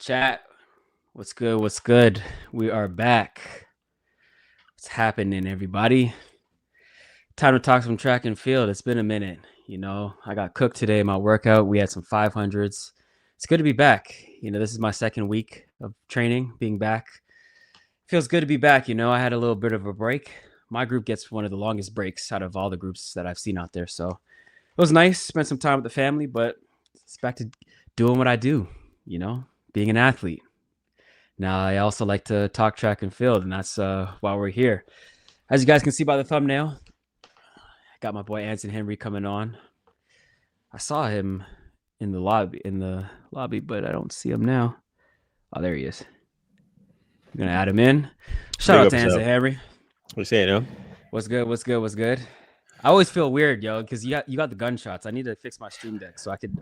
Chat, what's good? What's good? We are back. What's happening, everybody? Time to talk some track and field. It's been a minute. I got cooked today in my workout. We had some 500s. It's good to be back. This is my second week of training, being back. Feels good to be back. I had a little bit of a break. My group gets one of the longest breaks out of all the groups that I've seen out there. So it was nice. Spent some time with the family, but it's back to doing what I do, being an athlete. Now, I also like to talk track and field, and that's why we're here. As you guys can see by the thumbnail, I got my boy Anson Henry coming on. I saw him in the lobby, but I don't see him now. Oh, there he is. I'm going to add him in. Shout out to Anson Henry. What you saying, yo? What's good? What's good? What's good? I always feel weird, yo, because you got the gunshots. I need to fix my stream deck so I could.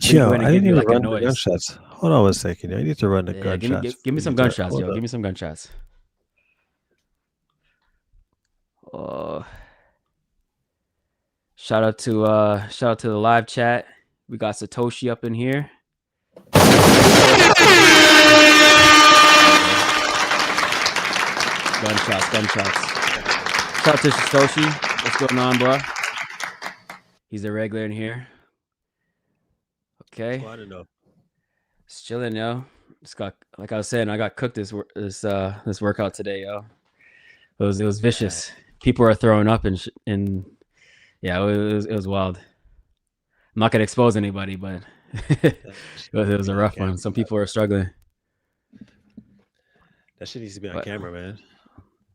Yo, I didn't even run the gunshots. Hold on 1 second. I need to run the gunshots. Give me some gunshots, yo. Give me some gunshots. Shout out to the live chat. We got Satoshi up in here. Gunshots. Shout out to Satoshi. What's going on, bro? He's a regular in here. Okay. It's chilling, yo. Like I was saying, I got cooked this workout today, yo. It was vicious. People are throwing up and yeah, it was wild. I'm not gonna expose anybody, but it was a rough one. Some people are struggling. That shit needs to be on camera, man.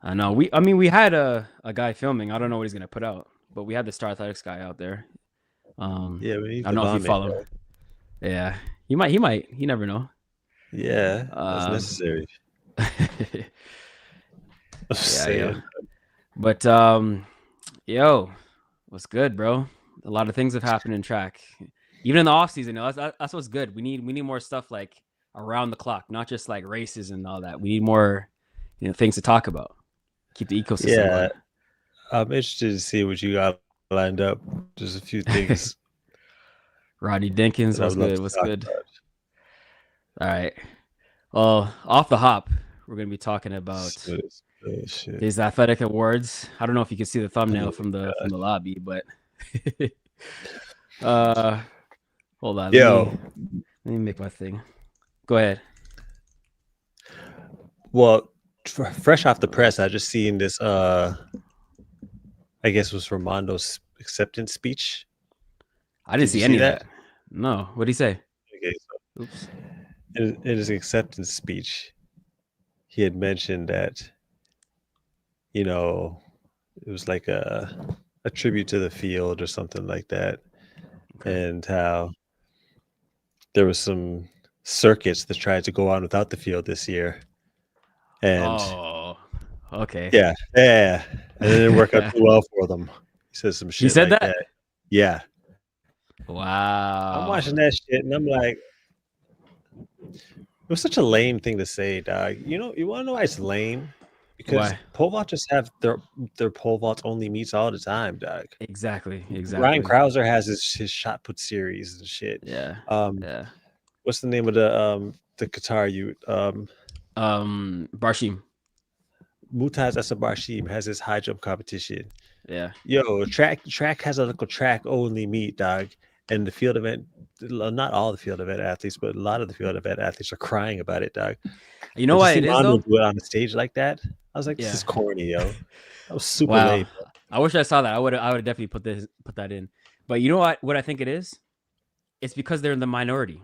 I know. We had a guy filming. I don't know what he's gonna put out, but we had the Star Athletics guy out there. Yeah, I don't know if you follow him. Yeah, he might. You never know. Yeah, that's necessary. Yeah. But yo, what's good, bro? A lot of things have happened in track, even in the off season. That's what's good. We need more stuff like around the clock, not just like races and all that. We need more, things to talk about. Keep the ecosystem going. I'm interested to see what you got lined up. Just a few things. Rodney Dinkins, what's good? What's good? All right. Well, off the hop, we're gonna be talking about his athletic awards. I don't know if you can see the thumbnail from the lobby, but hold on. Let me make my thing. Go ahead. Well, fresh off the press, I just seen this. I guess it was Ramondo's acceptance speech. I didn't see any of that. No, what did he say? Okay, so oops. In his acceptance speech, he had mentioned that, it was like a tribute to the field or something like that, and how there was some circuits that tried to go on without the field this year. And okay. Yeah. And it didn't work out too well for them. He said some shit. He said like that? Yeah. Wow. I'm watching that shit and I'm like, it was such a lame thing to say, dog. You want to know why it's lame? Because pole vaulters have their pole vault only meets all the time, dog. Exactly. Ryan Krauser has his shot put series and shit. Yeah. What's the name of the Qatar youth? Barshim. Mutaz Asa Barshim has his high jump competition. Yeah. Yo, track has a little track only meet, dog. And the field event, not all the field event athletes, but a lot of the field event athletes are crying about it, dog. You know why it is though? Do it on the stage like that. I was like, this is corny, yo. That was super lame. I wish I saw that. I would definitely put that in. But you know what I think it is? It's because they're in the minority,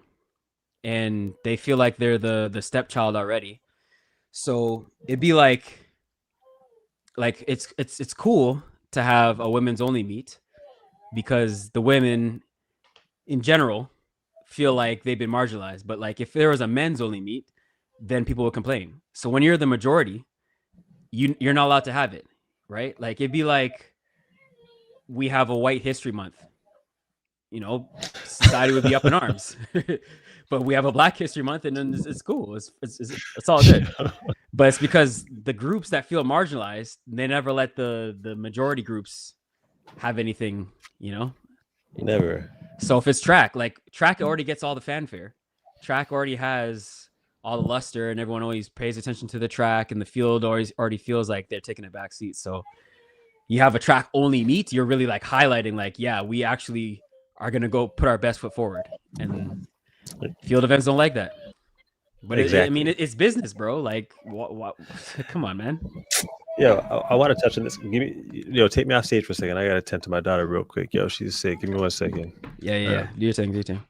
and they feel like they're the stepchild already. So it'd be like it's cool to have a women's only meet because the women in general feel like they've been marginalized. But like if there was a men's only meet, then people would complain. So when you're the majority, you're not allowed to have it, right? Like it'd be like we have a White History Month, society would be up in arms. But we have a Black History Month, and then it's cool. It's all good. But it's because the groups that feel marginalized, they never let the majority groups have anything, Never. So if it's track already gets all the fanfare. track already has all the luster, and everyone always pays attention to the track, and the field already feels like they're taking a back seat. So you have a track only meet, you're really like highlighting, like, yeah, we actually are gonna go put our best foot forward, and field events don't like that. But Exactly. it's business, bro. Like, what? Come on, man. Yo, I want to touch on this. Give me, take me off stage for a second. I gotta tend to my daughter real quick. Yo, she's sick. Give me 1 second. Yeah. Do your thing.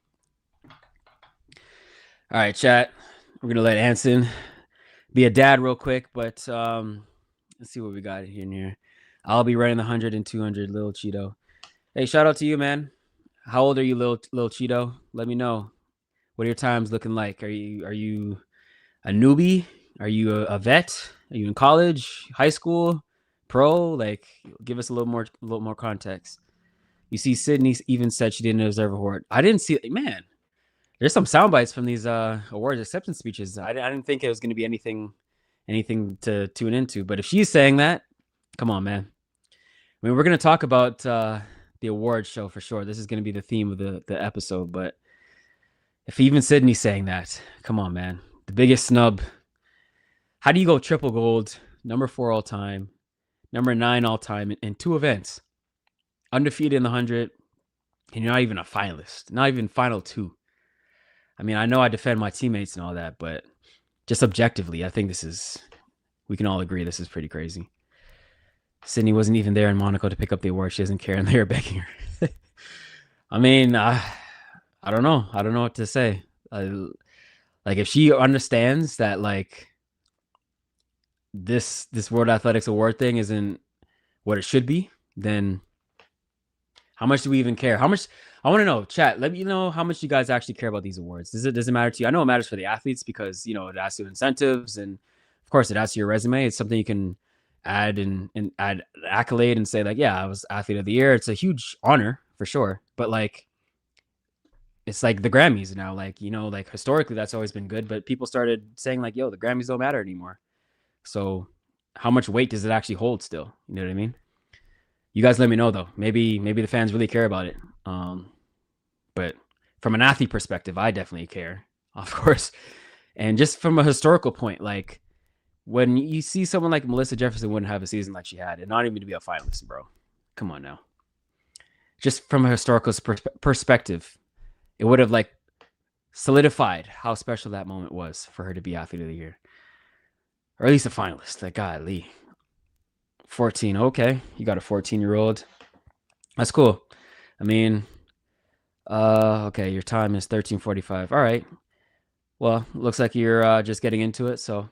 All right, chat. We're gonna let Anson be a dad real quick, but let's see what we got here and here. I'll be running the 100 and 200, little Cheeto. Hey, shout out to you, man. How old are you, little Cheeto? Let me know. What are your times looking like? Are you a newbie? Are you a vet? Are you in college, high school, pro? Like, give us a little more context. You see, Sydney even said she didn't deserve a award. I didn't see it, man. There's some sound bites from these awards acceptance speeches. I didn't think it was going to be anything to tune into. But if she's saying that, come on, man. I mean, we're going to talk about the award show for sure. This is going to be the theme of the episode. But if even Sydney's saying that, come on, man. The biggest snub. How do you go triple gold, number 4 all time, number 9 all time in 2 events, undefeated in the 100, and you're not even a finalist, not even final 2? I mean, I know I defend my teammates and all that, but just objectively, I think we can all agree this is pretty crazy. Sydney wasn't even there in Monaco to pick up the award. She doesn't care, and they're begging her. I mean, I don't know. I don't know what to say. Like, if she understands that, like, this World Athletics Award thing isn't what it should be, then how much do we even care? How much? I want to know, chat. Let me know how much you guys actually care about these awards. Does it matter to you? I know it matters for the athletes because it adds to incentives, and of course it adds to your resume. It's something you can add and add accolade and say, like, yeah, I was athlete of the year. It's a huge honor for sure. But like, it's like the Grammys now. Like, like historically that's always been good, but people started saying like, yo, the Grammys don't matter anymore. So how much weight does it actually hold still? You know what I mean? You guys let me know though. Maybe the fans really care about it. But from an athlete perspective, I definitely care, of course. And just from a historical point, like when you see someone like Melissa Jefferson wouldn't have a season like she had, and not even to be a finalist, bro. Come on now. Just from a historical perspective, it would have like solidified how special that moment was for her to be athlete of the year. Or at least a finalist. Like, golly. 14. Okay. You got a 14-year-old. That's cool. I mean, okay, your time is 13:45. All right. Well, looks like you're just getting into it. So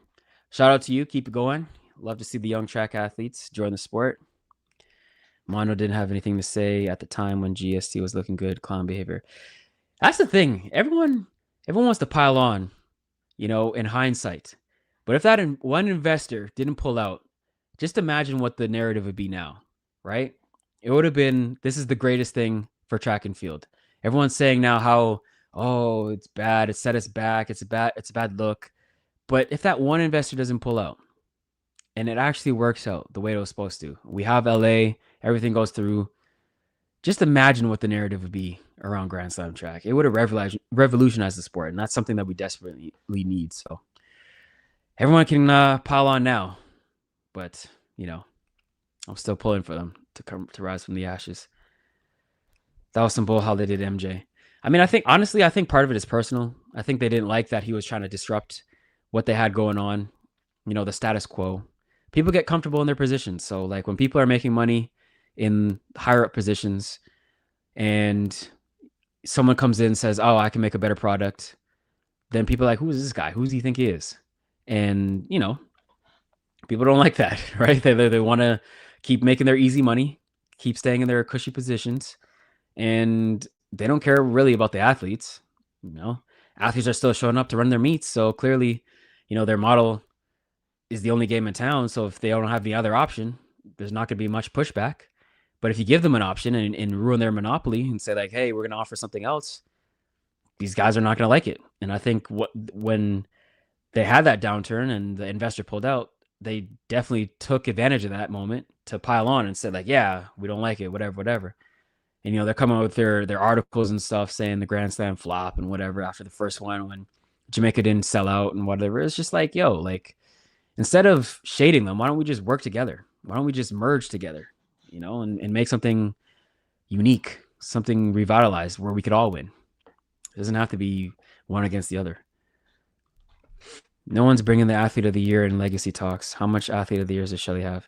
shout out to you. Keep it going. Love to see the young track athletes join the sport. Mono didn't have anything to say at the time when GST was looking good. Clown behavior. That's the thing. Everyone wants to pile on, in hindsight. But if that one investor didn't pull out, just imagine what the narrative would be now, right? It would have been, this is the greatest thing for track and field. Everyone's saying now how, oh, it's bad. It set us back. It's a bad look. But if that one investor doesn't pull out and it actually works out the way it was supposed to, we have LA, everything goes through. Just imagine what the narrative would be around Grand Slam track. It would have revolutionized the sport, and that's something that we desperately need. So everyone can pile on now, but I'm still pulling for them to rise from the ashes. That was some bull how they did MJ. I mean, I think part of it is personal. I think they didn't like that he was trying to disrupt what they had going on, the status quo. People get comfortable in their positions. So like when people are making money in higher up positions and someone comes in and says, oh, I can make a better product, then people are like, who is this guy? Who does he think he is? And, people don't like that, right? They want to keep making their easy money, keep staying in their cushy positions, and they don't care really about the athletes. Athletes are still showing up to run their meets. So clearly, their model is the only game in town. So if they don't have the other option, there's not going to be much pushback. But if you give them an option and ruin their monopoly and say like, hey, we're going to offer something else, these guys are not going to like it. And I think when they had that downturn and the investor pulled out, they definitely took advantage of that moment to pile on and said like, yeah, we don't like it, whatever. And they're coming out with their articles and stuff saying the Grand Slam flop and whatever after the first one when Jamaica didn't sell out and whatever. It's just like, yo, like instead of shading them, why don't we just work together? Why don't we just merge together, and make something unique, something revitalized where we could all win? It doesn't have to be one against the other. No one's bringing the athlete of the year in legacy talks. How much athlete of the year does Shelly have?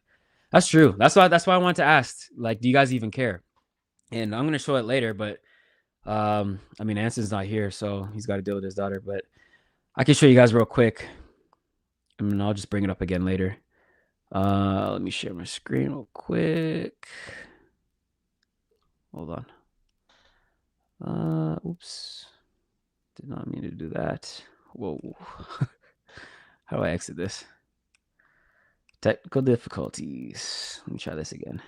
That's true. That's why I wanted to ask, like, do you guys even care? And I'm going to show it later, but I mean, Anson's not here, so he's got to deal with his daughter, but I can show you guys real quick. I mean, I'll just bring it up again later. Let me share my screen real quick. Hold on. Oops. Did not mean to do that. Whoa. How do I exit this? Technical difficulties. Let me try this again.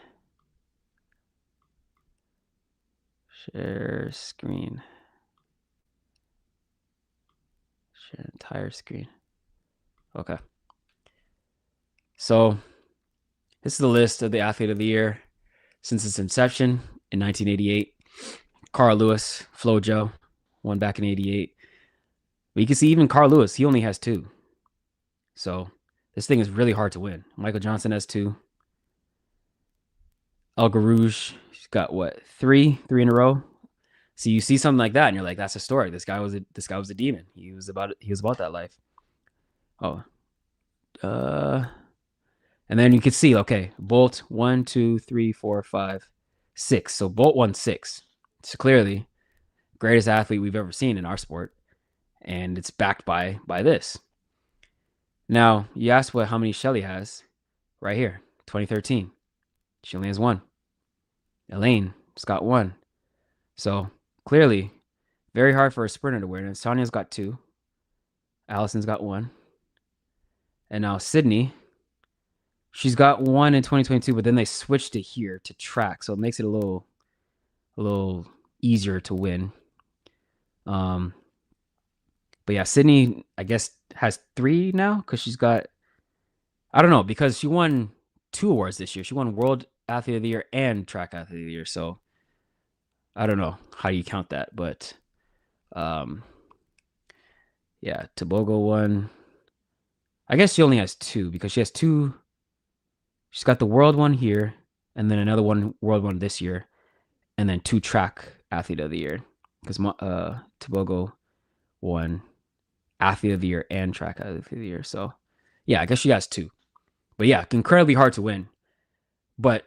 Share screen. Share entire screen. Okay. So this is the list of the athlete of the year since its inception in 1988. Carl Lewis, FloJo, won back in 88. But you can see even Carl Lewis, he only has 2. So this thing is really hard to win. Michael Johnson has 2. El Garouge, he's got what, 3 in a row. So you see something like that, and you're like, that's historic. This guy was a demon. He was about that life. Oh, and then you can see, okay, Bolt 1, 2, 3, 4, 5, 6. So Bolt won 6. So clearly, greatest athlete we've ever seen in our sport, and it's backed by this. Now you ask how many Shelly has, right here, 2013. She only has 1. Elaine has got 1. So clearly, very hard for a sprinter to win. And Sonya's got 2. Allison's got 1. And now Sydney, she's got 1 in 2022, but then they switched it here to track, so it makes it a little easier to win. But yeah, Sydney, I guess, has 3 now because she's got, I don't know, because she won 2 awards this year. She won World Athlete of the Year and Track Athlete of the Year. So I don't know how you count that, but yeah, Tobogo won. I guess she only has 2 because she has 2. She's got the world one here, and then another world one this year, and then 2 track athlete of the year because Tobogo won athlete of the year and track athlete of the year. So yeah, I guess she has 2. But yeah, incredibly hard to win. But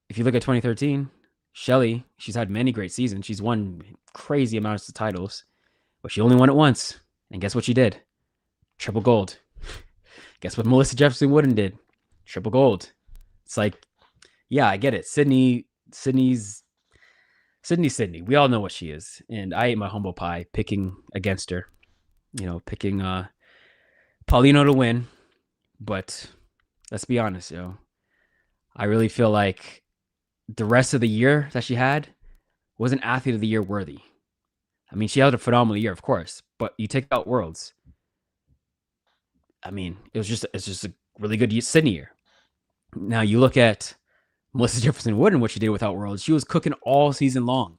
if you look at 2013, Shelly, she's had many great seasons. She's won crazy amounts of titles, but she only won it once. And guess what she did? Triple gold. Guess what Melissa Jefferson Wooden did? Triple gold. It's like, yeah, I get it. Sydney. We all know what she is. And I ate my humble pie picking against her. Picking Paulino to win. But let's be honest, I really feel like the rest of the year that she had wasn't athlete of the year worthy. I mean, she had a phenomenal year, of course, but you take out Worlds. I mean, it's just a really good Sydney year. Now you look at Melissa Jefferson Wood and what she did without Worlds. She was cooking all season long,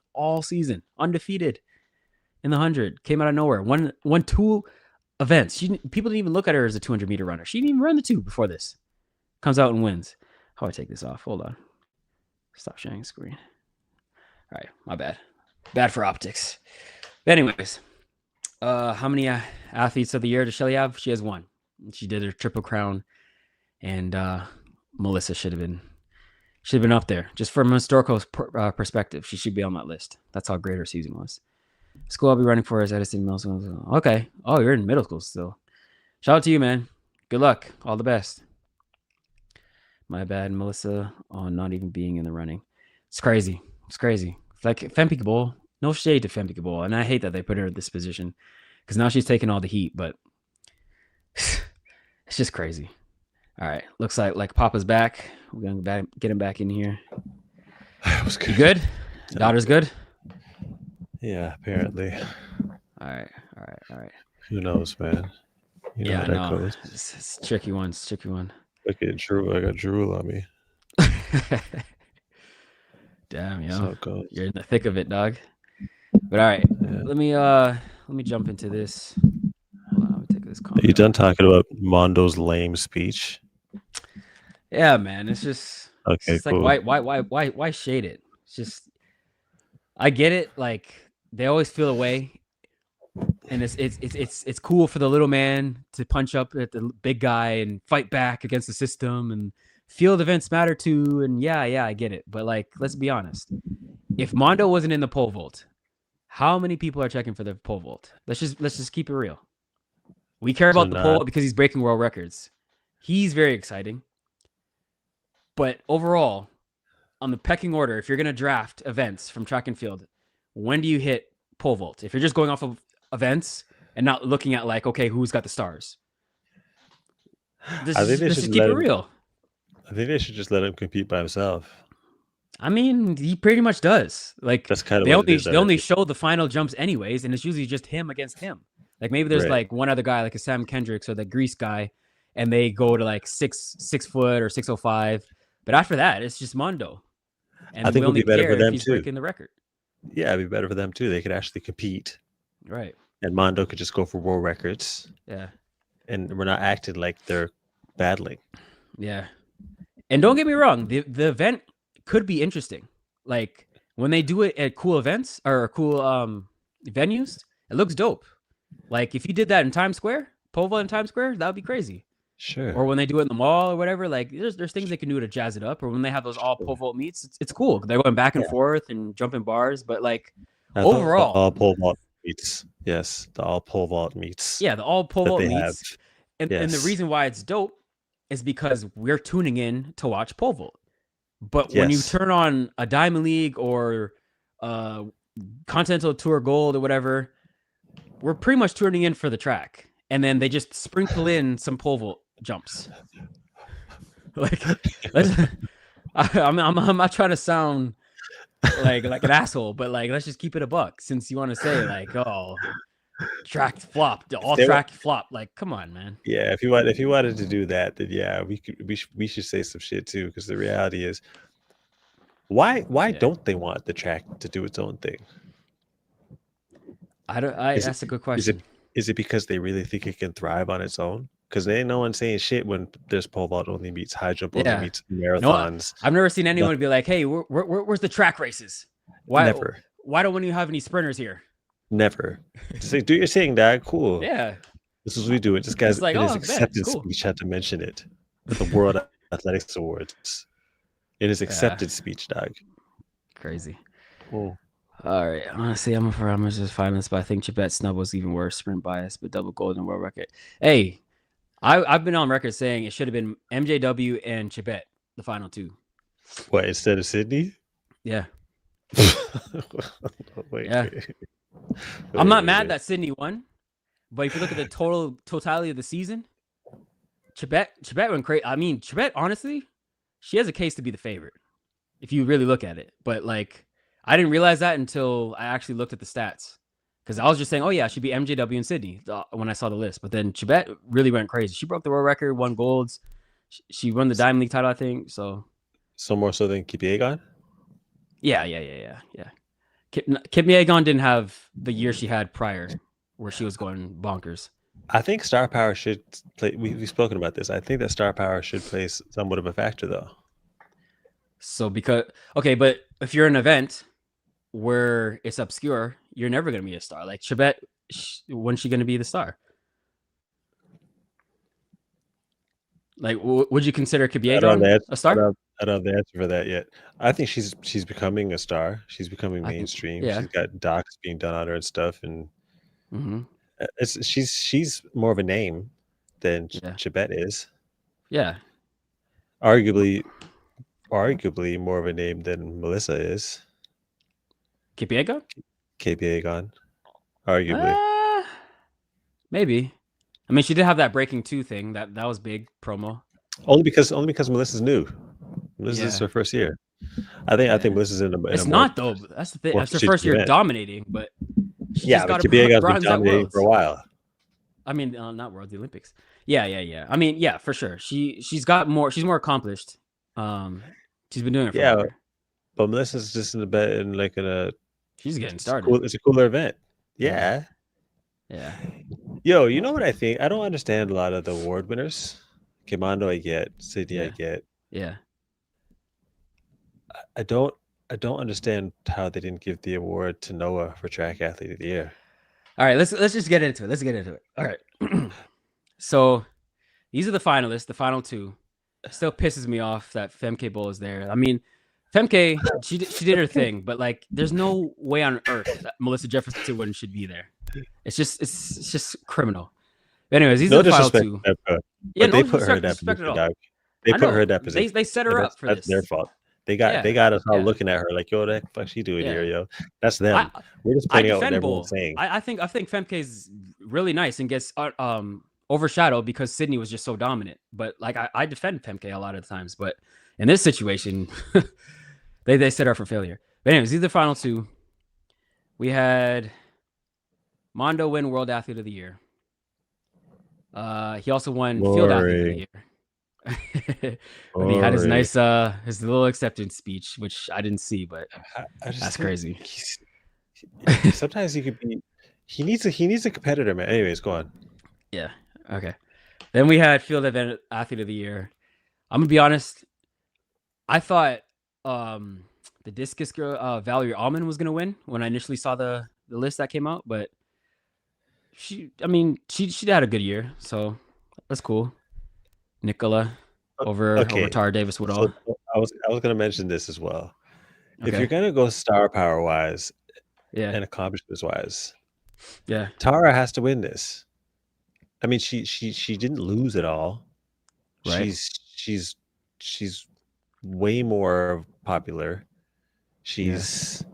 undefeated in the 100. Came out of nowhere, won 2 events. People didn't even look at her as a 200-meter runner. She didn't even run the 2 before this. Comes out and wins. How do I take this off? Hold on. Stop sharing screen. All right, my bad. Bad for optics. But anyways, how many athletes of the year does Shelly have? She has 1. She did her triple crown, and Melissa should have been up there. Just from a historical perspective, she should be on that list. That's how great her season was. School I'll be running for is Edison Middle School. Okay. Oh, you're in middle school still. Shout out to you, man. Good luck. All the best. My bad, Melissa, on not even being in the running. It's crazy. Like Femke Bowl, no shade to Femke Bowl, and I hate that they put her in this position because now she's taking all the heat, but it's just crazy. All right, looks like Papa's back. We're gonna get him back in here. Was good. You good? Daughter's good? Yeah, apparently. All right. Who knows, man? You know yeah, how that no, goes. it's tricky one. Look at Drew. I got drool on me. Damn, yo, So it goes. you're in the thick of it, dog. But all right, Yeah. let me jump into this. Hold on, let me take this. Are you done talking about Mondo's lame speech? Yeah, man, it's just Okay, like cool. why shade it? It's just I get it. Like they always feel a way, and it's cool for the little man to punch up at the big guy and fight back against the system, and field events matter too. And yeah, I get it. But like, let's be honest. If Mondo wasn't in the pole vault, how many people are checking for the pole vault? Let's just keep it real. We care about the pole because he's breaking world records. He's very exciting. But overall, on the pecking order, if you're going to draft events from track and field, when do you hit pole vault? If you're just going off of events and not looking at like, okay, who's got the stars? Let's just keep it real. I think they should just let him compete by himself. I mean, he pretty much does. Like that's kind of they only show the final jumps anyways, and it's usually just him against him. Like maybe there's like one other guy, like a Sam Kendricks or the Grease guy, and they go to like 6 foot or 605. But after that, it's just Mondo. And I think it would be better for them he's too. Breaking the record. Yeah, it'd be better for them too. They could actually compete. Right. And Mondo could just go for world records. Yeah. And we're not acting like they're battling. Yeah. And don't get me wrong, the event could be interesting. Like when they do it at cool events or cool venues, it looks dope. Like if you did that in Times Square, pole vault in Times Square, that would be crazy. Sure. Or when they do it in the mall or whatever, like there's things they can do to jazz it up. Or when they have those all pole vault meets, it's cool. They're going back and forth and jumping bars, but like overall, all pole vault meets. Yes, the all pole vault meets. Yeah, the all pole vault meets. And the reason why it's dope is because we're tuning in to watch pole vault. But when you turn on a Diamond League or Continental Tour Gold or whatever, we're pretty much tuning in for the track. And then they just sprinkle in some pole vault jumps. Like, I'm not trying to sound like an asshole, but like, let's just keep it a buck since you want to say like, oh, track flop, track flop. Like, come on, man. Yeah, if you wanted to do that, then yeah, we should say some shit too. Because the reality is, why don't they want the track to do its own thing? That's a good question. Is it because they really think it can thrive on its own? Because there ain't no one saying shit when there's pole vault only meets, high jump only meets, marathons. I've never seen anyone be like, "Hey, where's the track races? Why don't you have any sprinters here?" Never. Just like, do your thing, dad. Cool. Yeah. This is what we do. This guy's like, in his acceptance speech had to mention it at the World Athletics Awards. In his acceptance speech, dog. Crazy. Cool. All right. Honestly, I'm just finalist, but I think Chibet snub was even worse. Sprint bias, but double golden world record. Hey, I've been on record saying it should have been MJW and Chibet, the final two. What, instead of Sydney? Yeah. Wait. I'm not mad that Sydney won, but if you look at the totality of the season, Chibet went crazy. I mean, Chibet, honestly, she has a case to be the favorite if you really look at it. But like, I didn't realize that until I actually looked at the stats, because I was just saying, oh yeah, it should be MJW and Sydney when I saw the list. But then Chibet really went crazy. She broke the world record, won golds. She won the Diamond League title, I think. So more so than Kipiegon? Yeah. Kipiegon didn't have the year she had prior, where she was going bonkers. I think star power should play. We've spoken about this. I think that star power should play somewhat of a factor, though. So but if you're an event where it's obscure, you're never going to be a star. Like Chibet, when's she going to be the star? Like, would you consider Kipiegon a star? I don't have the answer for that yet. I think she's becoming a star. She's becoming mainstream. She's got docs being done on her and stuff, and she's more of a name than Chibet is. Yeah, arguably more of a name than Melissa is. Kipiegon, arguably. Maybe. I mean, she did have that breaking 2 thing. That was big promo. Only because Melissa's new. This is her first year. I think Melissa's in a. It's not though. That's the thing. That's her first year dominating, but Kipiegon's been dominating for a while. I mean, not World, the Olympics. Yeah. I mean, yeah, for sure. She's got more. She's more accomplished. She's been doing it for longer. But Melissa's just in the bed in like in a. She's getting started. It's a cooler event. Yeah. Yeah. Yo, you know what I think? I don't understand a lot of the award winners. Kimando, I get. Sydney, I get. Yeah. I don't. I don't understand how they didn't give the award to Noah for track athlete of the year. All right, let's just get into it. Let's get into it. All right. So these are the finalists, the final two. Still pisses me off that Femke Bull is there. I mean, Femke, she did her thing, but like, there's no way on earth that Melissa Jefferson should be there. It's just criminal. But anyways, these are the final two. Yeah, no, they put her in that position, dog. They put her in that position. They set her up for this. That's their fault. They got us all looking at her like, yo, what the fuck she doing here, yo? That's them. We're just pointing out what everyone's saying. I think Femke is really nice and gets overshadowed because Sydney was just so dominant. But like, I defend Femke a lot of times, but in this situation, they set her up for failure. But anyways, these are the final two. We had Mondo win World Athlete of the Year. He also won Field Athlete of the Year. When he had his nice his little acceptance speech, which I didn't see, but that's crazy. Sometimes he could be. He needs a competitor, man. Anyways, go on. Yeah. Okay. Then we had Field Event Athlete of the Year. I'm gonna be honest. I thought the discus girl Valerie Allman was gonna win when I initially saw the list that came out, but she had a good year, so that's cool. Nicola over Tara Davis Woodall. So I was gonna mention this as well. Okay. If you're gonna go star power wise, and accomplishments wise, Tara has to win this. I mean, she didn't lose at all. Right. She's way more popular. She's.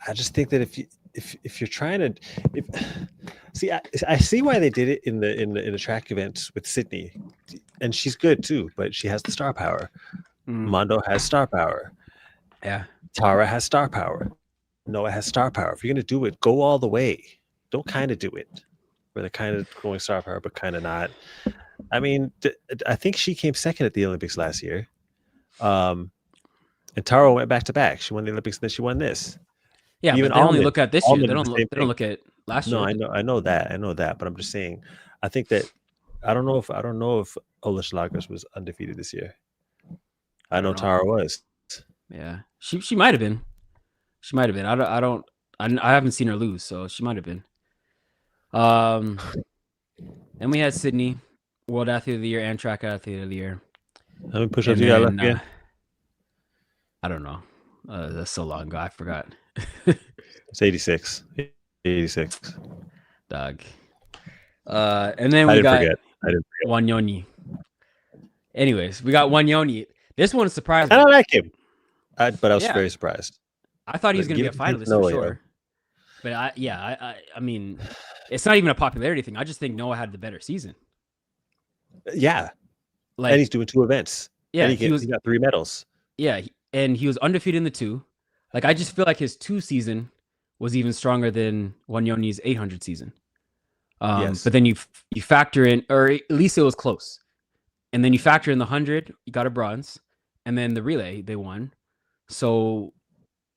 I just think that if you're trying to, I see why they did it in the track events with Sydney, and she's good too. But she has the star power. Mondo has star power. Yeah. Tara has star power. Noah has star power. If you're gonna do it, go all the way. Don't kind of do it. Where they're kind of going star power, but kind of not. I mean, I think she came second at the Olympics last year. And Tara went back to back. She won the Olympics and then she won this. Yeah, even but they only look at this year. They don't look at last year. No, I know that, but I'm just saying. I think that I don't know if Ola Schlagers was undefeated this year. I know Tara was. Yeah, she might have been. She might have been. I haven't seen her lose, so she might have been. Then we had Sydney, World Athlete of the Year and Track Athlete of the Year. How many push-ups you got left again? I don't know. That's so long ago. I forgot. It's 86. 86. Dog. And then we got Wanyoni. Anyways, we got Wanyoni. This one surprised me. I don't like him. But I was very surprised. I thought he was going to be a finalist for sure. But I mean, it's not even a popularity thing. I just think Noah had the better season. Yeah. And he's doing 2 events. Yeah. And he got 3 medals. Yeah. And he was undefeated in the 2. Like, I just feel like his 2 season was even stronger than Wanyoni's 800 season. Yes. But then you factor in, or at least it was close. And then you factor in the 100, you got a bronze. And then the relay, they won. So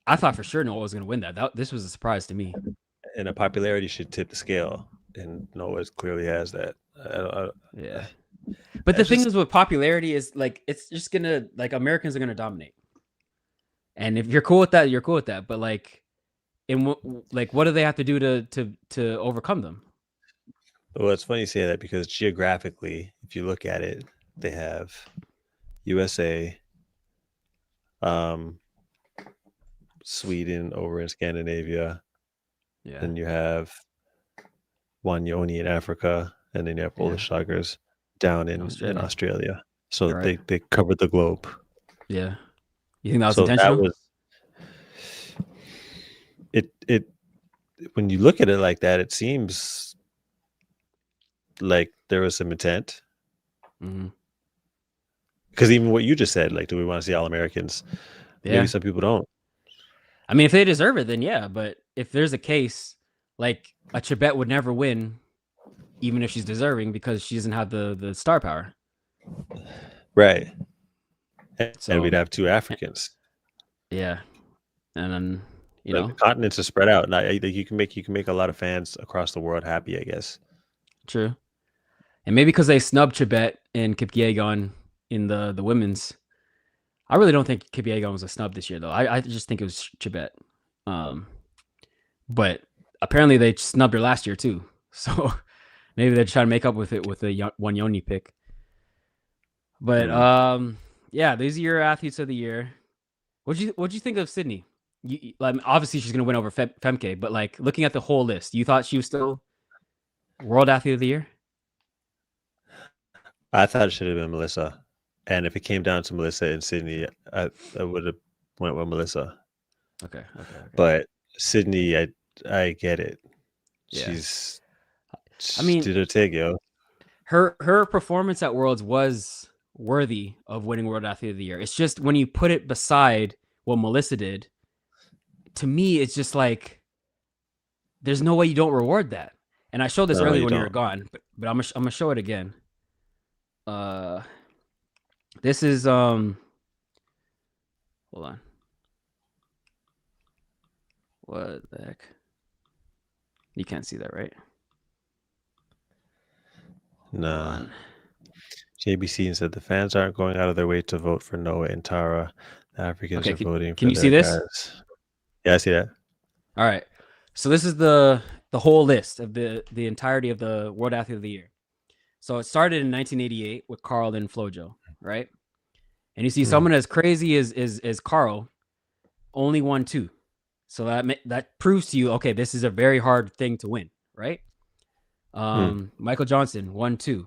I thought for sure Noah was going to win that. This was a surprise to me. And a popularity should tip the scale. And Noah clearly has that. Yeah. But the thing is with popularity is, like, it's just going to, like, Americans are going to dominate. And if you're cool with that, you're cool with that. But, like, what do they have to do to overcome them? Well, it's funny you say that because geographically, if you look at it, they have USA, Sweden over in Scandinavia. Yeah. Then you have Wanyoni in Africa, and then you have Polish Schlagers down in Australia. So they covered the globe. Yeah. You think that was intentional? It when you look at it like that, it seems like there was some intent. Because even what you just said, like, do we want to see all Americans? Yeah. Maybe some people don't. I mean, if they deserve it, then yeah. But if there's a case, like, a Chibet would never win, even if she's deserving, because she doesn't have the star power. Right. And we'd So have 2 Africans. yeah, and then Like, the continents are spread out, and I think you can make a lot of fans across the world happy, I guess. true. And maybe because they snubbed Chibet and Kipyegon in the women's. I really don't think Kipyegon was a snub this year, though. I just think it was Chibet. But apparently they snubbed her last year too. So maybe they're trying to make up with it with the Wanyoni pick. But yeah, these are your athletes of the year. What'd you think of Sydney? Like, obviously she's gonna win over Femke, but like looking at the whole list, you thought she was still world athlete of the year? I thought it should have been Melissa, and if it came down to Melissa and Sydney, I would have went with Melissa. Okay. But Sydney, I get it. Yeah. She did her thing, yo. Her performance at Worlds was worthy of winning World Athlete of the Year. It's just when you put it beside what Melissa did, to me, it's just like there's no way you don't reward that. And I showed this earlier when you were gone, but I'm gonna show it again. This is hold on. What the heck? You can't see that, right? Nah. JBC said the fans aren't going out of their way to vote for Noah and Tara. The Africans are voting for can you see this? Guys. Yeah, I see that. All right. So this is the whole list of the entirety of the World Athlete of the Year. So it started in 1988 with Carl and Flojo, right? And you see someone as crazy as Carl only won 2. So that proves to you, okay, this is a very hard thing to win, right? Michael Johnson won 2.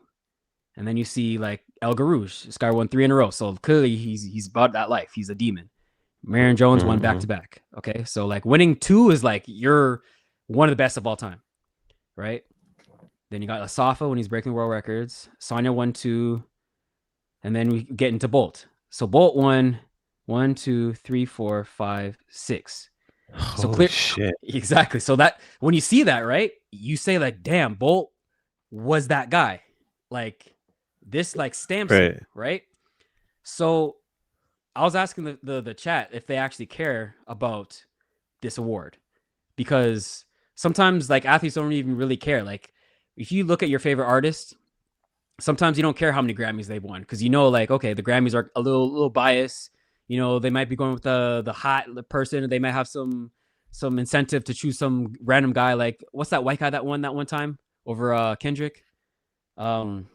And then you see like El Garouche, this guy won 3 in a row. So clearly he's about that life. He's a demon. Marion Jones won back-to-back. Okay. So like winning 2 is like you're one of the best of all time. Right? Then you got Asafa when he's breaking world records. Sonia won 2. And then we get into Bolt. So Bolt won 1, 2, 3, 4, 5, 6. So clear shit. Exactly. So that when you see that, right, you say like, damn, Bolt was that guy. Like this like stamps it, right? So I was asking the chat if they actually care about this award, because sometimes like athletes don't even really care. Like if you look at your favorite artist, sometimes you don't care how many Grammys they've won, because you know, like, okay, the Grammys are a little biased. You know, they might be going with the hot person. They might have some incentive to choose some random guy. Like, what's that white guy that won that one time over Kendrick? You know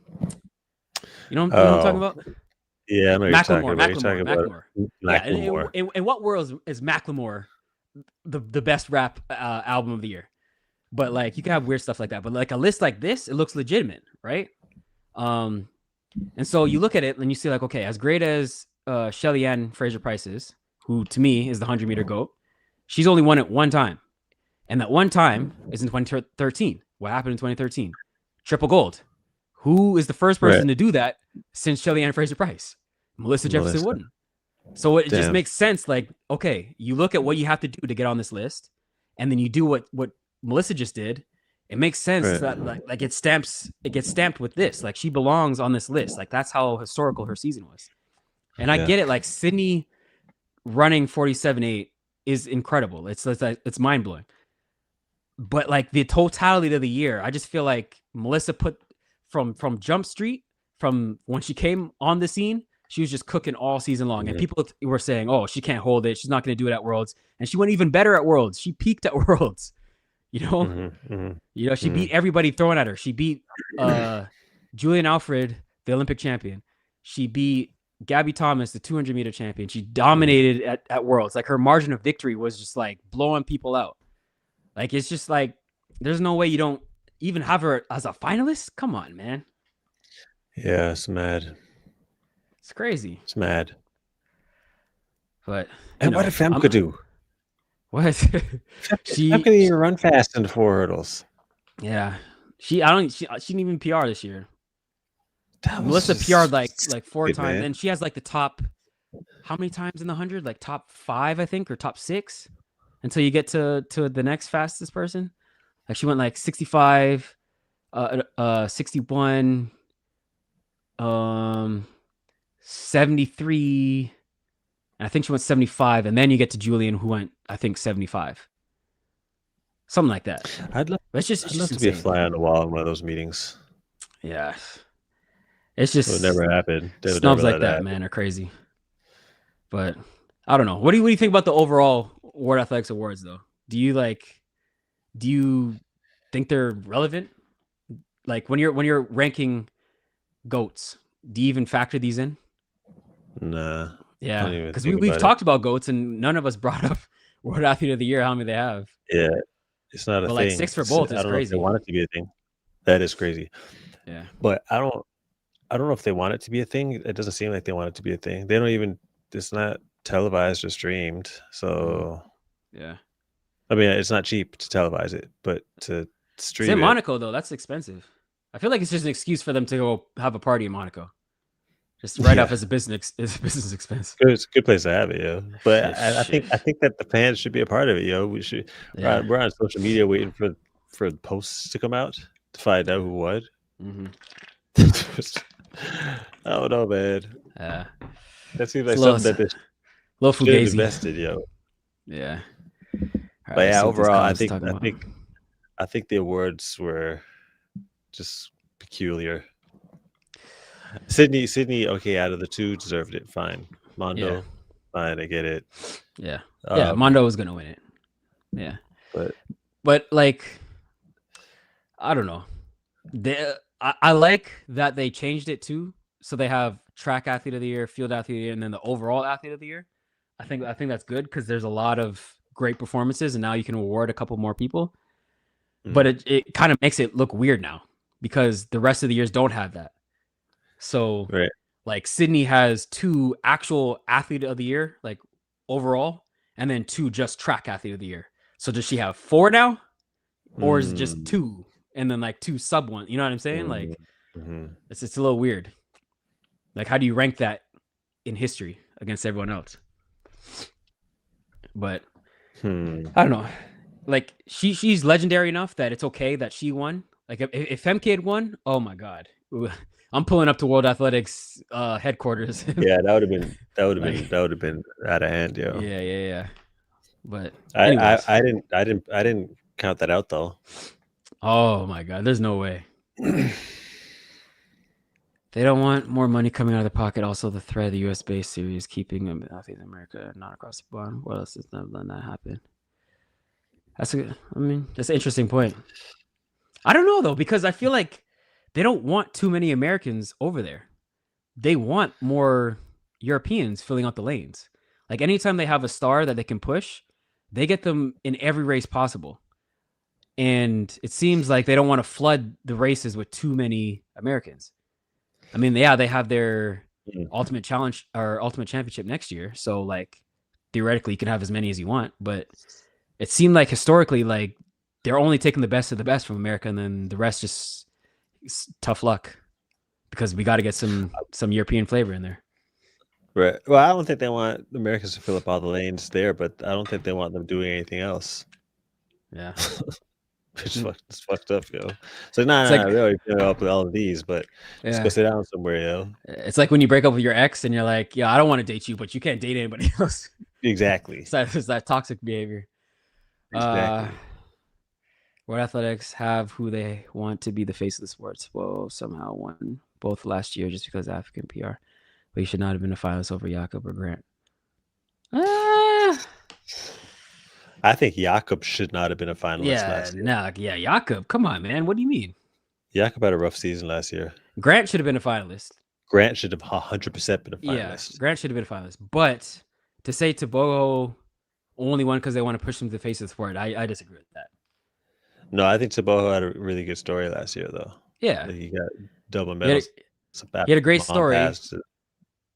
what I'm talking about? Yeah, I know Macklemore. Macklemore. Yeah, in what world is Macklemore the best rap album of the year? But like, you can have weird stuff like that. But like a list like this, it looks legitimate, right? And so you look at it and you see like, okay, as great as Shelly Ann Fraser-Price is, who to me is the 100-meter GOAT, she's only won it one time. And that one time is in 2013. What happened in 2013? Triple gold. Who is the first person to do that since Shelly Ann Fraser-Price? Melissa Jefferson Wooden. So it just makes sense. Like, okay, you look at what you have to do to get on this list, and then you do what Melissa just did. It makes sense that like it gets stamped with this. Like, she belongs on this list. Like, that's how historical her season was. And I get it. Like, Sydney running 47.8 is incredible. It's mind blowing. But like the totality of the year, I just feel like Melissa put from Jump Street, from when she came on the scene, she was just cooking all season long. And people were saying, oh, she can't hold it. She's not going to do it at Worlds. And she went even better at Worlds. She peaked at Worlds. You know, she beat everybody throwing at her. She beat Julian Alfred, the Olympic champion. She beat Gabby Thomas, the 200-meter champion. She dominated at Worlds. Like, her margin of victory was just like blowing people out. Like, it's just like, there's no way you don't even have her as a finalist. Come on, man. Yeah, it's mad. It's crazy. It's mad. But and what did Femke do? What? She couldn't even run fast in the 4 hurdles. Yeah, she didn't even PR this year. Melissa PR'd like 4 times, man. And she has like the top, how many times in the 100? Like top 5, I think, or top 6, until you get to the next fastest person. Like, she went like 65, 61, 73. And I think she went 75. And then you get to Julian, who went, I think, 75. Something like that. I'd love, But it's I'd just love to be a insane. fly on the wall in one of those meetings. Yeah. It's It would just never happen. They would snubs never like let it that, happen. man, are crazy. But I don't know. What do you think about the overall World Athletics Awards, though? Do you think they're relevant? Like when you're ranking goats, do you even factor these in? Nah, Yeah, don't even because think we've about it. talked about goats and none of us brought up World Athlete of the Year. How many they have? Yeah, it's not a But like thing. 6 for both I is don't know if they crazy. want it to be a thing. That is crazy. Yeah, But I don't know if they want it to be a thing. It doesn't seem like they want it to be a thing. They don't even. It's not televised or streamed. So yeah. I mean, it's not cheap to televise it, but to It's stream in it, Monaco though. That's expensive. I feel like it's just an excuse for them to go have a party in Monaco. Just write off yeah, as a business expense. it's a good place to have it, yo. But Shit. I think that the fans should be a part of it, yo. We should. Yeah. We're on social media waiting for the posts to come out to find out who won. Mm-hmm. I don't know, man. Yeah. That seems It's like something that they little should have fugazi. invested, yo. Yeah. All right, But let's yeah, see what these overall, comments are talking about. I think the awards were just peculiar. Sydney, okay, out of the two, deserved it. Fine. Mondo, Yeah. fine, I get it. Yeah. Yeah. Mondo was gonna win it. Yeah. But like, I don't know. I like that they changed it too. So they have track athlete of the year, field athlete of the year, and then the overall athlete of the year. I think that's good because there's a lot of great performances, and now you can award a couple more people. But it kind of makes it look weird now because the rest of the years don't have that. So right. like Sydney has 2 actual athlete of the year, like overall, and then 2 just track athlete of the year. So does she have 4 now? Or is it just 2 and then like 2 sub one? You know what I'm saying? Like it's a little weird. Like how do you rank that in history against everyone else? But I don't know. Like she's legendary enough that it's okay that she won. Like if MK had won, oh my god, I'm pulling up to World Athletics headquarters. Yeah, that would have been out of hand, yo. Yeah. But anyways, I didn't count that out though. Oh my god, there's no way. They don't want more money coming out of their pocket. Also, the threat of the U.S.-based series keeping them in America, not across the pond. What else is never letting that happen? That's an interesting point. I don't know though, because I feel like they don't want too many Americans over there. They want more Europeans filling out the lanes. Like anytime they have a star that they can push, they get them in every race possible. And it seems like they don't want to flood the races with too many Americans. I mean, yeah, they have their ultimate challenge or ultimate championship next year. So like theoretically you can have as many as you want, but it seemed like historically, like they're only taking the best of the best from America, and then the rest just tough luck because we got to get some European flavor in there. Right. Well, I don't think they want Americans to fill up all the lanes there, but I don't think they want them doing anything else. Yeah. It's fucked up, yo. So nah, really fill up with all of these, but let's go sit down somewhere, yo. It's like when you break up with your ex and you're like, yeah, I don't want to date you, but you can't date anybody else. Exactly. It's that toxic behavior. Exactly. World Athletics have who they want to be the face of the sports. Well, somehow won both last year just because African PR. But he should not have been a finalist over Jakob or Grant. I think Jakob should not have been a finalist last year. Jakob. Come on, man. What do you mean? Jakob had a rough season last year. Grant should have been a finalist. Grant should have 100% been a finalist. Yeah, Grant should have been a finalist. But to say Tebogo only won because they want to push him to the face of the sport, I disagree with that. No, I think Tebogo had a really good story last year, though. Yeah. Like he got double medals. He had a great story.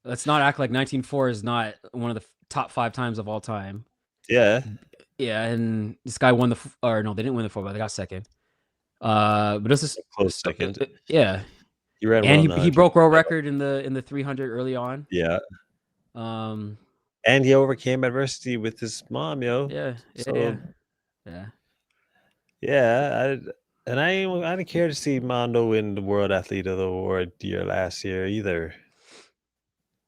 Let's not act like 1904 is not one of the top 5 times of all time. Yeah. Yeah, and this guy won they didn't win the 4, but they got second. But this is close second. Yeah. He ran and he broke world record in the 300 early on. Yeah. And he overcame adversity with his mom, yo. Yeah. Yeah. I didn't care to see Mondo win the World Athlete of the Award year last year either.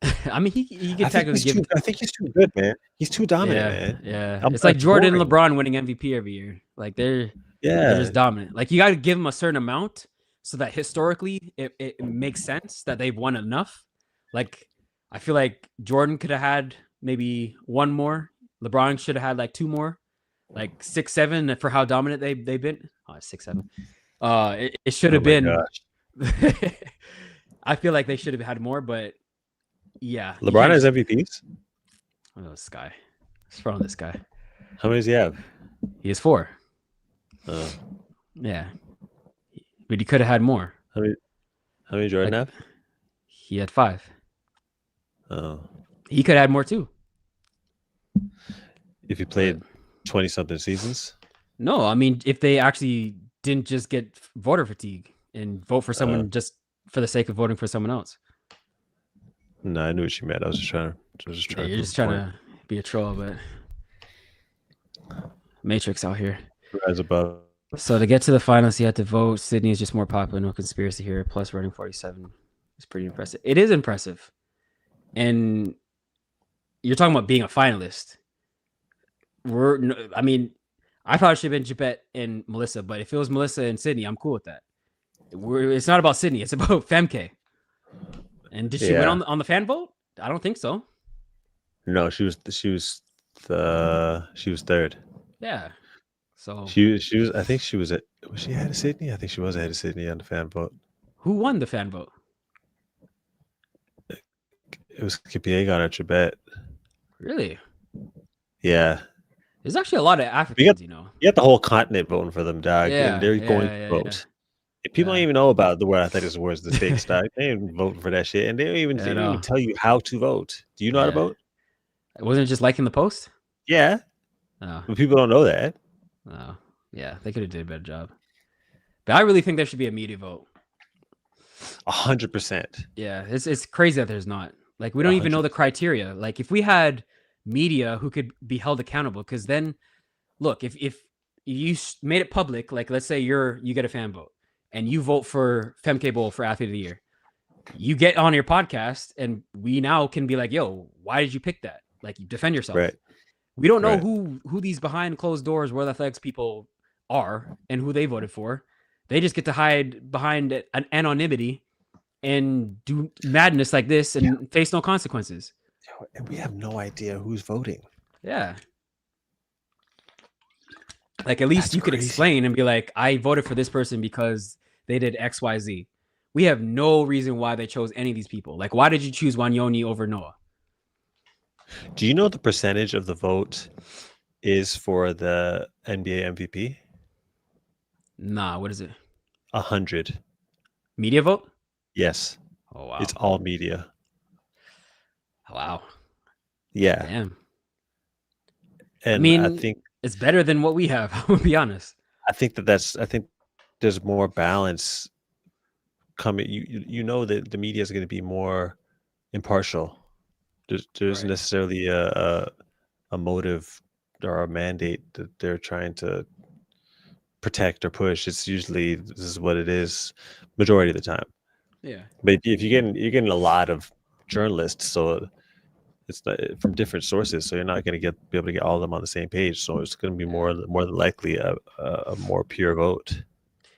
I mean, he could I think technically give. I think he's too good, man. He's too dominant, Yeah, man. yeah. I'm It's like Jordan and boring. LeBron winning MVP every year. Like they're Yeah, just dominant. Like you got to give them a certain amount so that historically it makes sense that they've won enough. Like I feel like Jordan could have had maybe one more. LeBron should have had like two more, like 6, 7 for how dominant they've been. Oh, 6, 7. It should oh have my been. gosh. I feel like they should have had more, but yeah, you LeBron can't has just. MVPs? Oh, this guy. What's wrong with this guy? How many does he have? He has 4. Uh, Yeah, but he could have had more. how many Jordan Like have? he had 5. Oh. He could have had more too. If he played 20-something seasons? No, I mean if they actually didn't just get voter fatigue and vote for someone just for the sake of voting for someone else. No, I knew what you meant. I was just trying Yeah, to you're just trying to be a troll, but Matrix out here. rise above. So to get to the finals, you had to vote. Sydney is just more popular. No conspiracy here. Plus running 47 is pretty impressive. It is impressive. And you're talking about being a finalist. I mean, I thought it should have been Japet and Melissa, but if it was Melissa and Sydney, I'm cool with that. It's not about Sydney. It's about Femke. And did she win on the fan vote? I don't think so. No, she was third. Yeah. So She was. I think she was she ahead of Sydney? I think she was ahead of Sydney on the fan vote. who won the fan vote? It was Kipiega on Trebet. Really? Yeah. There's actually a lot of Africans, You got the whole continent voting for them, dog. Yeah, and they're going yeah, to vote. People don't even know about the word athletics awards, the states, dog. They ain't voting for that shit, and they don't even tell you how to vote. Do you know how to vote? Wasn't it just liking the post? Yeah. Oh. But people don't know that. Oh, yeah, they could have did a better job. But I really think there should be a media vote. 100%. Yeah, it's crazy that there's not. Like we don't even know the criteria. Like if we had media who could be held accountable, because then, look, if you made it public, like let's say you get a fan vote and you vote for Femke Bowl for Athlete of the Year, you get on your podcast and we now can be like, yo, why did you pick that? Like you defend yourself. Right. We don't know who these behind closed doors World Athletics people are and who they voted for. They just get to hide behind an anonymity and do madness like this and face no consequences. And we have no idea who's voting. Yeah. Like at least you could explain and be like, I voted for this person because they did X, Y, Z. We have no reason why they chose any of these people. Like, why did you choose Wanyoni over Noah? Do you know the percentage of the vote is for the NBA MVP? Nah, what is it? 100. Media vote? Yes. Oh, wow. It's all media. Wow. Yeah. Damn. And I mean, I think it's better than what we have, I'll be honest. I think there's more balance coming. You know that the media is going to be more impartial. There's necessarily a motive or a mandate that they're trying to protect or push. It's usually this is what it is majority of the time. Yeah. But if you're getting a lot of journalists, so it's from different sources, so you're not going to be able to get all of them on the same page. So it's going to be more than likely a more pure vote.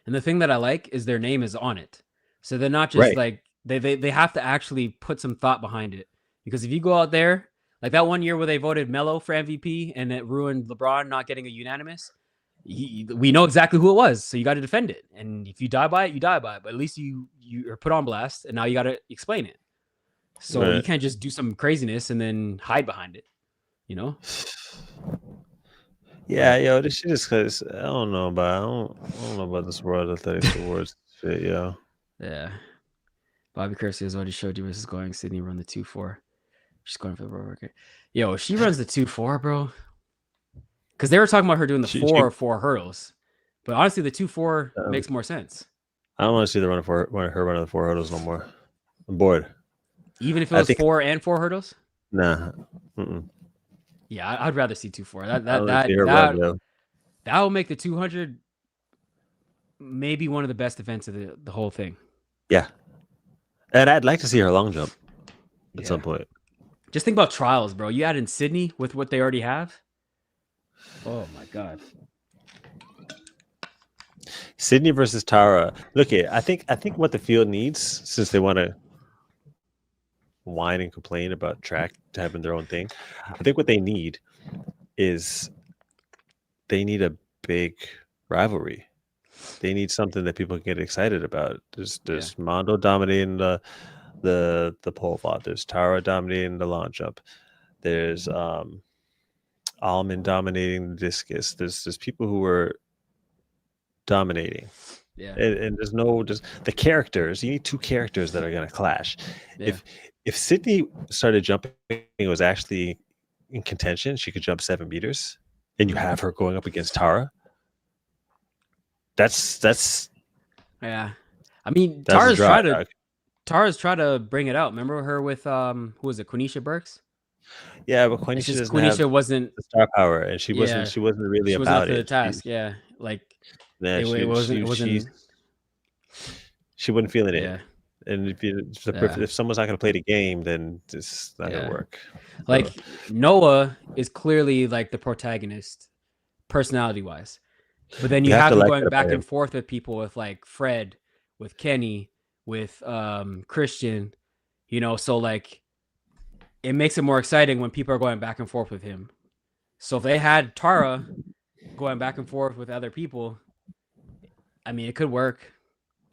And the thing that I like is their name is on it, so they're not just like they have to actually put some thought behind it. Because if you go out there like that one year where they voted Melo for MVP and it ruined LeBron not getting a unanimous, we know exactly who it was, so you got to defend it. And if you die by it, you die by it. But at least you are put on blast, and now you got to explain it. So you can't just do some craziness and then hide behind it, you know? Yeah, yo, this shit is because I don't know about this World Athletics Awards shit, yo. Yeah. Bobby Kersey has already showed you where this is going. Sydney run the 2-4. She's going for the road worker. Yo, she runs the 2-4, bro. Because they were talking about her doing the 4 hurdles. But honestly, the 2-4 makes more sense. I don't want to see her running the 4 hurdles no more. I'm bored. Even if it was 4 and 4 hurdles? Nah. Yeah, I'd rather see 2-4. That will make the 200 maybe one of the best events of the whole thing. Yeah. And I'd like to see her long jump. at some point. Just think about trials, bro. You add in Sydney with what they already have. Oh my god. Sydney versus Tara. Look, I think what the field needs, since they want to whine and complain about track having their own thing, I think what they need is they need a big rivalry. They need something that people can get excited about. There's Mondo dominating the pole vault. There's Tara dominating the long jump. There's Almond dominating the discus. There's people who are dominating. Yeah. And there's no just the characters. You need two characters that are gonna clash. Yeah. If Sydney started jumping, it was actually in contention, she could jump 7 meters, and you have her going up against Tara. That's yeah. I mean, that's Tara's tried to bring it out. Remember her with who was it, Quenisha Burks? Yeah, but Quenisha wasn't the star power, and she wasn't really about it. The task. Like it wasn't. She wouldn't feel it Yeah. in. And if someone's not going to play the game, then it's not going to work. Like Noah is clearly like the protagonist, personality wise, but then you have him going back and forth with people, with like Fred, with Kenny, with Christian, so like it makes it more exciting when people are going back and forth with him. So if they had Tara going back and forth with other people, I mean, it could work.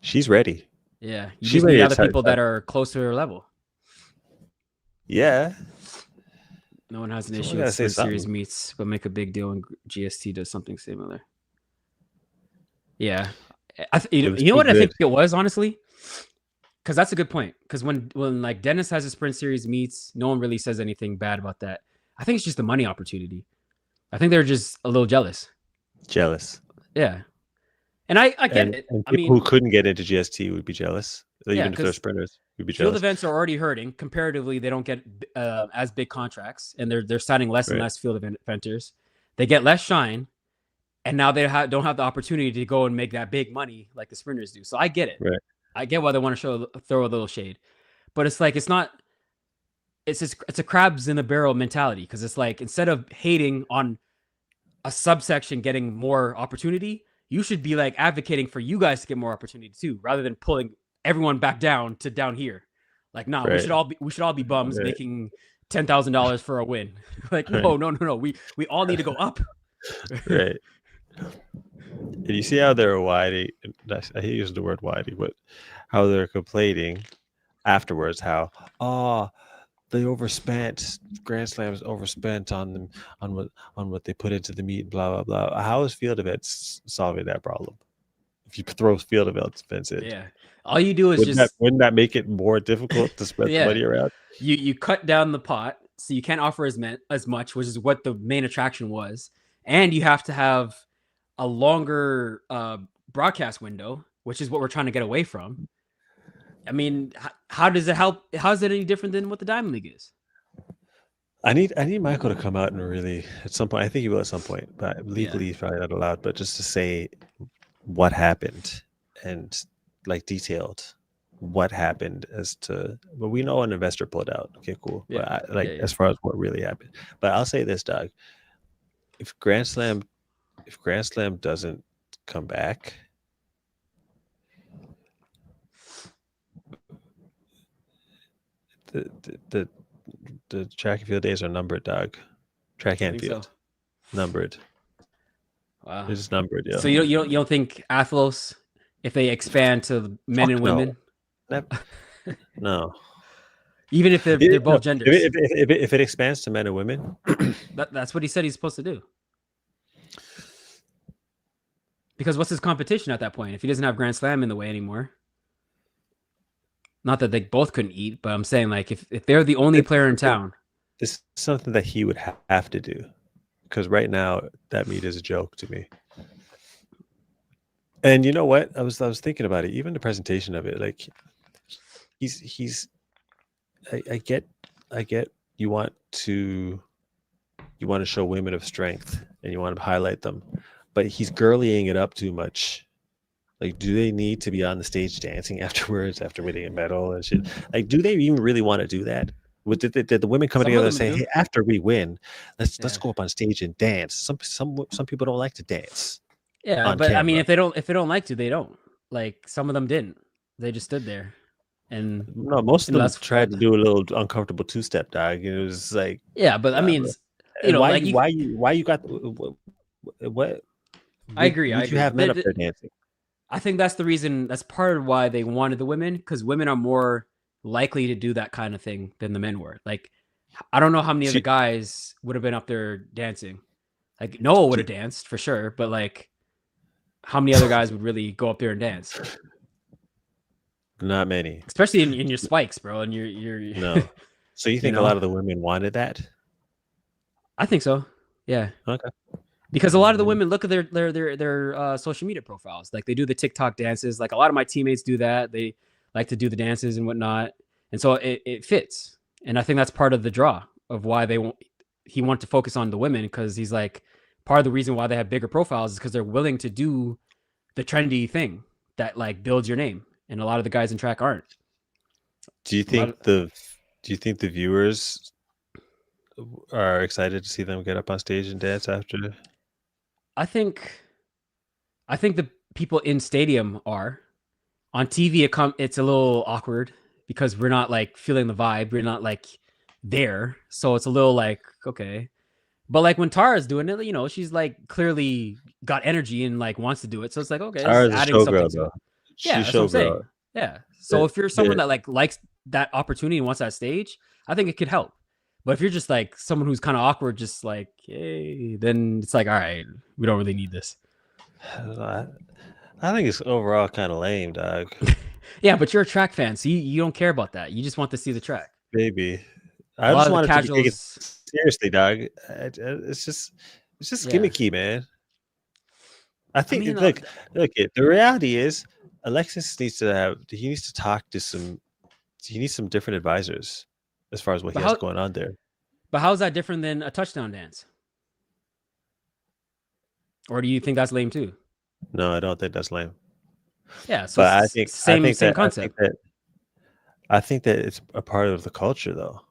She's ready. Yeah, you just need other people that are close to her level. Yeah. No one has an issue with series meets, but make a big deal when GST does something similar. Yeah. You know what I think it was, honestly? Because that's a good point. Because when like Dennis has a sprint series meets, no one really says anything bad about that. I think it's just a money opportunity. I think they're just a little jealous. Yeah. And I get it. And people who couldn't get into GST would be jealous. Even if they're sprinters, would be jealous. Field events are already hurting. Comparatively, they don't get as big contracts, and they're signing less and less field eventers. They get less shine, and now they don't have the opportunity to go and make that big money like the sprinters do. So I get it. Right. I get why they want to throw a little shade, but it's like it's a crabs in the barrel mentality, because it's like instead of hating on a subsection getting more opportunity, you should be like advocating for you guys to get more opportunity too, rather than pulling everyone back down to down here. Like, nah, we should all be bums making $10,000 for a win. Like, no. We all need to go up. Right. And you see how they're whining. I hate using the word whining, but how they're complaining afterwards. How they overspent. Grand Slams overspent on them on what they put into the meet. Blah blah blah. How is field events solving that problem? If you throw field events in, yeah, all you do is wouldn't that make it more difficult to spread the money around? You cut down the pot, so you can't offer as much, which is what the main attraction was, and you have to have a longer broadcast window, which is what we're trying to get away from. I mean, how does it help? How is it any different than what the Diamond League is? I need Michael to come out and really, at some point, I think he will at some point, but legally he's probably not allowed, but just to say what happened and like detailed what happened but we know an investor pulled out. Okay, cool. Yeah, but as far as what really happened. But I'll say this, Doug, if Grand Slam doesn't come back, the track and field days are numbered, Doug. Track and field, numbered. Wow, it's numbered. Yeah. So you don't think Athlos, if they expand to men and women, no. Even if they're both genders, if it expands to men and women, that's what he said he's supposed to do. Because what's his competition at that point if he doesn't have Grand Slam in the way anymore? Not that they both couldn't eat, but I'm saying, like, if they're the only player in town, this is something that he would have to do, because right now that meet is a joke to me. And you know what? I was thinking about it. Even the presentation of it, like, I get you want to show women of strength and you want to highlight them, but he's girlying it up too much. Like, do they need to be on the stage dancing afterwards after winning a medal and shit? Like, do they even really want to do that? Did the women come Some of together and them say, do. "Hey, after we win, let's Yeah. go up on stage and dance"? Some people don't like to dance. Yeah, On but I mean, camera. if they don't like to, they don't. Like some of them didn't. They just stood there, and No, most of them that's tried to do a little uncomfortable two-step, dog. It was like, yeah. But I nah, mean, bro. you And know, like you, why you got what I agree. I would you agree. have men up there dancing? I think that's the reason. That's part of why they wanted the women, because women are more likely to do that kind of thing than the men were. Like, I don't know how many of the She, guys would have been up there dancing. Like Noah would have she, danced for sure, but like, how many other guys would really go up there and dance? not many. Especially in your spikes, bro. And your No. So you you think a know, lot of the women wanted that? I think so. Yeah. Okay. Because a lot of the women look at their social media profiles, like they do the TikTok dances. Like a lot of my teammates do that. They like to do the dances and whatnot, and so it fits. And I think that's part of the draw of why he wanted to focus on the women, because he's like, part of the reason why they have bigger profiles is because they're willing to do the trendy thing that like builds your name, and a lot of the guys in track aren't. Do you think the viewers are excited to see them get up on stage and dance after? I think the people in stadium are. On TV, it's a little awkward because we're not like feeling the vibe. We're not like there, so it's a little like okay. But like when Tara's doing it, you know, she's like clearly got energy and like wants to do it. So it's like okay, this is Tara's a adding something showgirl, to though. it. Yeah, She's that's what I'm showgirl. saying. Yeah. So if you're someone that like likes that opportunity and wants that stage, I think it could help. But if you're just like someone who's kind of awkward, just like, hey, then it's like, all right, we don't really need this. I think it's overall kind of lame, dog. Yeah, but you're a track fan, so you don't care about that. You just want to see the track. Maybe. A I lot just of the want it to be taken casuals. seriously, dog. It's just Yeah. gimmicky, man. I think mean, look, the reality is Alexis needs to talk to he needs some different advisors as far as what he has going on there. But how's that different than a touchdown dance? Or do you think that's lame too? No, I don't think that's lame. Yeah, so But I think same concept. I think that it's a part of the culture, though.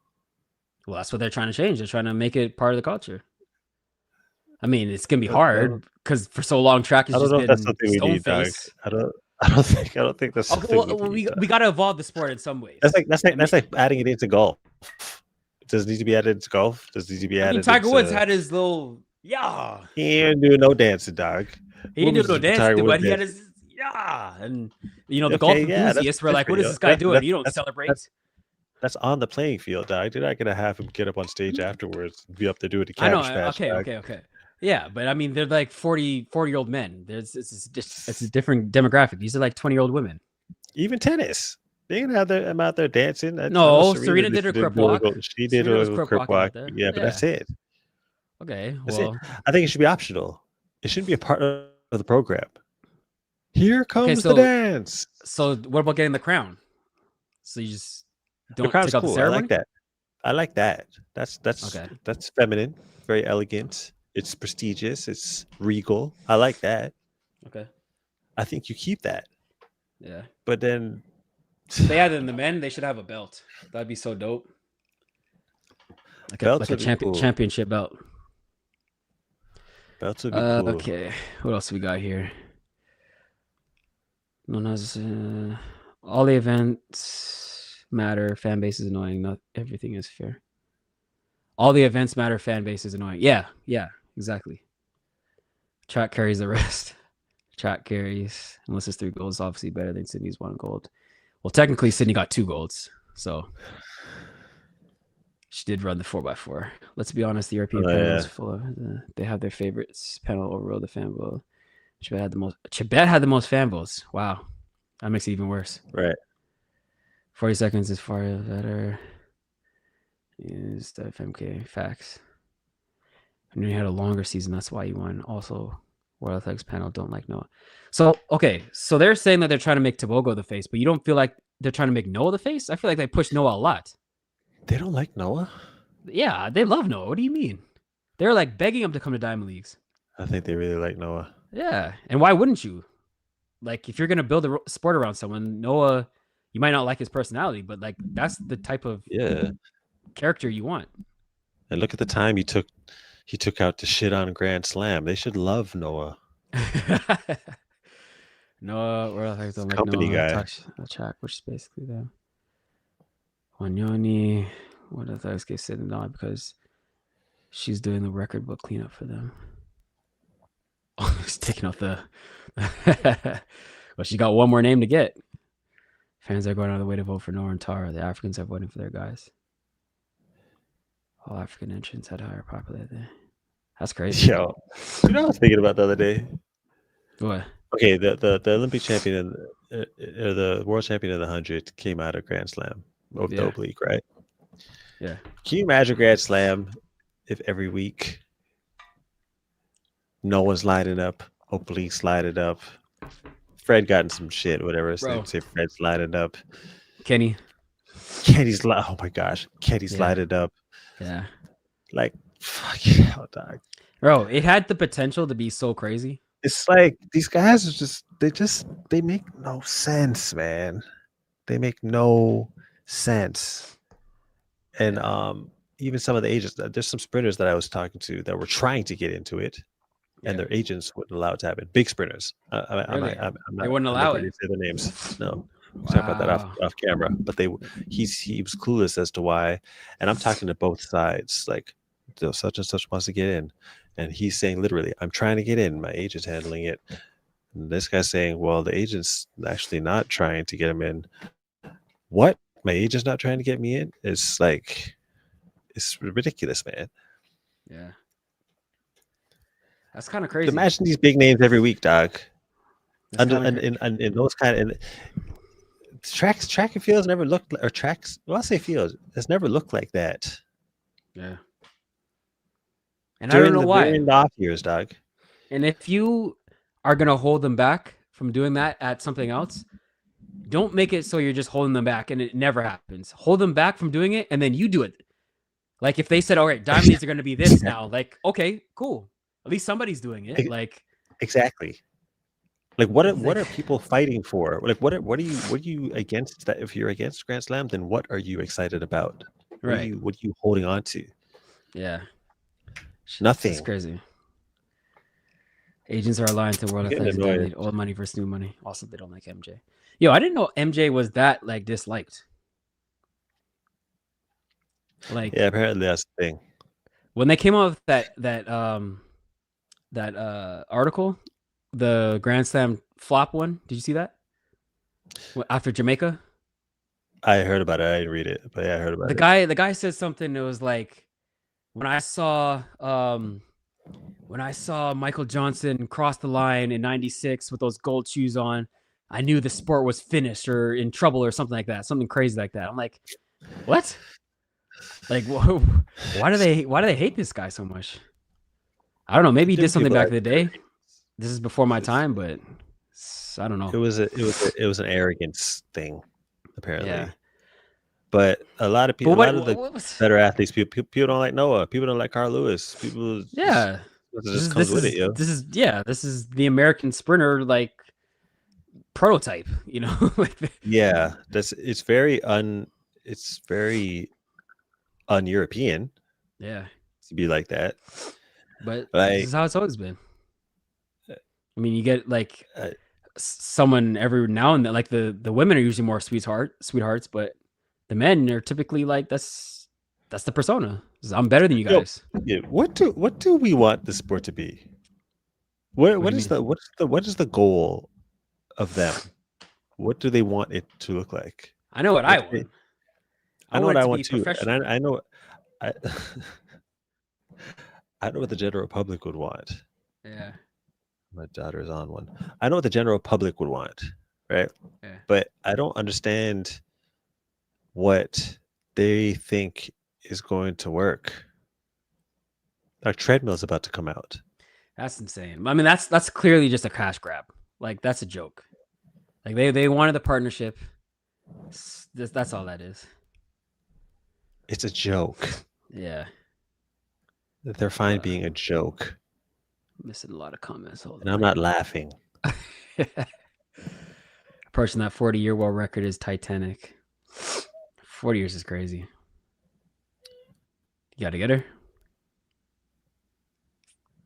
Well, that's what they're trying to change. They're trying to make it part of the culture. I mean, it's gonna be hard because for so long track has just been stone face. I don't think that's something we gotta evolve the sport in some ways. That's like adding it into golf. Does it need to be added into golf? Does it need to be added? Tiger Woods had his little yeah. He didn't do no dancing, dog. He didn't do no dancing, but he had his yeah, and you know the golf enthusiasts were like, "What is this guy doing? You don't celebrate." That's on the playing field, dog. They're not gonna have him get up on stage afterwards and be up there doing the cabbage patch. Okay. Yeah, but I mean, they're like 40-year-old men. It's a different demographic. These are like 20-year-old women. Even tennis. They can have them out there dancing. No, Serena did her crip walk. She did her crip walk. Yeah, but that's it. Okay, well, I think it should be optional. It shouldn't be a part of the program. Here comes the dance. So what about getting the crown? So you just don't take out the ceremony? I like that. That's feminine, very elegant. It's prestigious. It's regal. I like that. Okay. I think you keep that. Yeah. But then if they added in the men, they should have a belt. That'd be so dope. Like a championship belt. Belts would be cool. Okay. What else we got here? Known as all the events matter. Fan base is annoying. Not everything is fair. All the events matter. Fan base is annoying. Yeah, exactly. Track carries the rest. Track carries, unless it's 3 golds, obviously better than Sydney's 1 gold. Well, technically, Sydney got 2 golds, so she did run the 4x4. Let's be honest, the European panel is full of. They have their favorites. Panel overrode the fan vote. Chibet had the most fan votes. Wow, that makes it even worse. Right. 40 seconds is far better. Is the FMK facts? I knew he had a longer season. That's why he won. Also, World Athletics panel don't like Noah. So okay, so they're saying that they're trying to make Tobogo the face, but you don't feel like they're trying to make Noah the face? I feel like they push Noah a lot. They don't like Noah? Yeah, they love Noah. What do you mean? They're like begging him to come to Diamond Leagues. I think they really like Noah. Yeah, and why wouldn't you? Like, if you're gonna build a sport around someone, Noah, you might not like his personality, but like that's the type of character you want. And look at the time he took out to shit on Grand Slam. They should love Noah. Noah, or I don't like Company Noah. guy. Track, which is basically the Wanyoni. What does I get sitting on because she's doing the record book cleanup for them. Oh, he's taking off the. Well, she got one more name to get. Fans are going out of the way to vote for Noah and Tara. The Africans are voting for their guys. All African entrants had higher popularity. That's crazy. Yo, you know what I was thinking about the other day? What? Okay, the Olympic champion or the world champion in the 100 came out of Grand Slam of the oblique, right? Yeah. Can you imagine Grand Slam if every week Noah's lining up, obliques lining up, Fred got in some shit, whatever. Say Fred's lining up. Kenny's oh my gosh, Kenny's lining up. Yeah. Like, fuck yeah, dog. Bro, it had the potential to be so crazy. It's like these guys are they make no sense, man. They make no sense. And even some of the agents, there's some sprinters that I was talking to that were trying to get into it, and their agents wouldn't allow it to happen. Big sprinters. Really? I'm not, they wouldn't allow it. Say their names. No. We'll talk about that off camera. But he was clueless as to why. And I'm talking to both sides. Like, such and such wants to get in. And he's saying literally, I'm trying to get in. My agent's handling it. And this guy's saying, well, the agent's actually not trying to get him in. What? My agent's not trying to get me in? It's like, it's ridiculous, man. Yeah. That's kind of crazy. Imagine these big names every week, dog. And those kind of track and fields never looked, or tracks. Well, I'll say fields. It's never looked like that. Yeah. And during I don't know why. During the off years, dog. And if you are gonna hold them back from doing that at something else, don't make it so you're just holding them back and it never happens. Hold them back from doing it, and then you do it. Like if they said, "All right, diamond leads are going to be this now," like, okay, cool. At least somebody's doing it. Like, exactly. Like, what are people fighting for? Like, what are you against? That if you're against Grand Slam, then what are you excited about? Right. What are you holding on to? Yeah. Nothing. It's crazy. Agents are aligned to world athletics. Old money versus new money. Also, they don't like MJ. Yo, I didn't know MJ was that like disliked. Like, yeah, apparently that's the thing. When they came out with that article, the Grand Slam flop one, did you see that? After Jamaica? I heard about it. I didn't read it, but yeah, I heard about it. The guy said something that was like, when I saw Michael Johnson cross the line in '96 with those gold shoes on, I knew the sport was finished or in trouble or something like that, something crazy like that. I'm like, what? Like, why do they hate this guy so much? I don't know. Maybe he did something back in the day. This is before my time, but I don't know. It was an arrogance thing, apparently. Yeah. But a lot of people, better athletes, people don't like Noah. People don't like Carl Lewis. People, yeah, this comes with it, yo. This is the American sprinter like prototype, you know. Yeah, it's very un-European. Yeah, to be like that. But this is how it's always been. I mean, you get like someone every now and then. Like the women are usually more sweethearts, but the men are typically like that's the persona. I'm better than you guys. Yeah. What do we want the sport to be? What is the goal of them? What do they want it to look like? I know what I want. I know what I want too, and I know I know what the general public would want. Yeah. My daughter is on one. I know what the general public would want, right? Yeah. But I don't understand what they think is going to work. Our treadmill's about to come out. That's insane. I mean, that's clearly just a cash grab. Like, that's a joke. Like, they wanted the partnership. That's all that is. It's a joke. Yeah. They're fine being a joke. Missing a lot of comments. And I'm not laughing. Approaching that 40-year world record is Titanic. 40 years is crazy. You gotta get her.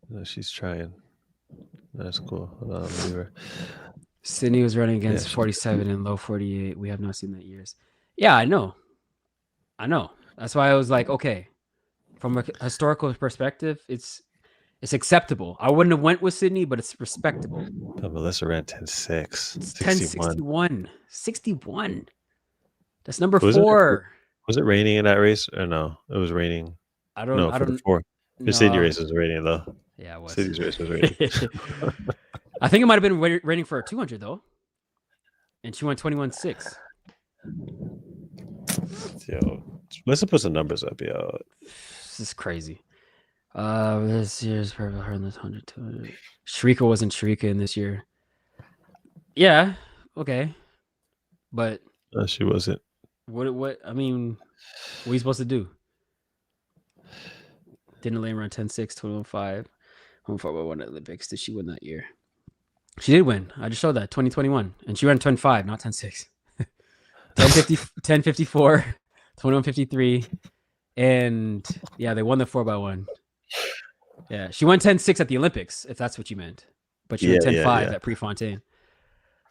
No, she's trying. That's cool. Hold on, leave her. Sydney was running against 47 and low 48. We have not seen that years. Yeah, I know. That's why I was like, okay, from a historical perspective, it's acceptable. I wouldn't have went with Sydney, but it's respectable. But Melissa ran 10.6. It's 61. 10.61. 61. That's number 4. Was it raining in that race or no? It was raining. I don't know. The 4. The Sydney race was raining though. Yeah, it was. Sydney's race was raining. I think it might have been raining for a 200 though, and she went 21.6. Yo, let's put some numbers up, yo. This is crazy. This year's purple her in this 100, 200. Shrika wasn't Shrika in this year. Yeah, okay, but she wasn't. What? I mean, what are you supposed to do? Didn't Lane run 10.6, 21.5. Home for one Olympics. Did she win that year? She did win. I just showed that 2021, and she ran 10.5, not 10.6. 10.54, 21.53, and yeah, they won the 4x1. Yeah, she won 10.6 at the Olympics, if that's what you meant. But she won 10.5 at Prefontaine.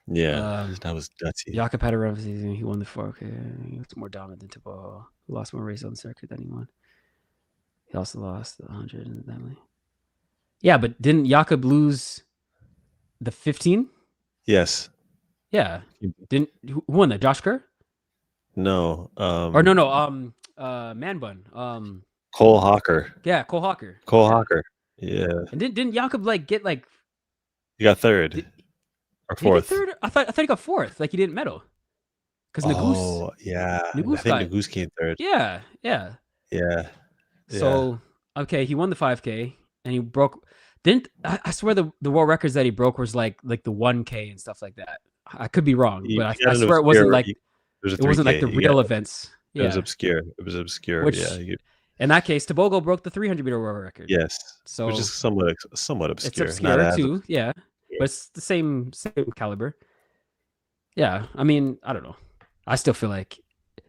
Yeah, that was nutsy. Jakob had a rough season. He won the 4. Okay, he was more dominant than Thibault. He lost more races on the circuit than he won. He also lost the 100 and the Yeah, but didn't Jakob lose the 15? Yes. Yeah. Who won that? Josh Kerr? No. Or no. Man Bun. Cole Hawker. Yeah, Cole Hawker. Hawker. Yeah. And didn't Jakob get He got third or fourth? Third? I thought he got fourth. Like he didn't medal. Because Nagoose. Oh yeah. I think Nagoose came third. Yeah. So okay, he won the 5K and he broke. I swear the world records that he broke was like the 1K and stuff like that. I could be wrong, but I swear it wasn't like the real events. Yeah. It was obscure. Which, in that case, Tobogo broke the 300-meter world record. Yes. So which is somewhat obscure. It's obscure too. Yeah. But it's the same caliber. Yeah. I mean, I don't know. I still feel like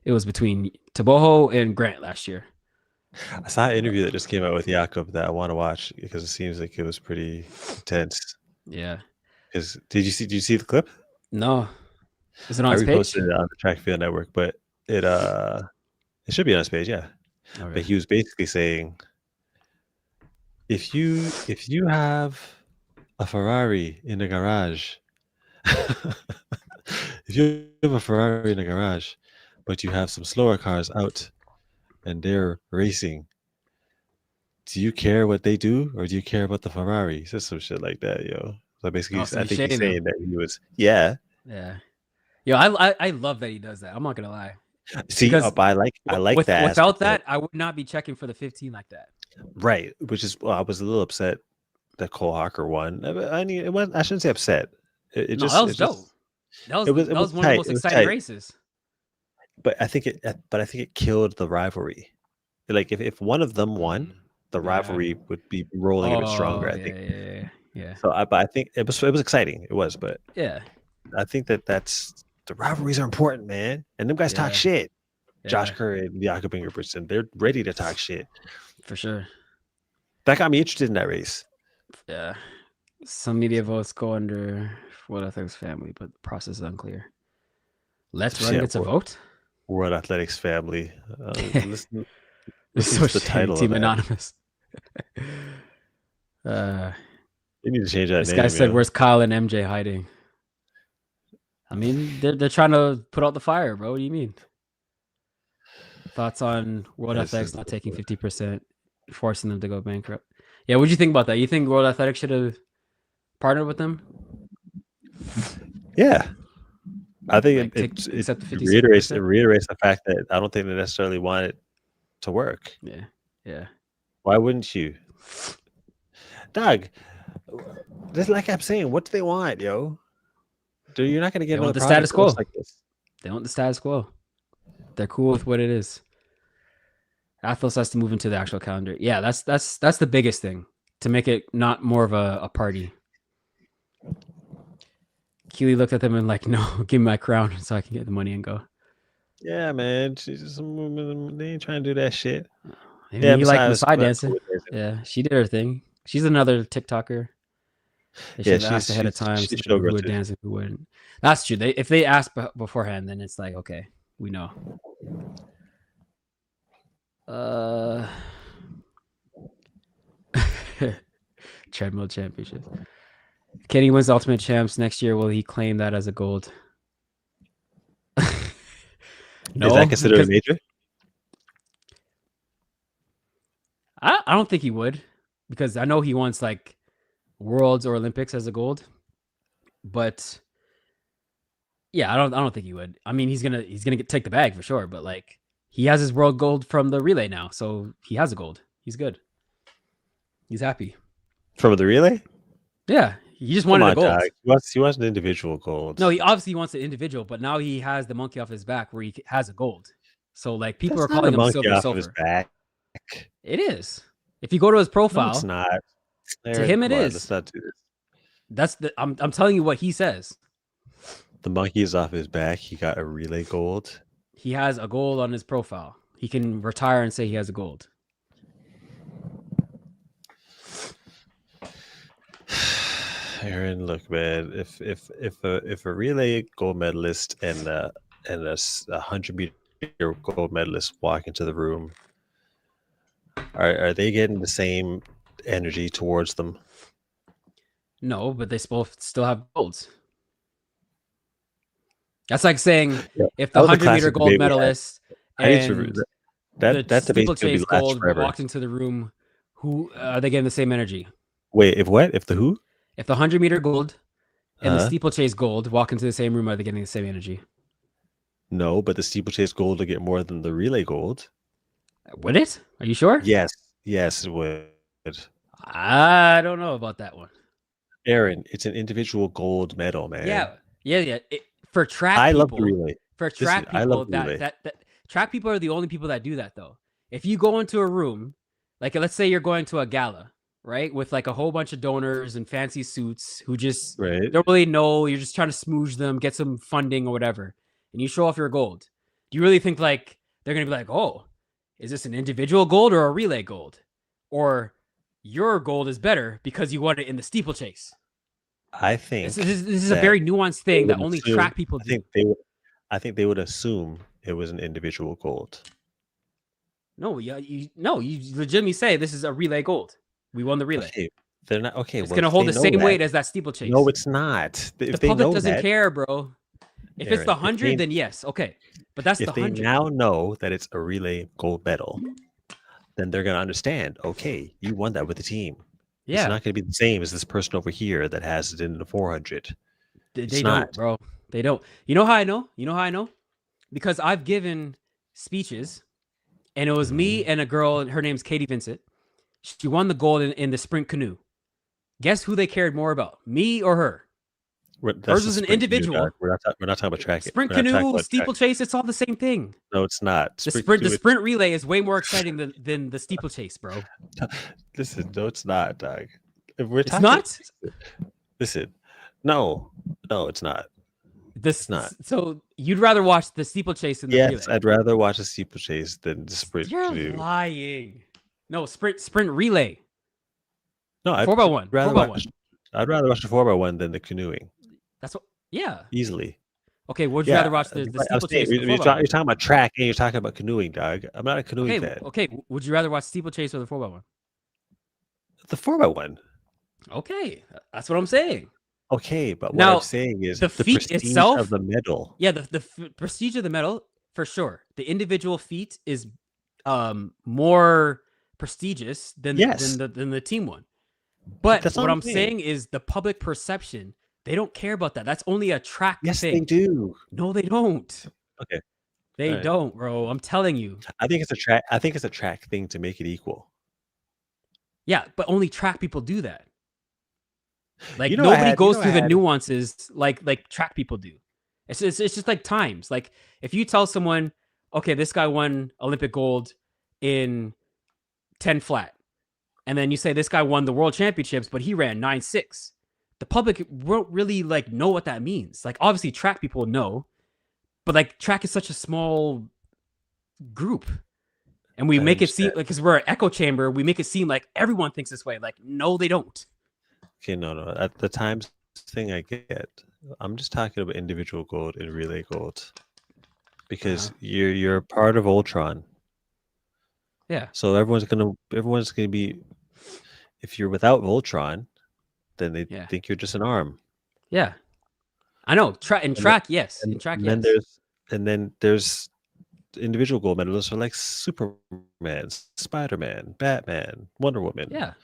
it was between Toboho and Grant last year. I saw an interview that just came out with Jakob that I want to watch because it seems like it was pretty intense. Yeah. Because did you see the clip? No. Is it on his page? I reposted it on the Track Field Network, but it should be on his page, yeah. Okay. But he was basically saying, if you have a Ferrari in the garage, if you have a Ferrari in the garage, but you have some slower cars out and they're racing, do you care what they do or do you care about the Ferrari? He says some shit like that, yo. So basically, I think he's saying that he was, yeah. Yo, I love that he does that. I'm not gonna lie. See, I like that. Without that, I would not be checking for the 15 like that. Right, which is I was a little upset that Cole Hawker won. I mean, it was. I shouldn't say upset. That was dope. That was one of the most exciting races. But I think it killed the rivalry. Like if one of them won, the rivalry would be rolling even stronger. I think. Yeah. So I think it was exciting. It was, but yeah, I think that's the rivalries are important, man. And them guys talk shit. Yeah. Josh Kerr and Jakob Ingebrigtsen, they're ready to talk shit for sure. That got me interested in that race. Yeah, some media votes go under World Athletics family, but the process is unclear. Let's Run gets a vote. World Athletics family. Listen to the title. Team Anonymous. You need to change that. This guy said, "Where's Kyle and MJ hiding?" I mean, they're trying to put out the fire, bro. What do you mean? Thoughts on World Athletics not taking 50%, forcing them to go bankrupt? Yeah, what do you think about that? You think World Athletics should have partnered with them? Yeah, I think it reiterates the fact that I don't think they necessarily want it to work. Yeah. Why wouldn't you, Doug? Just like I'm saying, what do they want, yo? You're not going to get the status quo like this. They want the status quo. They're cool with what it is. Athos has to move into the actual calendar. Yeah, that's the biggest thing, to make it not more of a party. Keely looked at them and like, no, give me my crown so I can get the money and go. Yeah, man. They ain't trying to do that shit. Maybe Yeah, he liked the besides side cool dancing. with dancing. Yeah, she did her thing. She's another TikToker. They Yeah, should have asked ahead of time she's who showgirl would too. dance and who wouldn't. That's true. If they ask beforehand, then it's like, okay, we know. Treadmill championships. Kenny wins Ultimate Champs next year. Will he claim that as a gold? Is that No, considered a because major? I don't think he would, because I know he wants like Worlds or Olympics as a gold, but yeah, I don't think he would. I mean, he's gonna take the bag for sure, but like he has his world gold from the relay now, so he has a gold. He's good. He's happy. From the relay? Yeah, he just Come wanted a on, gold. dog. He wants an individual gold. No, he obviously wants an individual, but now he has the monkey off his back where he has a gold. So like people That's are not a calling him monkey Silver off of his Surfer. back. It is. If you go to his profile, No, it's not. to him it come on, is. let's not do this. That's the I'm telling you what he says. The monkey is off his back. He got a relay gold. He has a gold on his profile. He can retire and say he has a gold. Aaron, look, man. If a relay gold medalist and a 100-meter gold medalist walk into the room, are they getting the same energy towards them? No, but they both still have golds. That's like saying if the 100-meter gold medalist and the steeplechase gold walked into the room, who are they getting the same energy? Wait, if what? If the who? If the 100-meter gold and the steeplechase gold walk into the same room, are they getting the same energy? No, but the steeplechase gold will get more than the relay gold. Would it? Are you sure? Yes, it would. I don't know about that one. Aaron, it's an individual gold medal, man. Yeah. For track I people, love the relay. For track Listen, people, that track people are the only people that do that though. If you go into a room, like let's say you're going to a gala, right, with like a whole bunch of donors and fancy suits who just don't really know, you're just trying to smooge them, get some funding or whatever, and you show off your gold. Do you really think like they're gonna be like, oh, is this an individual gold or a relay gold? Or your gold is better because you won it in the steeplechase? I think this is a very nuanced thing that only track people do. I think they would assume it was an individual gold. No, you legitimately say this is a relay gold. We won the relay. Okay, they're not okay. It's gonna hold the same weight as that steeplechase. No, it's not. The public doesn't care, bro. If it's the 100, then yes, okay. But that's the 100. If they now know that it's a relay gold medal, then they're gonna understand. Okay, you won that with the team. Yeah. It's not going to be the same as this person over here that has it in the 400. They don't, bro. They don't. You know how I know? Because I've given speeches, and it was me and a girl, and her name's Katie Vincent. She won the gold in the sprint canoe. Guess who they cared more about, me or her? Hers was an individual. Canoe, we're not talking about track. Sprint canoe, steeplechase, it's all the same thing. No, it's not. The sprint relay is way more exciting than the steeplechase, bro. Listen, no, it's not, dog. It's not? Listen, no, it's not. It's not. So you'd rather watch the steeplechase than the relay? Yes, I'd rather watch the steeplechase than the sprint canoe. You're lying. No, sprint relay. No, 4x1. I'd rather watch the 4x1 than the canoeing. That's what. Yeah. Easily. Okay, would you rather watch the steeplechase? You're talking about track and you're talking about canoeing, dog. I'm not a canoeing fan. Okay, would you rather watch steeplechase or the 4x1? The 4x1. Okay, that's what I'm saying. Okay, but what I'm saying is the feat itself of the medal. Yeah, the prestige of the medal for sure. The individual feat is more prestigious than the team one. But what I'm saying is the public perception. They don't care about that. That's only a track thing. Yes, they do. No, they don't. Okay. They don't, bro. I'm telling you. I think it's a track thing to make it equal. Yeah, but only track people do that. Like nobody goes through the nuances like track people do. It's just like times. Like if you tell someone, okay, this guy won Olympic gold in 10 flat, and then you say this guy won the world championships, but he ran 9.6. The public won't really like know what that means. Like obviously track people know, but like track is such a small group. And we I make it seem understand. like, because we're an echo chamber, we make it seem like everyone thinks this way. Like, no, they don't. Okay, no. At the times thing I get, I'm just talking about individual gold and relay gold. Because you're part of Ultron. Yeah. So everyone's gonna be, if you're without Voltron, then they think you're just an arm. Yeah. I know. Track, yes. In track, yes. And then there's individual gold medalists are like Superman, Spider-Man, Batman, Wonder Woman. Yeah.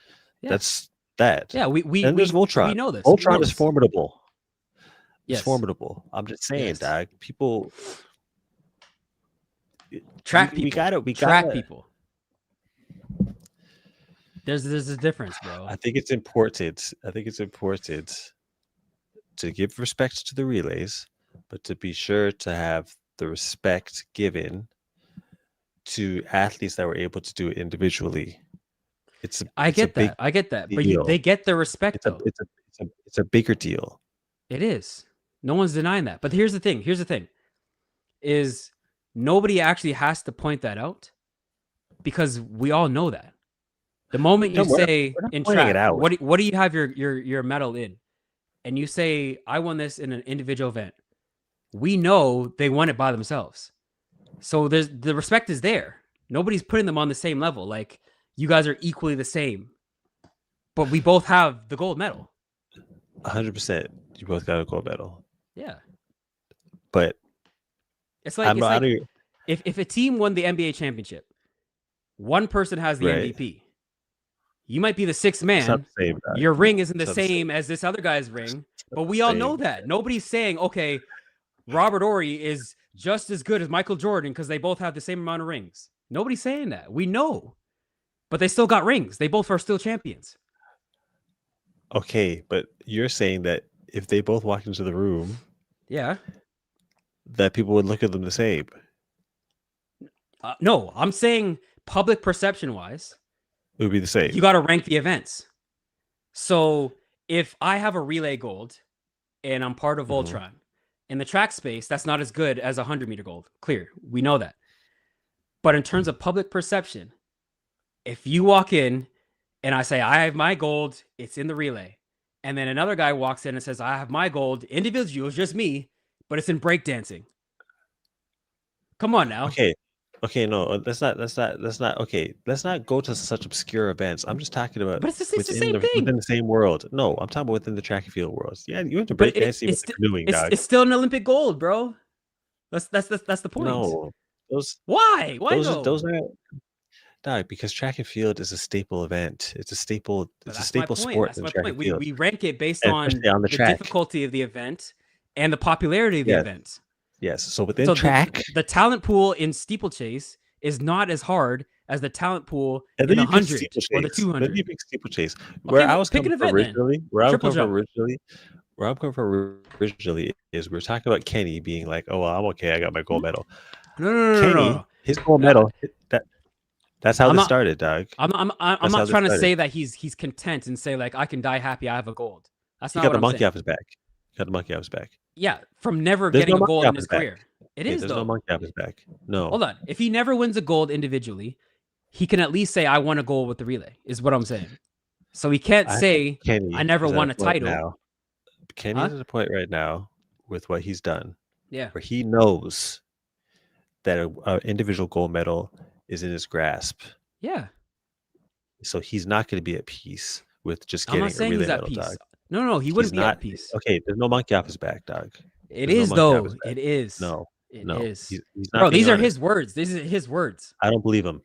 That's that. Yeah, and there's Voltron. We know this. Voltron is formidable. It's Yes. formidable. I'm just saying, dog. People track people. We track gotta people. There's a difference, bro. I think it's important. To give respect to the relays, but to be sure to have the respect given to athletes that were able to do it individually. I get that. But they get the respect, though. It's a bigger deal. It is. No one's denying that. But here's the thing. Is nobody actually has to point that out, because we all know that. The moment you say in track, what do you have your medal in? And you say, I won this in an individual event. We know they won it by themselves. So the respect is there. Nobody's putting them on the same level. Like, you guys are equally the same, but we both have the gold medal. 100%. You both got a gold medal. Yeah. But it's like if a team won the NBA championship, one person has the MVP. You might be the sixth man. Your ring isn't the same as this other guy's ring, but we all know that. Nobody's saying, okay, Robert Horry is just as good as Michael Jordan because they both have the same amount of rings. Nobody's saying that. We know. But they still got rings. They both are still champions. Okay, but you're saying that if they both walked into the room, that people would look at them the same. No, I'm saying public perception-wise, it would be the same. You got to rank the events. So if I have a relay gold and I'm part of Voltron, in the track space, that's not as good as 100-meter gold. Clear. We know that. But in terms of public perception, if you walk in and I say, I have my gold, it's in the relay. And then another guy walks in and says, I have my gold, individual, it's just me, but it's in breakdancing. Come on now. Okay, no, let's not. Okay, let's not go to such obscure events. I'm just talking about. But it's the same thing within the same world. No, I'm talking about within the track and field worlds. Yeah, you went to breakdancing with canoeing, dog. It's still an Olympic gold, bro. That's the point. No, why those are, dog, because track and field is a staple event. It's a staple. It's a staple sport. That's my point. We rank it based on the difficulty of the event and the popularity of the event. Yes. So within track, the talent pool in steeplechase is not as hard as the talent pool in the 100 or the 200. Then you pick steeplechase. Where I was coming from originally, is we're talking about Kenny being like, "Oh, well, I'm okay. I got my gold medal." No. His gold medal. That's how this started, dog. I'm not trying to say that he's content and say like, I can die happy. I have a gold. That's not what I'm saying. He got the monkey off his back. Yeah, from never getting a gold in his career. It is, there's though. no monkey off his back. No. Hold on. If he never wins a gold individually, he can at least say, I won a gold with the relay, is what I'm saying. So he can't say, I never won a title. Kenny's at a point right now with what he's done. Yeah. Where he knows that an individual gold medal is in his grasp. Yeah. So he's not going to be at peace with just getting a relay medal, dog. No, he wouldn't be at peace. Okay, there's no monkey off his back, dog. It is, though. It is. No. It is. He's not. Bro, these are his words. These are his words. I don't believe him.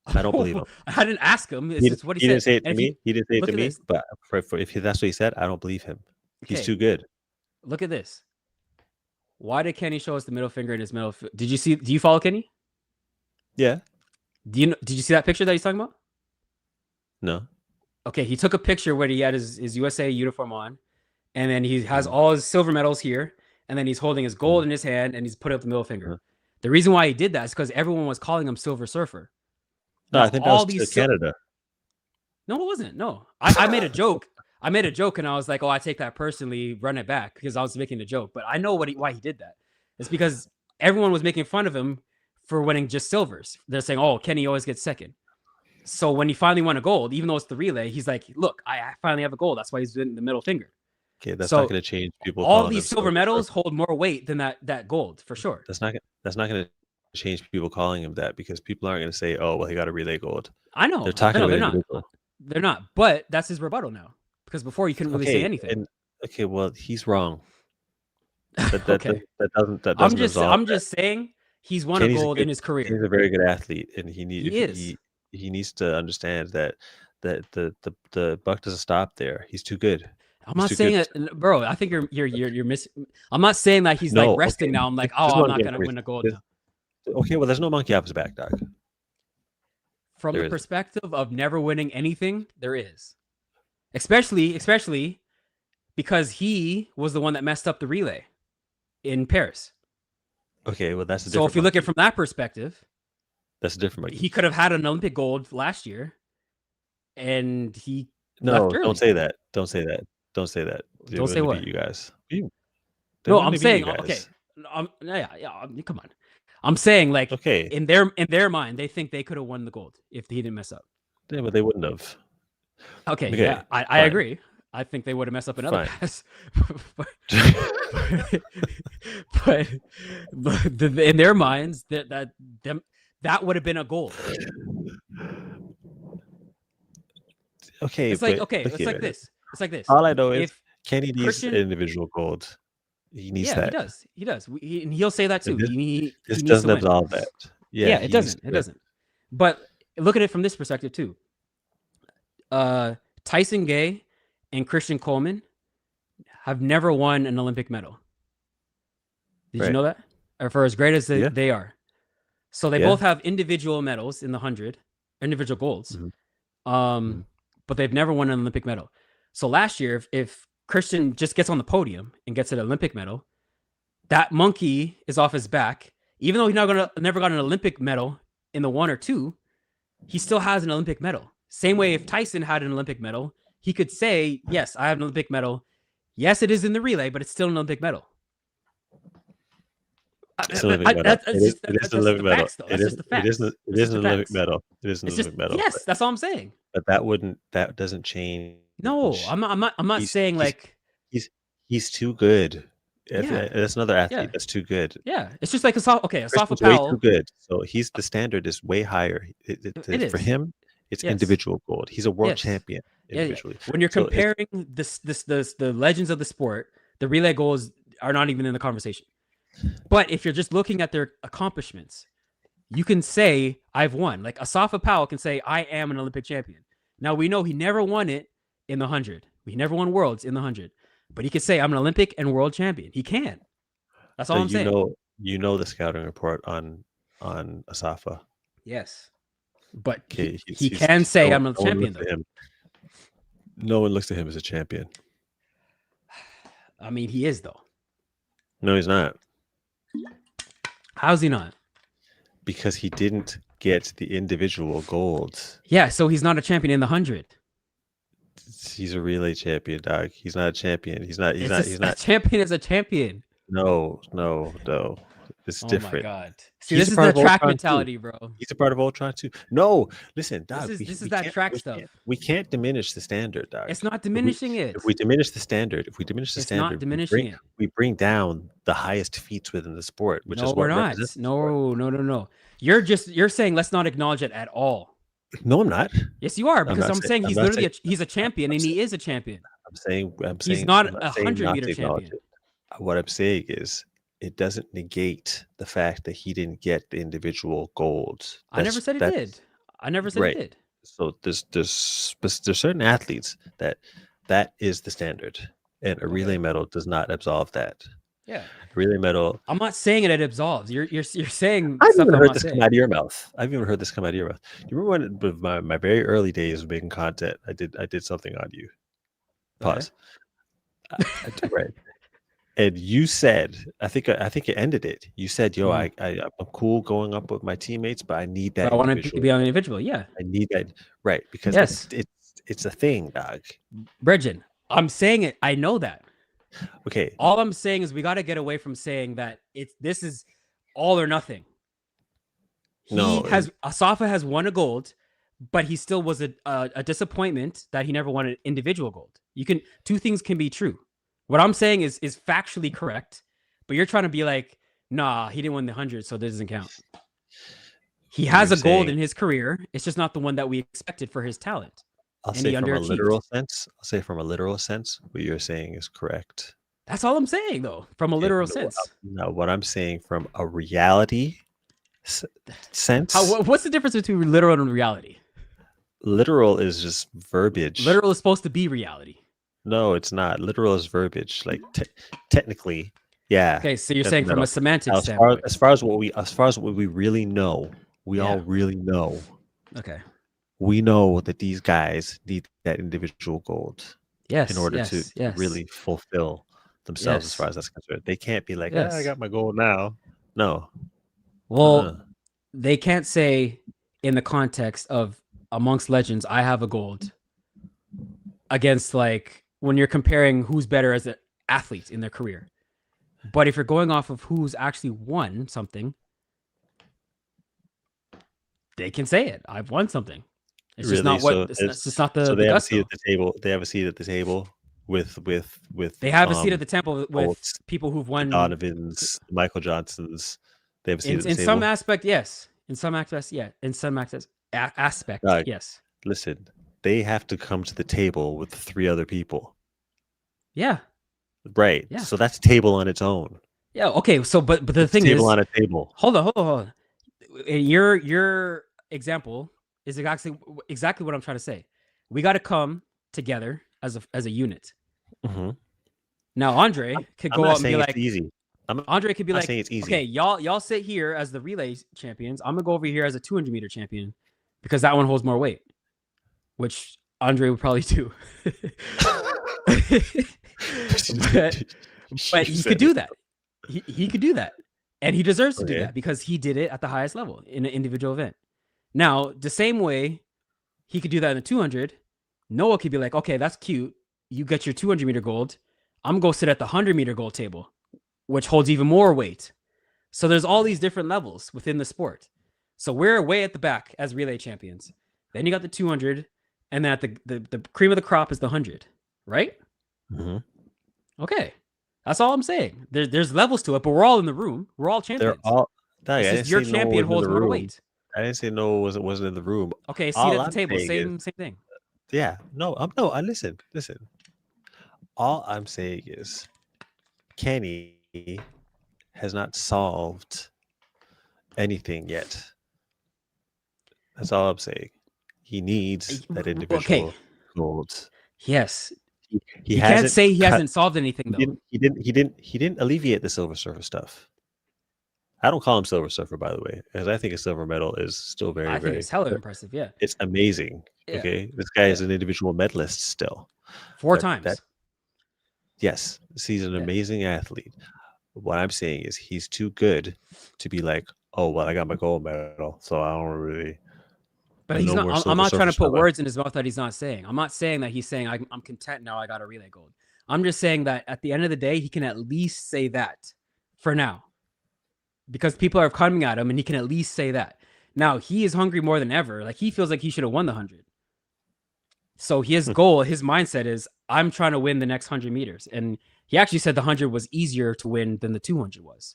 I didn't ask him. It's what he said. Didn't say it to me. He didn't say it to me. But if that's what he said, I don't believe him. He's too good. Look at this. Why did Kenny show us the middle finger in his middle? Do you follow Kenny? Yeah. Did you see that picture that he's talking about? No. Okay, he took a picture where he had his USA uniform on, and then he has all his silver medals here, and then he's holding his gold in his hand, and he's putting up the middle finger. The reason why he did that is because everyone was calling him Silver Surfer. No, I think that was Canada. No, it wasn't. No, I made a joke. I made a joke, and I was like, "Oh, I take that personally. Run it back," because I was making a joke. But I know why he did that. It's because everyone was making fun of him for winning just silvers. They're saying, oh, Kenny always gets second. So when he finally won a gold, even though it's the relay, he's like, look, I finally have a gold. That's why he's doing the middle finger. Okay, that's not going to change people. All these silver medals hold more weight than that gold for sure. That's not going to change people calling him that, because people aren't going to say, oh, well, he got a relay gold. I know. They're talking about individual. They're not. But that's his rebuttal now, because before you couldn't really say anything. Okay, well, he's wrong. That doesn't. I'm just saying he's won a gold in his career. He's a very good athlete, and he needs to understand that the buck doesn't stop there. He's too good. I'm not saying that, bro. I think you're missing. I'm not saying that he's like resting now. I'm like, oh, I'm not gonna win a gold now. Okay, well, there's no monkey off his back, dog. From the perspective of never winning anything, there is, especially because he was the one that messed up the relay in Paris. Okay, well, that's so if you look at it from that perspective, that's a different monkey. He could have had an Olympic gold last year, and he no, don't say that. Don't say that. Don't say that. Don't say what, you guys. No, I'm saying okay. Yeah. Come on. I'm saying like in their mind, they think they could have won the gold if he didn't mess up. Yeah, but they wouldn't have. Okay. Yeah, I agree. I think they would have messed up another pass. but in their minds, that would have been a goal. Okay, it's like it's like this. It's like this. All I know is Kenny needs an individual gold. He needs that. He does. He'll say that too. This doesn't absolve that. Yeah, it doesn't. It doesn't. But look at it from this perspective too. Tyson Gay and Christian Coleman have never won an Olympic medal. Did you know that? Or for as great as they are. So they both have individual medals in the 100, individual golds. Mm-hmm. But they've never won an Olympic medal. So last year, if Christian just gets on the podium and gets an Olympic medal, that monkey is off his back. Even though he's never got an Olympic medal in the 1 or 2, he still has an Olympic medal. Same way if Tyson had an Olympic medal, he could say, yes, I have an Olympic medal. Yes, it is in the relay, but it's still an Olympic medal. It's an Olympic medal. It is an Olympic medal. It is an Olympic medal. It is an Olympic medal. Yes, that's all I'm saying. But that doesn't change. No, I'm not saying like he's too good. That's another athlete that's too good. Yeah, it's just like Asafa Powell. Way too good. So the standard is way higher. For him, it's individual gold. He's a world champion individually. Yeah. When you're comparing the legends of the sport, the relay goals are not even in the conversation. But if you're just looking at their accomplishments, you can say, I've won. Like Asafa Powell can say, I am an Olympic champion. Now, we know he never won it in the 100. He never won worlds in the 100. But he could say, I'm an Olympic and world champion. He can. That's all I'm saying. You know the scouting report on Asafa. Yes. But he can say, I'm a champion, though. No one looks at him as a champion. I mean, he is, though. No, he's not. How's he not? Because he didn't get the individual golds. Yeah, so he's not a champion in the 100. He's a relay champion, dog. He's not a champion. He's not. A champion is a champion. No. It's different. Oh my God. See, this is the track mentality, bro. He's a part of Ultron too. No, listen, dog. This is that track stuff. We can't diminish the standard, dog. It's not diminishing it. If we diminish the standard, it's not diminishing it. We bring down the highest feats within the sport, which is what we're not. No. You're saying let's not acknowledge it at all. No, I'm not. Yes, you are, because I'm saying he's a champion, and he is a champion. I'm saying he's not a 100-meter champion. What I'm saying is, it doesn't negate the fact that he didn't get the individual golds. I never said he did. I never said he did. So there's certain athletes that is the standard, and a relay medal does not absolve that. Yeah, relay medal. I'm not saying it absolves. You're saying. I've even heard this come out of your mouth. I've even heard this come out of your mouth. Do you remember when my very early days of making content, I did something on you. Pause. Okay. Right. And you said, I think it ended it. You said, "Yo, I'm cool going up with my teammates, but I need that. I want to be on an individual. Yeah, I need that. Right, because it's a thing, dog. Bridget, I'm saying it. I know that. Okay. All I'm saying is we got to get away from saying that this is all or nothing. No, Asafa has won a gold, but he still was a disappointment that he never won an individual gold. Two things can be true. What I'm saying is factually correct, but you're trying to be like, nah, he didn't win the 100, so this doesn't count. He has a gold in his career. It's just not the one that we expected for his talent. I'll say from a literal sense, what you're saying is correct. That's all I'm saying, though, from a literal sense. No, what I'm saying from a reality sense. What's the difference between literal and reality? Literal is just verbiage. Literal is supposed to be reality. No, it's not. Literal is verbiage. Like technically, yeah. Okay, so you're saying from a semantic standpoint. As far as what we really know, we all really know. Okay. We know that these guys need that individual gold. Yes. In order to really fulfill themselves as far as that's concerned. They can't be like, I got my gold now. No. Well, they can't say in the context of amongst legends, I have a gold against like when you're comparing who's better as an athlete in their career. But if you're going off of who's actually won something, they can say it. I've won something. It's just not what. It's just not the. So they have a seat at the table. They have a seat at the table with. They have a seat at the table with people who've won. Donovans, Michael Johnsons. They have a seat at the table. In some aspect, yes. In some aspects, yeah. In some aspect, yes. Listen, they have to come to the table with 3 other people. Yeah. Right. Yeah. So that's table on its own. Yeah. Okay. So, but the thing is, table on a table. Hold on. Your example is exactly what I'm trying to say. We got to come together as a unit. Mm-hmm. Now, Andre could go out and be like, easy. Andre could be like, okay, y'all sit here as the relay champions. I'm gonna go over here as a 200 meter champion because that one holds more weight, which Andre would probably do. but he could do that. He could do that, and he deserves to do that because he did it at the highest level in an individual event. Now, the same way he could do that in the 200, Noah could be like, okay, that's cute. You get your 200 meter gold. I'm gonna go sit at the 100 meter gold table, which holds even more weight. So there's all these different levels within the sport. So we're way at the back as relay champions. Then you got the 200, and then at the cream of the crop is the 100, right? Mm-hmm. Okay. That's all I'm saying. There's levels to it, but we're all in the room. We're all champions. They're all. Your champion holds more weight. I didn't say Noah wasn't in the room. Okay, seat at the table, same thing. Yeah. No, listen. All I'm saying is Kenny has not solved anything yet. That's all I'm saying. He needs that individual gold. Yes. He can't say he hasn't solved anything though. He didn't alleviate the Silver Surfer stuff. I don't call him Silver Surfer, by the way, because I think a silver medal is still very, I think it's hella impressive. Yeah, it's amazing. Yeah. Okay, this guy is an individual medalist still. 4 times. Yes, he's an amazing athlete. What I'm saying is he's too good to be like, oh well, I got my gold medal, so I don't really. But he's not. I'm not trying to put words in his mouth that he's not saying. I'm not saying that he's saying I'm content now. I got a relay gold. I'm just saying that at the end of the day, he can at least say that for now, because people are coming at him, and he can at least say that. Now he is hungry more than ever. Like he feels like he should have won the 100. So his goal, his mindset is, I'm trying to win the next 100 meters, and he actually said the 100 was easier to win than the 200 was.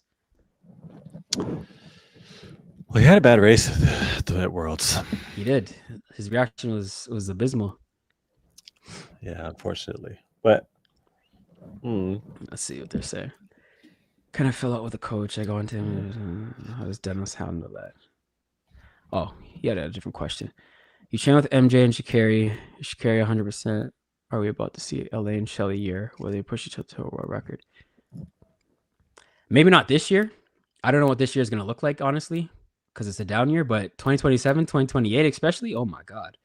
Well, he had a bad race at Worlds. He did. His reaction was abysmal. Yeah, unfortunately. But let's see what they're saying. Can I fill out with a coach? I go into him. How does Dennis handle that? Oh, he had a different question. You train with MJ and Sha'Carri 100%. Are we about to see LA and Shelly year where they push each other to a world record? Maybe not this year. I don't know what this year is going to look like, honestly, because it's a down year. But 2027, 2028 especially, oh my God.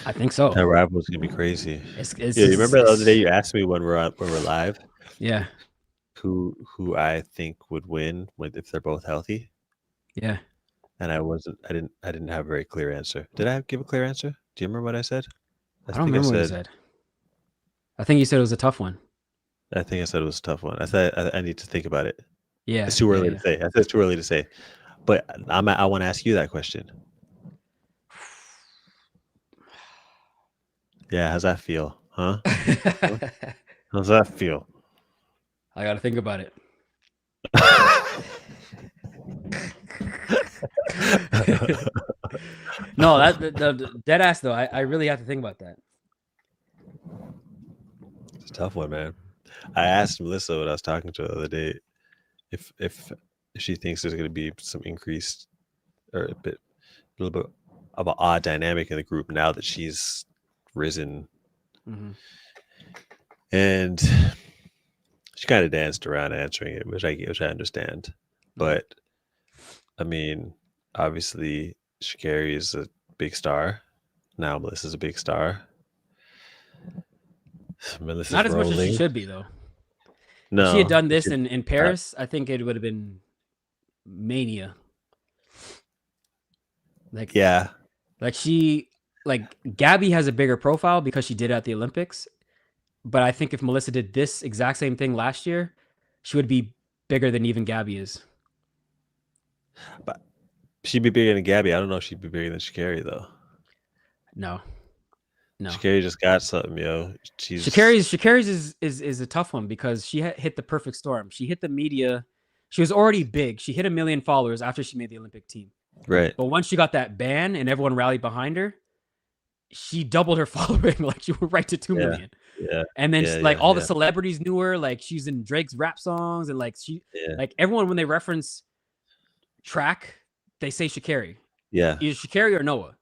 I think so. That rival is going to be crazy. You remember the other day you asked me when we're live? Yeah. Who I think would win if they're both healthy? Yeah. And I didn't have a very clear answer. Did I give a clear answer? Do you remember what I said? I don't remember what you said. I think you said it was a tough one. I think I said it was a tough one. I said I need to think about it. Yeah. It's too early to say. I said it's too early to say. But I want to ask you that question. Yeah, how's that feel? Huh? How's that feel? I got to think about it. No, the dead ass though. I really have to think about that. It's a tough one, man. I asked Melissa when I was talking to her the other day if she thinks there's going to be some increased or a little bit of an odd dynamic in the group now that she's risen. Mm-hmm. And she kind of danced around answering it, which I understand. Mm-hmm. But I mean, obviously, Sha'Carri is a big star. Now Melissa's a big star. Melissa's not as much as she should be, though. No, if she had done this in Paris, I think it would have been mania. Like, yeah, like Gabby has a bigger profile because she did it at the Olympics. But I think if Melissa did this exact same thing last year, she would be bigger than even Gabby is. But she'd be bigger than Gabby. I don't know if she'd be bigger than Sha'Carri, though. No. Sha'Carri just got something, yo. Sha'Carri's is a tough one because she hit the perfect storm. She hit the media. She was already big. She hit 1 million followers after she made the Olympic team. Right. But once she got that ban and everyone rallied behind her, she doubled her following. Like she went right to 2 million. Yeah. And then all the celebrities knew her. Like she's in Drake's rap songs, and like everyone, when they reference track, they say Sha'Carri. Yeah. Either Sha'Carri or Noah.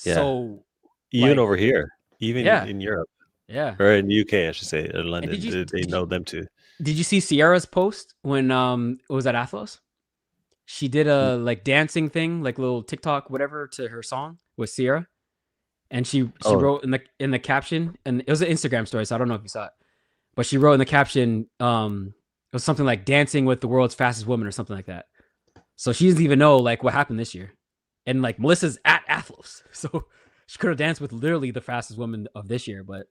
Yeah. So even over here, even in Europe. Yeah. Or in the UK, I should say, in London, they know them too. Did you see Sierra's post when it was at Athlos? She did a like dancing thing, like little TikTok, whatever, to her song with Sierra. And she wrote in the caption, and it was an Instagram story, so I don't know if you saw it. But she wrote in the caption, it was something like dancing with the world's fastest woman or something like that. So she doesn't even know like what happened this year. And like Melissa's at Athlos. So she could have danced with literally the fastest woman of this year, but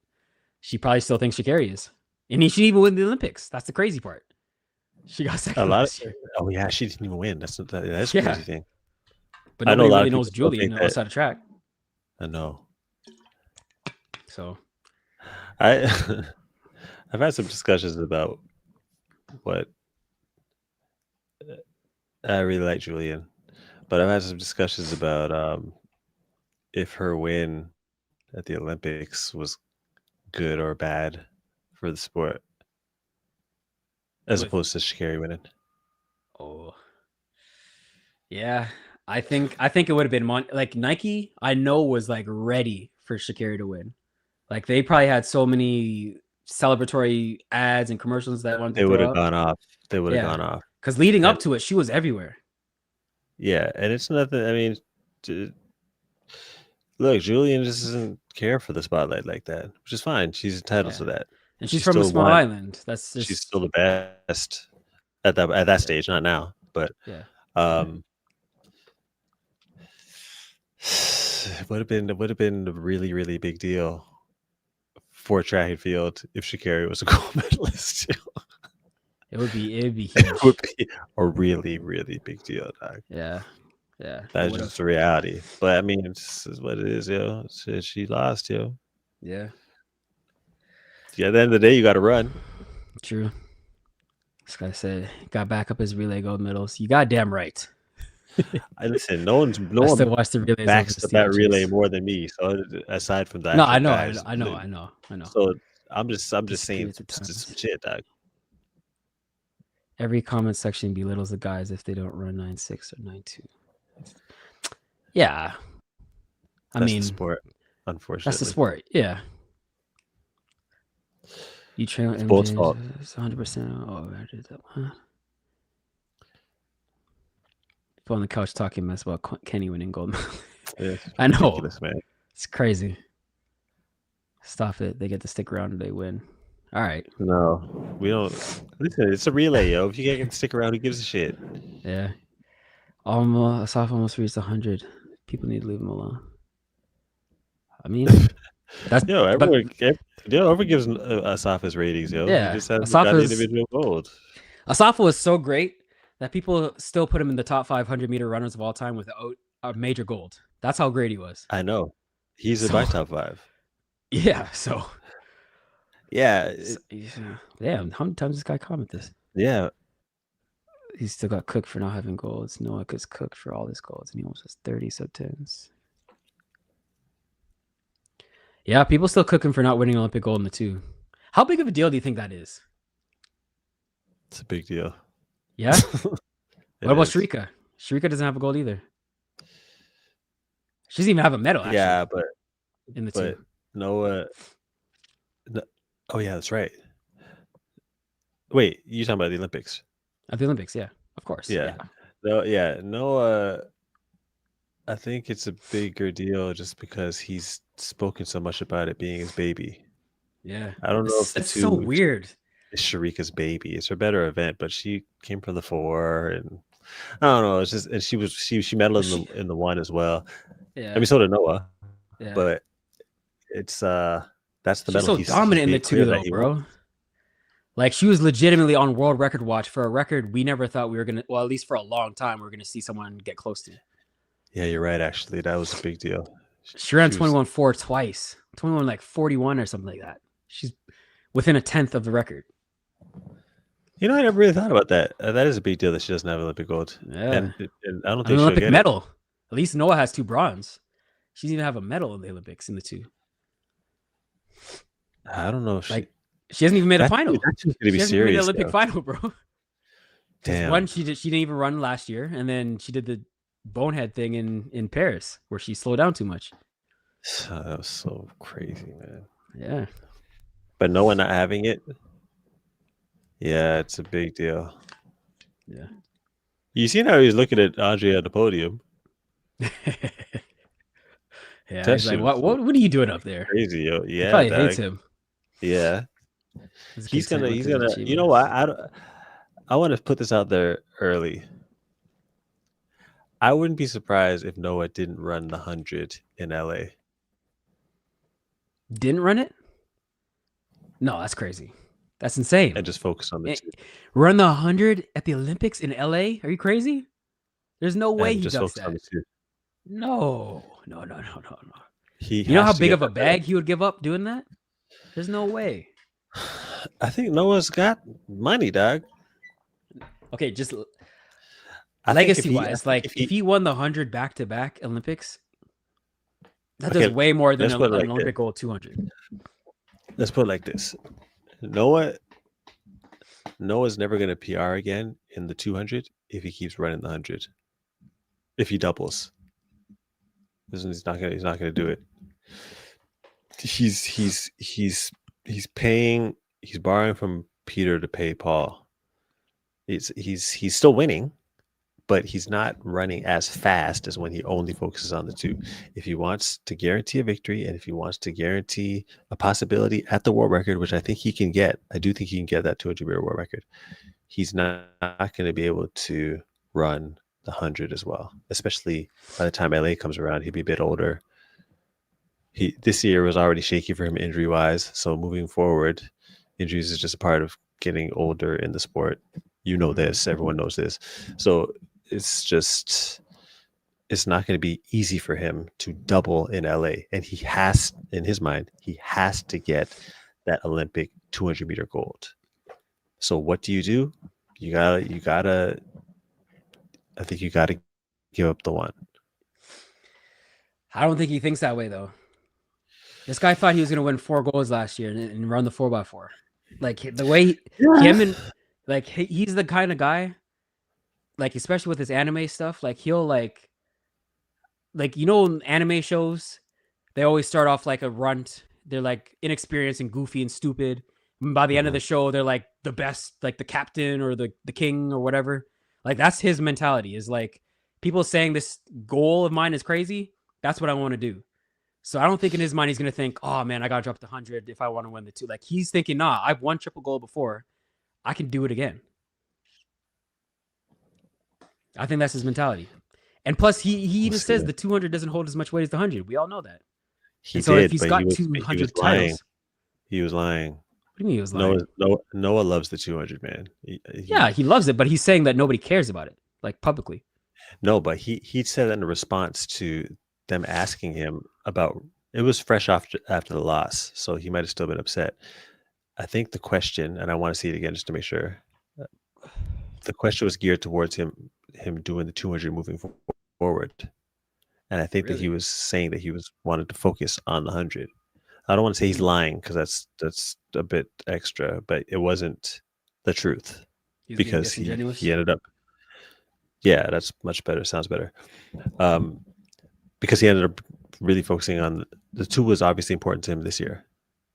she probably still thinks Sha'Carri is. And she didn't even win the Olympics. That's the crazy part. She got second last year. Oh yeah, she didn't even win. That's a crazy thing. But nobody really knows Julian outside of track. I know. So I've had some discussions about what I really like Julian, but I've had some discussions about if her win at the Olympics was good or bad for the sport, as opposed to Sha'Carri winning. Oh, yeah. I think it would have been like Nike. I know was like ready for Sha'Carri to win. Like they probably had so many celebratory ads and commercials that they would have gone off. They would have gone off because leading up to it, she was everywhere. Yeah, and it's nothing. I mean, look, Julian just doesn't care for the spotlight like that, which is fine. She's entitled to that, and she's from a small island. That's just... she's still the best at that stage, not now, but yeah. It would have been a really, really big deal for track and field if Sha'Carri was a gold medalist. It would be huge. It would be a really, really big deal, dog. Yeah. That's just the reality. But I mean, this is what it is, yo. She lost, yo. Yeah. Yeah. At the end of the day, you got to run. True. This guy said got back up his relay gold medals. You goddamn right. I listen. No one watch the relays backs up that relay more than me. So aside from that, no, I know. So I'm just saying some shit, dog. Every comment section belittles the guys if they don't run 9.6 or 9.2. Yeah, That's the sport. Unfortunately, that's the sport. Yeah, you trail it's both fault. 100%. Oh, I did that. Huh? On the couch talking mess about Kenny winning gold medal. Yeah, I know, man. It's crazy. Stop it. They get to stick around and they win. All right. No, we don't. Listen, it's a relay, yo. If you can't get to stick around, who gives a shit? Yeah. Asaf almost reached 100. People need to leave him alone. I mean, that's everyone gives Asaf his ratings, yo. Yeah, he just has got individual gold. Asaf was so great that people still put him in the top 500-meter runners of all time without a major gold. That's how great he was. I know. He's in So my top 5. yeah, so Yeah. damn, how many times this guy comment this? Yeah. He still got cooked for not having golds. Noah gets cooked for all his golds, and he almost has 30 sub-10s. Yeah, people still cook him for not winning Olympic gold in the 2. How big of a deal do you think that is? It's a big deal. Yeah? What about Shrika? Shrika doesn't have a gold either. She doesn't even have a medal, actually. Yeah, but in the 2. Noah. Oh, yeah, that's right. Wait, you're talking about the Olympics? At the Olympics, yeah. Of course. Yeah. No, yeah. Noah, I think it's a bigger deal just because he's spoken so much about it being his baby. Yeah. I don't know if the It's 2 so weird. is Sharika's baby. It's her better event, but she came from the 4, and I don't know. It's just, and she medaled in the 1 as well. Yeah. I mean, so did Noah. Yeah. But it's that's the She's medal. so dominant in the 2 though, bro. Like, she was legitimately on world record watch for a record we never thought we were gonna. Well, at least for a long time, we were gonna see someone get close to. Yeah, you're right. Actually, that was a big deal. She ran 21.4 twice. 21 like 41 or something like that. She's within a 10th of the record. You know, I never really thought about that. That is a big deal that she doesn't have Olympic gold. Yeah, and I don't think an Olympic medal. It. At least Noah has 2 bronze. She doesn't even have a medal in the Olympics in the 2. I don't know if she hasn't even made a final. That's going to be serious. Made an Olympic final, bro. Damn. One, she didn't even run last year, and then she did the bonehead thing in Paris where she slowed down too much. That was so crazy, man. Yeah. But no one not having it. Yeah, it's a big deal. Yeah. You seen how he's looking at Andrea at the podium? Yeah, he's like, what are you doing up there? Crazy, yo. Yeah, he probably hates him. Yeah, he's gonna. You know what? I want to put this out there early. I wouldn't be surprised if Noah didn't run the 100 in LA. Didn't run it? No, that's crazy. That's insane. And just focus on the 2. Run the 100 at the Olympics in LA? Are you crazy? There's no way he does that. No. You know how big of a bag he would give up doing that? There's no way. I think Noah's got money, dog. Okay, just legacy-wise, if he won the 100 back-to-back Olympics, that does way more than an Olympic gold 200. Let's put it like this. Noah's never going to PR again in the 200 if he keeps running the 100. If he doubles. He's not gonna do it. He's borrowing from Peter to pay Paul. He's still winning, but he's not running as fast as when he only focuses on the 2. If he wants to guarantee a victory, and if he wants to guarantee a possibility at the world record, which I think he can get, I do think he can get that 200-meter world record. He's not going to be able to run the 100 as well, especially by the time LA comes around. He'll be a bit older. This year was already shaky for him injury wise, so moving forward, injuries is just a part of getting older in the sport. You know this, everyone knows this. So it's not going to be easy for him to double in LA, and he has, in his mind, he has to get that Olympic 200-meter gold. So what do? You gotta I think you got to give up the 1. I don't think he thinks that way, though. This guy thought he was going to win 4 golds last year and run the 4x4. Like, the way he's the kind of guy, like, especially with his anime stuff, like, he'll, like, anime shows, they always start off like a runt. They're, like, inexperienced and goofy and stupid. And by the end of the show, they're, like, the best, like, the captain or the king or whatever. Like, that's his mentality, is like, people saying this goal of mine is crazy. That's what I want to do. So I don't think in his mind he's going to think, oh, man, I got to drop the 100 if I want to win the 2. Like, he's thinking, nah, I've won triple gold before. I can do it again. I think that's his mentality. And plus, he even says the 200 doesn't hold as much weight as the 100. We all know that. He so did, if he's got 200 titles. lying. He was lying. What do you mean he was lying? Noah loves the 200, man. Yeah, he loves it, but he's saying that nobody cares about it, like publicly. No, but he said that in response to them asking him about. It was fresh after the loss, so he might have still been upset. I think the question, and I want to see it again just to make sure. The question was geared towards him doing the 200 moving forward, and I think that he Really? was saying that he wanted to focus on the 100. I don't want to say he's lying because that's a bit extra, but it wasn't the truth He's being because disingenuous. he ended up. Yeah, that's much better. Sounds better. Because he ended up really focusing on the 2 was obviously important to him this year.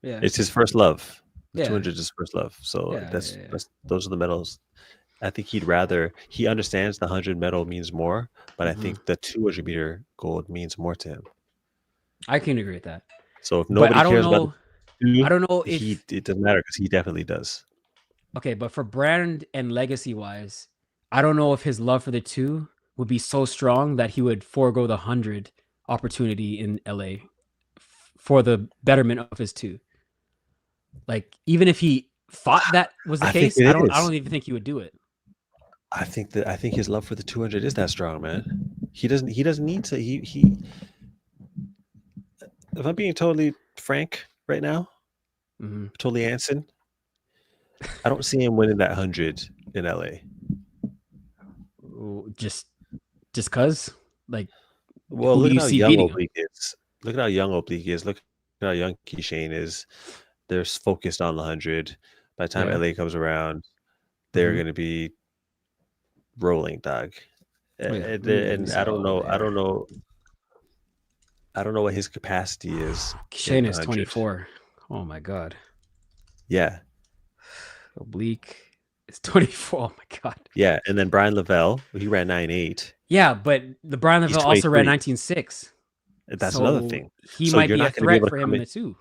Yeah. It's his first love. The Yeah. 200 is his first love. So Yeah, that's yeah. those are the medals. I think he understands the 100 medal means more, but I think the 200 meter gold means more to him. I can agree with that. So if But nobody I don't cares about know. the 2, I don't know if it doesn't matter because he definitely does. Okay, but for brand and legacy wise, I don't know if his love for the 2 would be so strong that he would forego the 100 opportunity in LA for the betterment of his 2. Like, even if he thought that was the case, I don't even think he would do it. I think his love for the 200 is that strong, man. He doesn't need to. He if I'm being totally frank right now, totally Anson, I don't see him winning that 100 in LA. Just cause, like, well, who look do you at how see young beating him? Oblique is. Look at how young Oblique is. Look at how young Keyshane is. They're focused on the 100. By the time LA comes around, they're going to be rolling, dog. And I don't know. I don't know what his capacity is. Shane is 24. Oh my god. Yeah. Oblique is 24. Oh my god. Yeah, and then Brian Lavelle, he ran 9.8. Yeah, but the Brian Lavelle also ran 19.6. That's another thing. He might be a threat for him in the 2.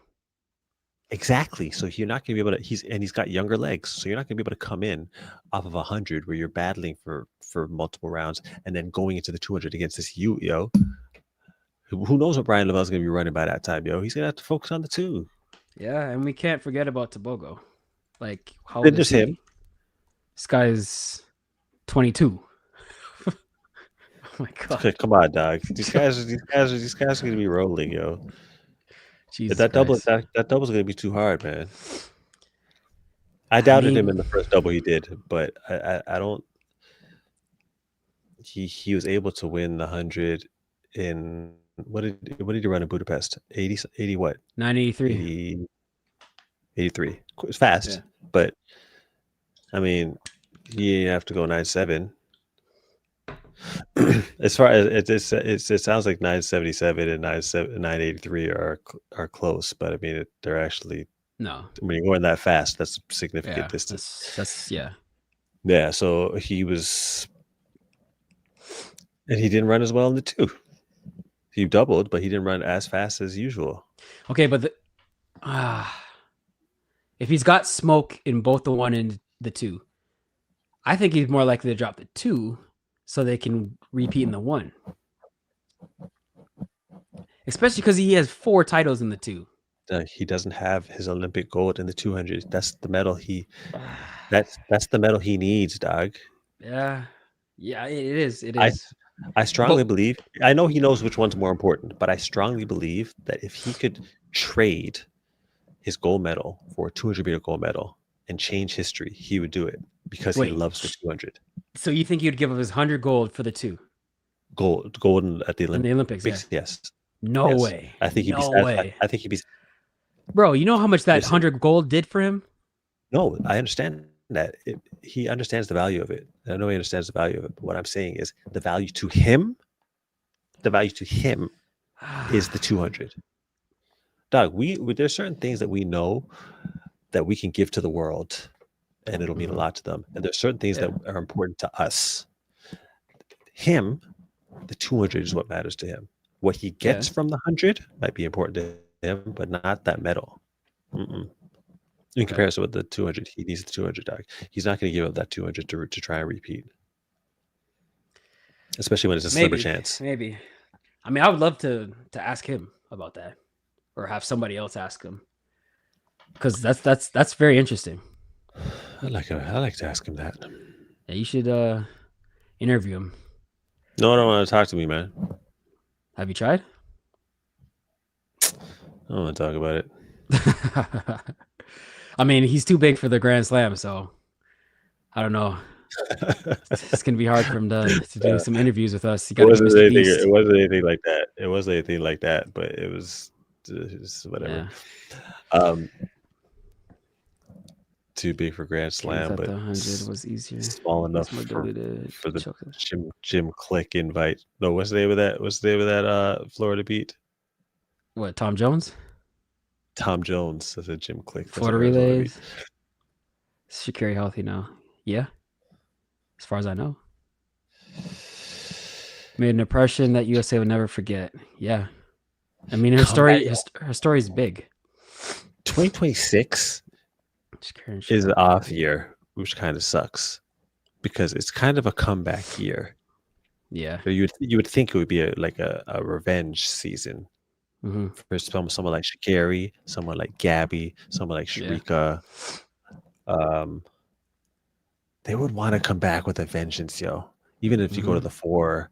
Exactly. So you're not going to be able to. He's got younger legs, so you're not going to be able to come in off of 100 where you're battling for multiple rounds, and then going into the 200 against this yo. Who knows what Brian Lavelle's going to be running by that time, yo? He's going to have to focus on the 2. Yeah, and we can't forget about Tobogo. Like, how old is he? Him. This guy's 22. Oh my god! Come on, dog. These guys are going to be rolling, yo. Jesus that Christ. that double's going to be too hard, man. I doubted him in the first double he did, but I don't. He was able to win the 100 in what did he run in Budapest? 80 what? 983. 83. It's fast, but I mean, you have to go 9.7. As far as it sounds like 9.77 and 9.83 are close, but I mean they're actually no. When you're going that fast, that's a significant distance. That's Yeah. So he was, and he didn't run as well in the 2. He doubled, but he didn't run as fast as usual. Okay, but if he's got smoke in both the 1 and the 2, I think he's more likely to drop the 2 so they can repeat in the 1. Especially because he has 4 titles in the 2. He doesn't have his Olympic gold in the 200. That's the medal that's the medal he needs, dog. Yeah, it is. It is. I strongly believe. I know he knows which one's more important, but I strongly believe that if he could trade his gold medal for a 200-meter gold medal and change history, he would do it because he loves the 200. So you think he'd give up his 100 gold for the 2? Gold at the Olympics. In the Olympics, yes. No way. I think he'd be satisfied. I think he'd be. Bro, you know how much that 100 gold did for him? No, I understand that. He understands the value of it. I know he understands the value of it. But what I'm saying is the value to him is the 200. Dog, there's certain things that we know that we can give to the world and it'll mean a lot to them. And there's certain things that are important to us. Him, the 200 is what matters to him. What he gets from the 100 might be important to him, but not that medal. In comparison with the 200, he needs the 200, dog. He's not going to give up that 200 to try and repeat. Especially when it's a slimmer chance. Maybe. I mean, I would love to ask him about that. Or have somebody else ask him. Because that's very interesting. I like to ask him that. Yeah, you should interview him. No, I don't want to talk to me, man. Have you tried? I don't want to talk about it. I mean, he's too big for the Grand Slam, so I don't know. It's gonna be hard for him to do some interviews with us. You got to be Mr. Beast. It wasn't anything like that. It wasn't anything like that, but it was just whatever. Yeah. Too big for Grand Slam, but the 100 was easier. Small enough for the Jim Click invite. No, what's the name of that? What's the name of that Florida beat? What, Tom Jones? Tom Jones. That's a Jim Click. Florida relays. Sha'Carri healthy now? Yeah. As far as I know. Made an impression that USA will never forget. Yeah. I mean, her story is big. 2026 is an off year, which kind of sucks because it's kind of a comeback year. Yeah. So you would think it would be like a revenge season for someone like Sha'Carri, someone like Gabby, someone like Sharika. Yeah. They would want to come back with a vengeance, yo. Even if you go to the 4,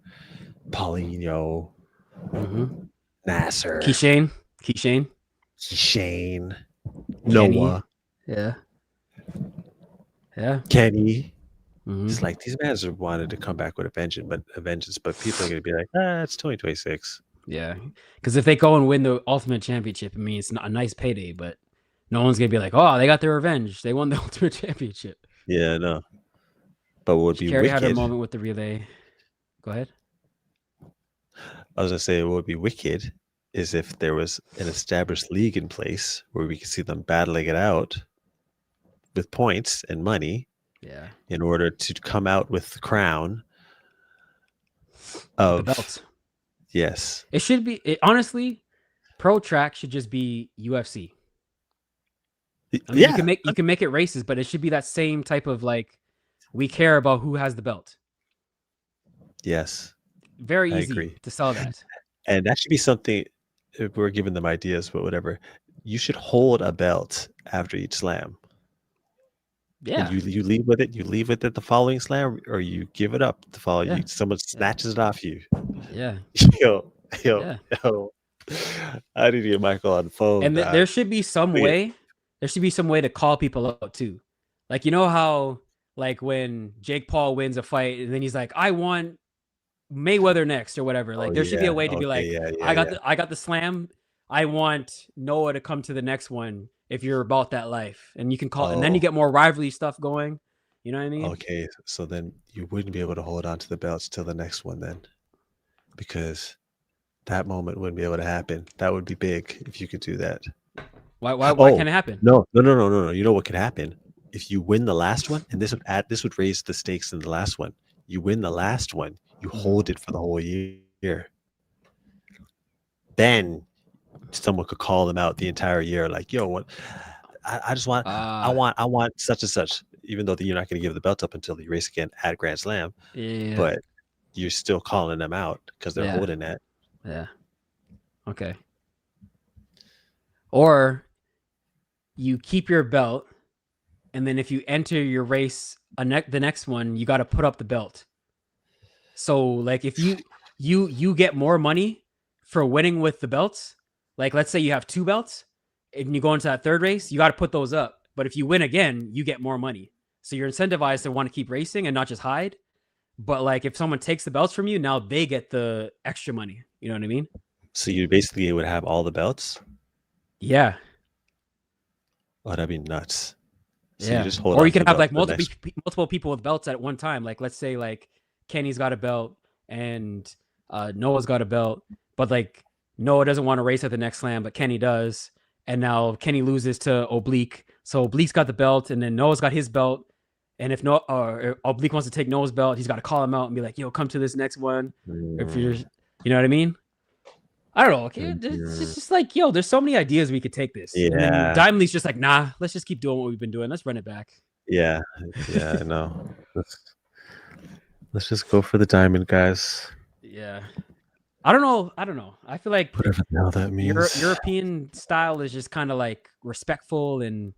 Paulinho, Nasser, Keyshane, Noah, Kenny. It's like these guys have wanted to come back with a vengeance, but people are going to be like, it's 2026. Yeah, because if they go and win the Ultimate Championship, I mean, it's not a nice payday, but no one's going to be like, oh, they got their revenge. They won the Ultimate Championship. Yeah, no. But what would be wicked? Had a moment with the relay. Go ahead. I was going to say what would be wicked is if there was an established league in place where we could see them battling it out with points and money. Yeah. In order to come out with the crown of the belt. Yes. It should be honestly, Pro Track should just be UFC. I mean, you can make it races, but it should be that same type of like we care about who has the belt. Yes. Very easy to sell that. And that should be something, if we're giving them ideas, but whatever. You should hold a belt after each slam. Yeah. And you leave with it. You leave with it the following slam, or you give it up the following. Someone snatches it off you. Yeah. Yo. I need to get Michael on the phone. And there should be some way. There should be some way to call people out too. Like, you know how like when Jake Paul wins a fight and then he's like, I want Mayweather next or whatever. Like there should be a way to be like, I got the slam. I want Noah to come to the next one if you're about that life. And you can call and then you get more rivalry stuff going. You know what I mean? Okay. So then you wouldn't be able to hold on to the belts till the next one then. Because that moment wouldn't be able to happen. That would be big if you could do that. Why can't it happen? No. You know what could happen? If you win the last one, and this would raise the stakes in the last one. You win the last one, you hold it for the whole year. Then someone could call them out the entire year, like, yo, what I just want I want such and such, even though you're not going to give the belt up until you race again at Grand Slam. Yeah. But you're still calling them out because they're holding that. Yeah. Okay. Or you keep your belt, and then if you enter your race the next one, you got to put up the belt. So like if you get more money for winning with the belts, like let's say you have 2 belts and you go into that third race, you got to put those up. But if you win again, you get more money. So you're incentivized to want to keep racing and not just hide. But like if someone takes the belts from you, now they get the extra money. You know what I mean? So you basically would have all the belts? Yeah. Oh, that'd be nuts. So you just hold or you can have like multiple people with belts at one time. Like let's say like Kenny's got a belt and Noah's got a belt, but like Noah doesn't want to race at the next slam, but Kenny does. And now Kenny loses to Oblique. So Oblique's got the belt and then Noah's got his belt. And if Oblique wants to take Noah's belt, he's got to call him out and be like, yo, come to this next one. If you're, you know what I mean? I don't know. Okay. It's just like, yo, there's so many ideas we could take this. Yeah. And then Diamond League's just like, nah, let's just keep doing what we've been doing. Let's run it back. Yeah. Yeah, I know. Let's just go for the diamond, guys. Yeah. I don't know. I feel like Whatever the hell that means. European style is just kind of like respectful and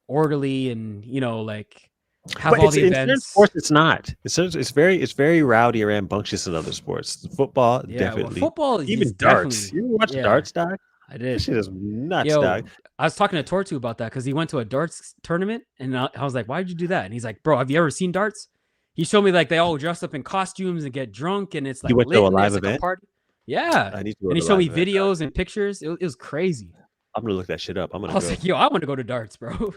orderly, and like have But all it's the in certain events. sports, it's not. It's very rowdy or rambunctious in other sports. Football, Yeah, well, definitely. football is Even darts. definitely. You ever watch Yeah, darts, dog? I That did. shit is nuts, Yo, dog. I was talking to Tortu about that because he went to a darts tournament, and I was like, "Why did you do that?" And he's like, "Bro, have you ever seen darts?" He showed me like they all dress up in costumes and get drunk, and it's You like went to lit a in there. live It's like a event? party. Yeah, I need to go and to he a showed live me event, dog. videos and pictures. It was crazy. I'm gonna look that shit up. I'm I gonna was go. like, "Yo, I want to go to darts, bro."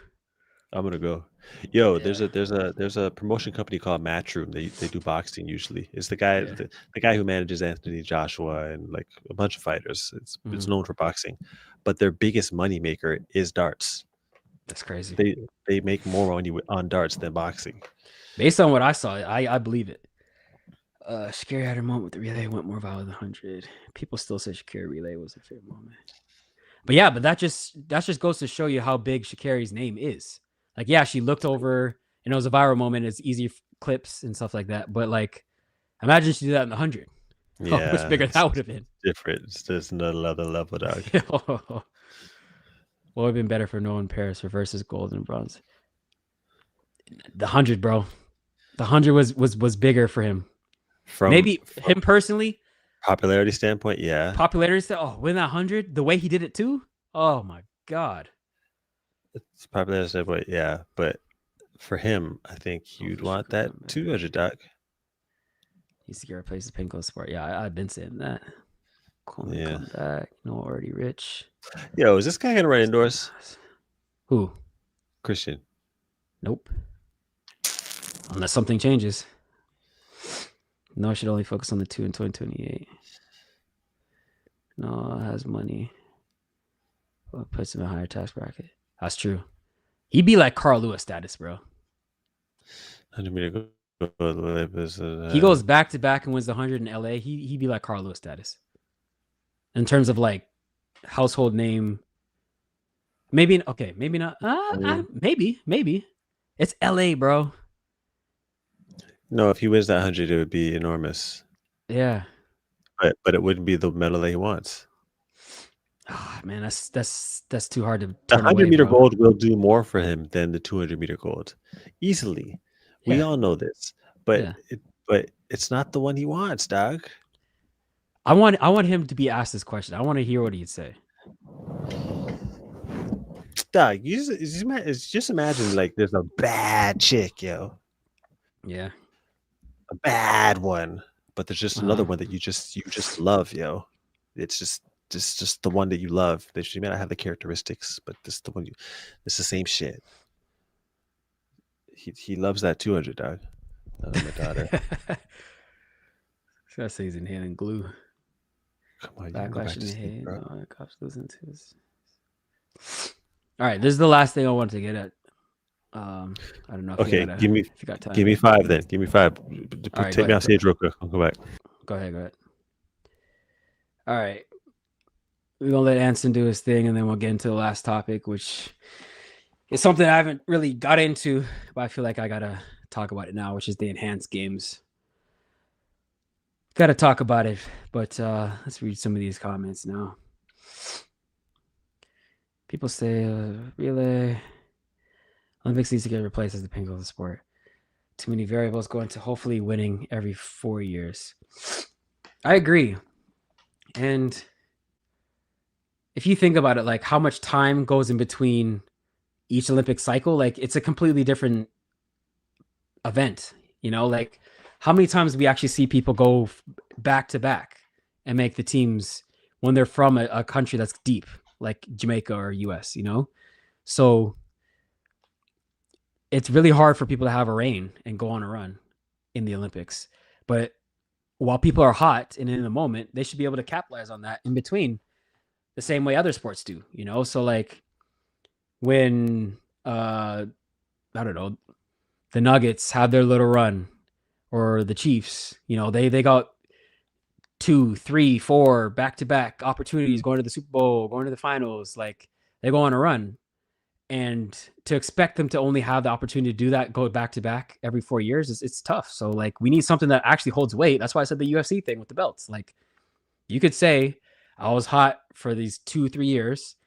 I'm gonna go. Yo, Yeah, there's a promotion company called Matchroom. They do boxing usually. It's the guy yeah, the guy who manages Anthony Joshua and like a bunch of fighters. It's mhm. known for boxing, but their biggest money maker is darts. That's crazy. They make more money on darts than boxing. Based on what I saw, I believe it. Shakira had her moment with the relay, went more viral than 100. People still say Shakira relay was her favorite moment. But yeah, but that just goes to show you how big Shakira's name is. Like, yeah, she looked over, and it was a viral moment. It's easy clips and stuff like that. But like, imagine she did that in the 100. How much Yeah, bigger it's that would have been. different. It's just another level, dog. What would have been better for Noah and Paris versus gold and bronze? The 100, bro. The 100 was bigger for him. Maybe From him personally, popularity standpoint, yeah. popularity stuff. Oh, win that 100, the way he did it too. Oh my god. It's popularity standpoint, yeah. But for him, I think you'd want that 200, dog. He's to replace the Pinko Sport. Yeah, I've been saying that. Coleman Yeah. come back. No, already rich. Yo, is this guy gonna run indoors? Who? Christian. Nope. Unless something changes. No, I should only focus on the 2 in 2028. No, has money. Well, puts him in a higher tax bracket. That's true. He'd be like Carl Lewis status, bro. 100 meter goal. He goes back to back and wins the 100 in LA. He'd be like Carl Lewis status. In terms of like household name. Maybe okay, maybe not. Maybe. It's LA, bro. No, if he wins that 100, it would be enormous. Yeah. But it wouldn't be the medal that he wants. Oh, man, that's too hard to The turn 100 away, meter bro. gold will do more for him than the 200 meter gold. Easily. We Yeah. all know this. But Yeah. but it's not the one he wants, dog. I want him to be asked this question. I want to hear what he'd say. Dog, you just imagine like there's a bad chick, yo. Yeah. A bad one. But there's just another one that you just love, yo. It's just the one that you love. She may not have the characteristics, but this is the one it's the same shit. He loves that 200, dog. My daughter. That says in hand and glue. Come on, Backlash in the head. No, cops losing to us. All right, this is the last thing I wanted to get at. I don't know. Okay, if you got time. Give me 5 then. Give me 5. Right, take me off stage real quick. I'll go back. Go ahead. All right. We're gonna let Anson do his thing, and then we'll get into the last topic, which is something I haven't really got into, but I feel like I gotta talk about it now, which is the enhanced games. Gotta talk about it, but let's read some of these comments now. People say relay Olympics needs to get replaced as the pinnacle of the sport. Too many variables go into hopefully winning every 4 years. I agree. And if you think about it, like how much time goes in between each Olympic cycle, like it's a completely different event, like how many times do we actually see people go back to back and make the teams when they're from a country that's deep, like Jamaica or US, So it's really hard for people to have a reign and go on a run in the Olympics. But while people are hot and in the moment, they should be able to capitalize on that in between the same way other sports do, So like when, I don't know, the Nuggets have their little run, or the Chiefs, they got 2, 3, 4 back-to-back opportunities going to the Super Bowl, going to the finals. Like they go on a run, and to expect them to only have the opportunity to do that, go back-to-back every 4 years, it's tough. So like we need something that actually holds weight. That's why I said the UFC thing with the belts. Like You could say I was hot for these 2-3 years.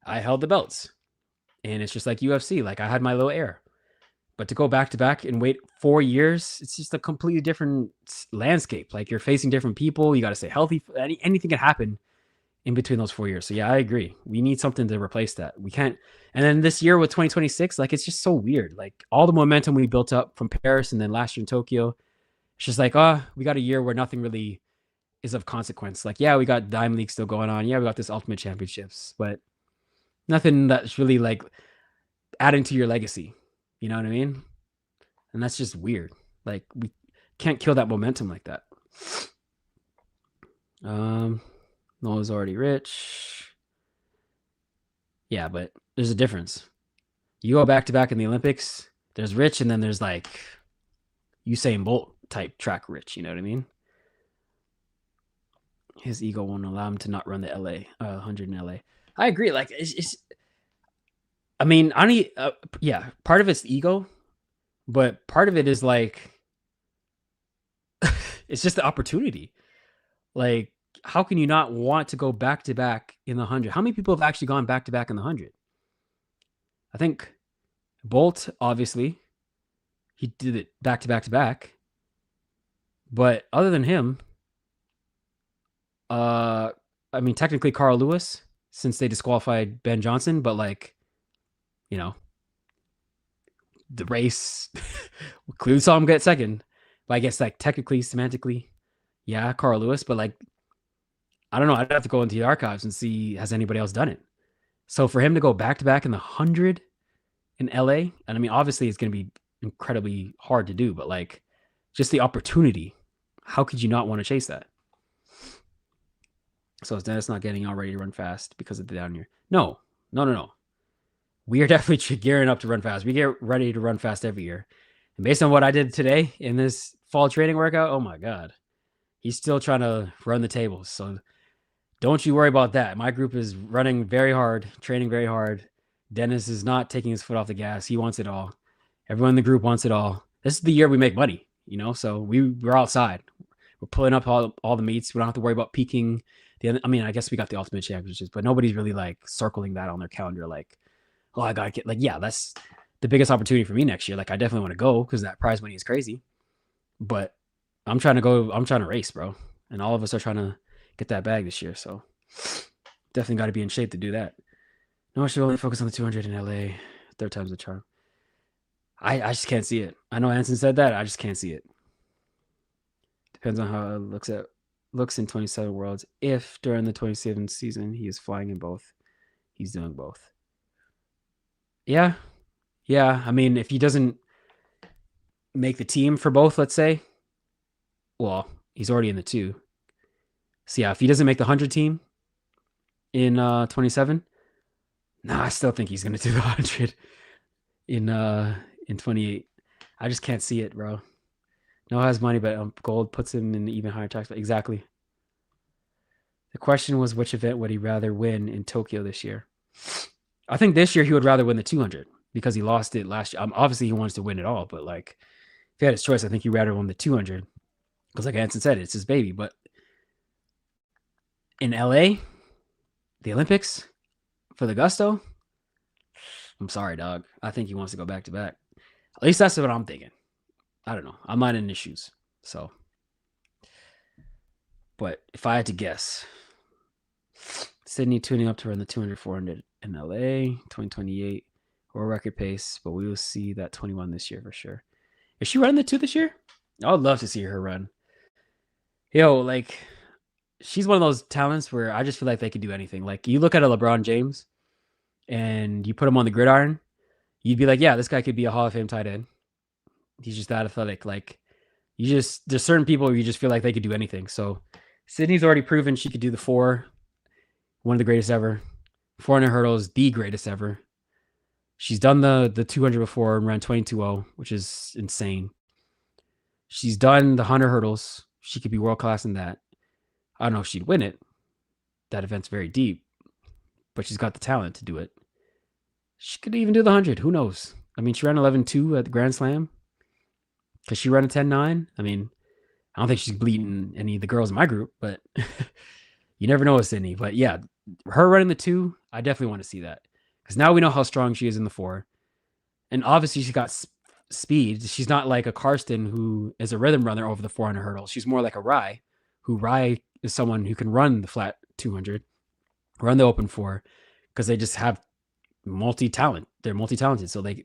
I held the belts. And it's just like UFC. Like I had my little air. But to go back to back and wait 4 years, it's just a completely different landscape. Like you're facing different people. You got to stay healthy. Anything can happen in between those 4 years. So yeah, I agree. We need something to replace that. We can't. And then this year with 2026, like it's just so weird. Like all the momentum we built up from Paris and then last year in Tokyo, it's just like, we got a year where nothing really is of consequence. Like, yeah, we got Diamond League still going on. Yeah, we got this Ultimate Championships, but nothing that's really like adding to your legacy. You know what I mean? And that's just weird. Like we can't kill that momentum like that. Noah's already rich. Yeah, but there's a difference. You go back to back in the Olympics, there's rich, and then there's like Usain Bolt type track rich. You know what I mean? His ego won't allow him to not run the LA 100 in LA. I agree. Like it's I mean, I need yeah, part of it's ego, but part of it is like it's just the opportunity. Like, how can you not want to go back to back in the 100? How many people have actually gone back to back in the 100? I think Bolt, obviously, he did it back to back to back. But other than him, I mean, technically Carl Lewis, since they disqualified Ben Johnson, but like, you know, the race, clearly saw him get second. But I guess like technically, semantically, yeah, Carl Lewis. But like, I don't know. I'd have to go into the archives and see has anybody else done it. So for him to go back to back in the 100 in LA, and I mean, obviously it's going to be incredibly hard to do, but like, just the opportunity. How could you not want to chase that? So is Dennis not getting all ready to run fast because of the down year? No. We are definitely gearing up to run fast. We get ready to run fast every year. And based on what I did today in this fall training workout, oh my God, he's still trying to run the tables. So don't you worry about that. My group is running very hard, training very hard. Dennis is not taking his foot off the gas. He wants it all. Everyone in the group wants it all. This is the year we make money, you know? So we're outside. We're pulling up all the meets. We don't have to worry about peaking. I mean, I guess we got the Ultimate Championships, but nobody's really like circling that on their calendar. Like, oh, I gotta get like, yeah, that's the biggest opportunity for me next year. Like, I definitely want to go because that prize money is crazy. But I'm trying to race, bro. And all of us are trying to get that bag this year. So definitely got to be in shape to do that. No, I should only focus on the 200 in LA. Third time's the charm. I just can't see it. I know Anson said that. I just can't see it. Depends on how it looks in 27 worlds. If during the 27 season he is flying in both, he's doing both. Yeah. I mean, if he doesn't make the team for both, let's say, well, he's already in the 2. So yeah, if he doesn't make the 100 team in 27, I still think he's gonna do the 100 in 28. I just can't see it, bro. Noah has money, but gold puts him in even higher tax. Exactly. The question was, which event would he rather win in Tokyo this year? I think this year he would rather win the 200 because he lost it last year. Obviously, he wants to win it all, but like, if he had his choice, I think he'd rather win the 200 because, like Anson said, it's his baby. But in LA, the Olympics for the Gusto, I'm sorry, dog. I think he wants to go back to back. At least that's what I'm thinking. I don't know. I'm not in his shoes. So, but if I had to guess, Sydney tuning up to run the 200, 400 in LA, 2028, or record pace, but we will see that 21 this year for sure. Is she running the 2 this year? I would love to see her run. Yo, like, she's one of those talents where I just feel like they could do anything. Like, you look at a LeBron James and you put him on the gridiron, you'd be like, yeah, this guy could be a Hall of Fame tight end. He's just that athletic. Like, there's certain people where you just feel like they could do anything. So Sydney's already proven she could do the 4, one of the greatest ever. 400 hurdles, the greatest ever. She's done the 200 before and ran 22.0, which is insane. She's done the 100 hurdles. She could be world class in that. I don't know if she'd win it. That event's very deep, but she's got the talent to do it. She could even do the 100. Who knows? I mean, she ran 11.2 at the Grand Slam. Could she run a 10.9? I mean, I don't think she's bleeding any of the girls in my group, but You never know with Sydney, but yeah, her running the 2, I definitely want to see that because now we know how strong she is in the 4, and obviously she got speed. She's not like a Karsten who is a rhythm runner over the 400 hurdle. She's more like a Rye, who Rye is someone who can run the flat 200, run the open 4, because they just have multi-talent. They're multi-talented, so they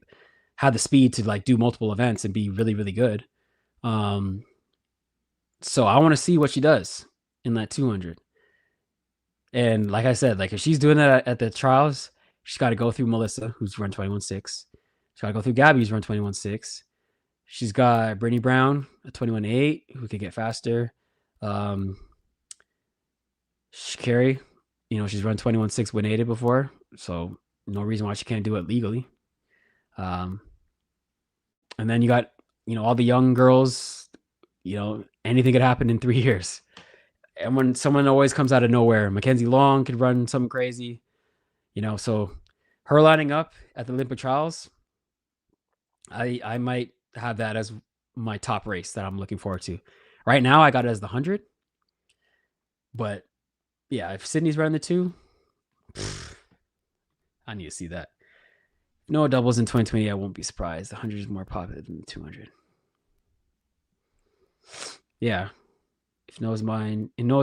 have the speed to like do multiple events and be really, really good. So I want to see what she does in that 200. And like I said, like if she's doing that at the trials, she's got to go through Melissa, who's run 21.6. She's got to go through Gabby, who's run 21.6. She's got Brittany Brown at 21.8, who can get faster. Carrie, she's run 21.6 180 before, so no reason why she can't do it legally. And then you got, all the young girls, anything could happen in 3 years. And when someone always comes out of nowhere, Mackenzie Long could run something crazy, so her lining up at the Olympic trials, I might have that as my top race that I'm looking forward to. Right now, I got it as the 100. But yeah, if Sydney's running the 2, I need to see that. If Noah doubles in 2020, I won't be surprised. The 100 is more popular than the 200. Yeah. In Noah's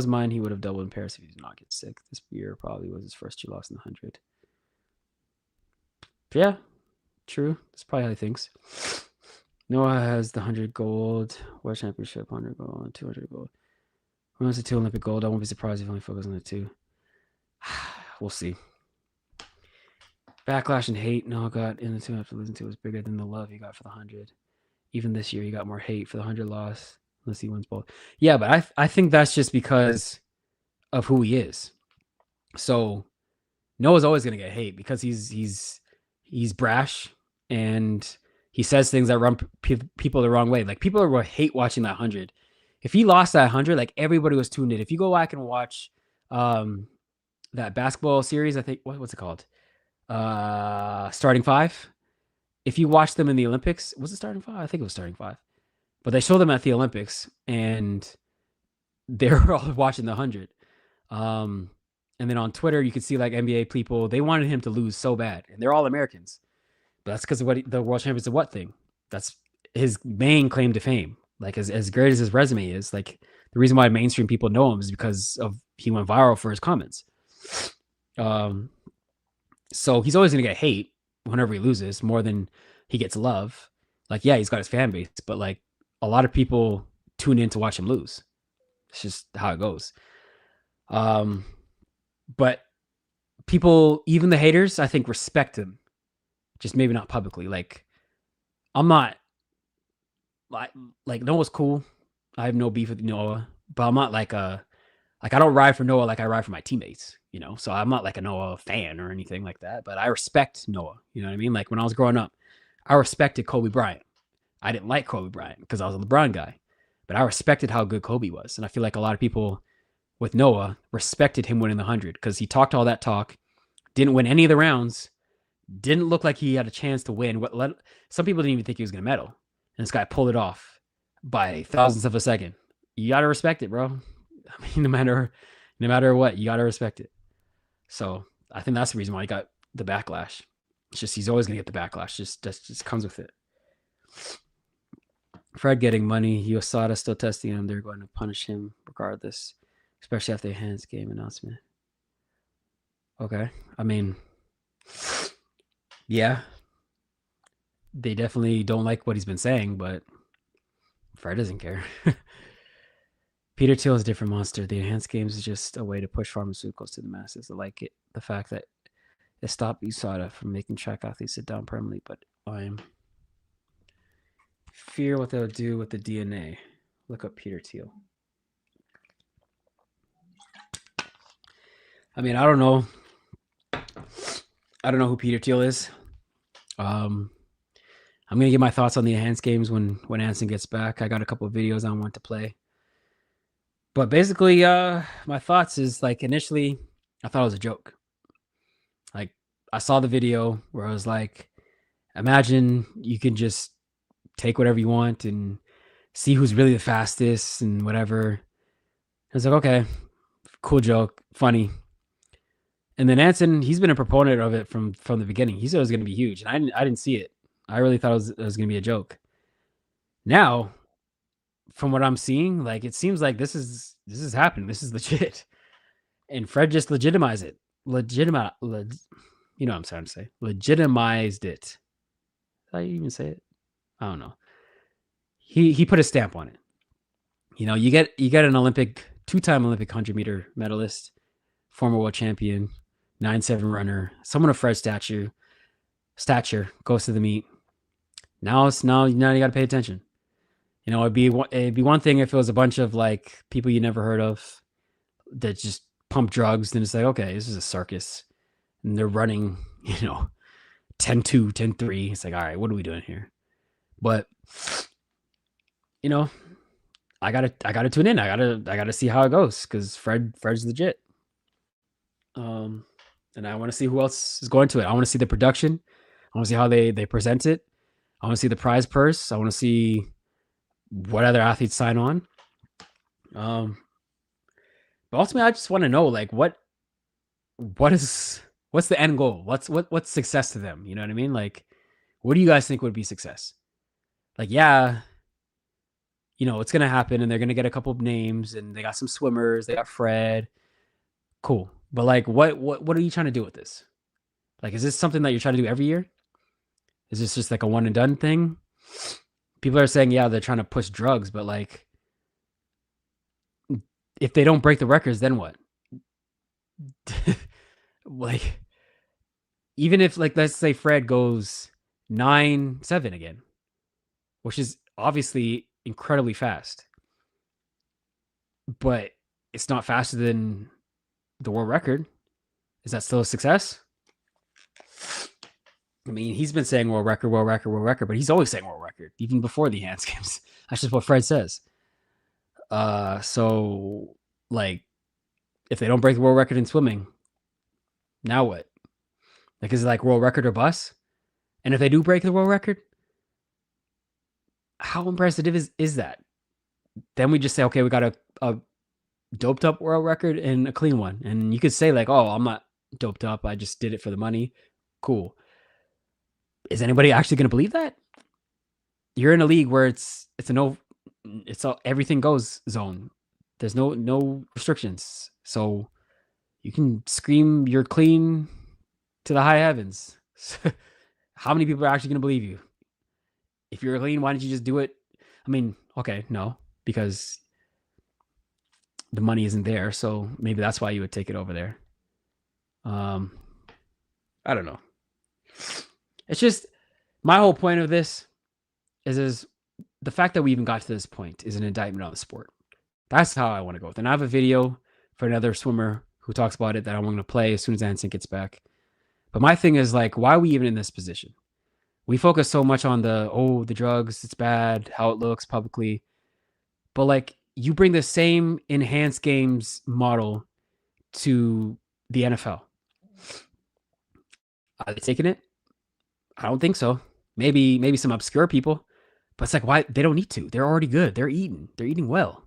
mind, he would have doubled in Paris if he did not get sick. This year probably was his first year loss in the 100. But yeah, true. That's probably how he thinks. Noah has the 100 gold, World Championship, 100 gold, and 200 gold. When was the 2 Olympic gold? I won't be surprised if he only focuses on the 2. We'll see. Backlash and hate Noah got in the 2 after losing to was bigger than the love he got for the 100. Even this year, he got more hate for the 100 loss, unless he wins both. Yeah, but I think that's just because of who he is. So Noah's always going to get hate because he's brash and he says things that run people the wrong way. Like people will hate watching that 100. If he lost that 100, like everybody was tuned in. If you go back and watch that basketball series, I think what's it called? Starting 5. If you watch them in the Olympics, was it Starting 5? I think it was Starting 5. But they show them at the Olympics and they're all watching the 100. And then on Twitter, you could see like NBA people, they wanted him to lose so bad. And they're all Americans. But that's because of what the World Champions of what thing? That's his main claim to fame. Like as great as his resume is, like the reason why mainstream people know him is because of he went viral for his comments. So he's always going to get hate whenever he loses more than he gets love. Like, yeah, he's got his fan base, but like a lot of people tune in to watch him lose. It's just how it goes. But people, even the haters, I think respect him. Just maybe not publicly. Like, I'm not like Noah's cool. I have no beef with Noah, but I'm not like I don't ride for Noah like I ride for my teammates, So I'm not like a Noah fan or anything like that, but I respect Noah. You know what I mean? Like when I was growing up, I respected Kobe Bryant. I didn't like Kobe Bryant because I was a LeBron guy, but I respected how good Kobe was. And I feel like a lot of people with Noah respected him winning the 100 because he talked all that talk, didn't win any of the rounds, didn't look like he had a chance to win. Some people didn't even think he was going to medal. And this guy pulled it off by thousandths of a second. You got to respect it, bro. I mean, no matter what, you got to respect it. So I think that's the reason why he got the backlash. It's just he's always going to get the backlash. Just comes with it. Fred getting money. USADA still testing him. They're going to punish him regardless, especially after the hands game announcement. Okay. I mean, yeah. They definitely don't like what he's been saying, but Fred doesn't care. Peter Thiel is a different monster. The enhanced games is just a way to push pharmaceuticals to the masses. I like it. The fact that it stopped USADA from making track athletes sit down permanently, but I fear what they'll do with the DNA. Look up Peter Thiel. I mean, I don't know. I don't know who Peter Thiel is. I'm going to get my thoughts on the enhanced games when Anson gets back. I got a couple of videos I want to play. But basically, my thoughts is like initially, I thought it was a joke. Like I saw the video where I was like, imagine you can just take whatever you want and see who's really the fastest and whatever. I was like, okay, cool joke, funny. And then Anson, he's been a proponent of it from the beginning. He said it was going to be huge, and I didn't see it. I really thought it was going to be a joke. Now, from what I'm seeing, like it seems like this is happening. This is legit, and Fred just legitimized it. You know what I'm trying to say? Legitimized it. Did I even say it? I don't know. He put a stamp on it. You know, you get an Olympic, 2-time Olympic 100-meter medalist, former world champion, 9'7" runner, someone of Fred's stature goes to the meet. Now you got to pay attention. You know, it'd be one thing if it was a bunch of like people you never heard of that just pump drugs. Then it's like, okay, this is a circus, and they're running, 10-2, 10-3. It's like, all right, what are we doing here? But I gotta tune in. I gotta see how it goes because Fred's legit. And I want to see who else is going to it. I want to see the production. I want to see how they present it. I want to see the prize purse. I want to see what other athletes sign on. But ultimately, I just want to know like what's the end goal? What's success to them? You know what I mean? Like, what do you guys think would be success? Like, yeah, it's gonna happen, and they're gonna get a couple of names, and they got some swimmers. They got Fred. Cool. But like, what are you trying to do with this? Like, is this something that you're trying to do every year? Is this just like a one and done thing? People are saying, yeah, they're trying to push drugs, but like, if they don't break the records, then what? Like, even if like, let's say Fred goes 9-7 again, which is obviously incredibly fast, but it's not faster than the world record. Is that still a success? I mean, he's been saying world record, but he's always saying world record, even before the Hans Games. That's just what Fred says. So like, if they don't break the world record in swimming, now what? Like, is it like world record or bust? And if they do break the world record, how impressive is that? Then we just say, okay, we got a doped up world record and a clean one. And you could say like, oh, I'm not doped up. I just did it for the money. Cool. Is anybody actually going to believe that? You're in a league where it's everything goes zone. There's no restrictions. So you can scream you're clean to the high heavens. How many people are actually going to believe you? If you're clean, why didn't you just do it? I mean, okay, no, because the money isn't there. So maybe that's why you would take it over there. I don't know. It's just, my whole point of this is the fact that we even got to this point is an indictment on the sport. That's how I want to go with it. And I have a video for another swimmer who talks about it that I'm going to play as soon as Anson gets back. But my thing is like, why are we even in this position? We focus so much on the drugs, it's bad, how it looks publicly. But like, you bring the same enhanced games model to the NFL. Are they taking it? I don't think so. Maybe some obscure people, but it's like, why? They don't need to. They're already good. They're eating well.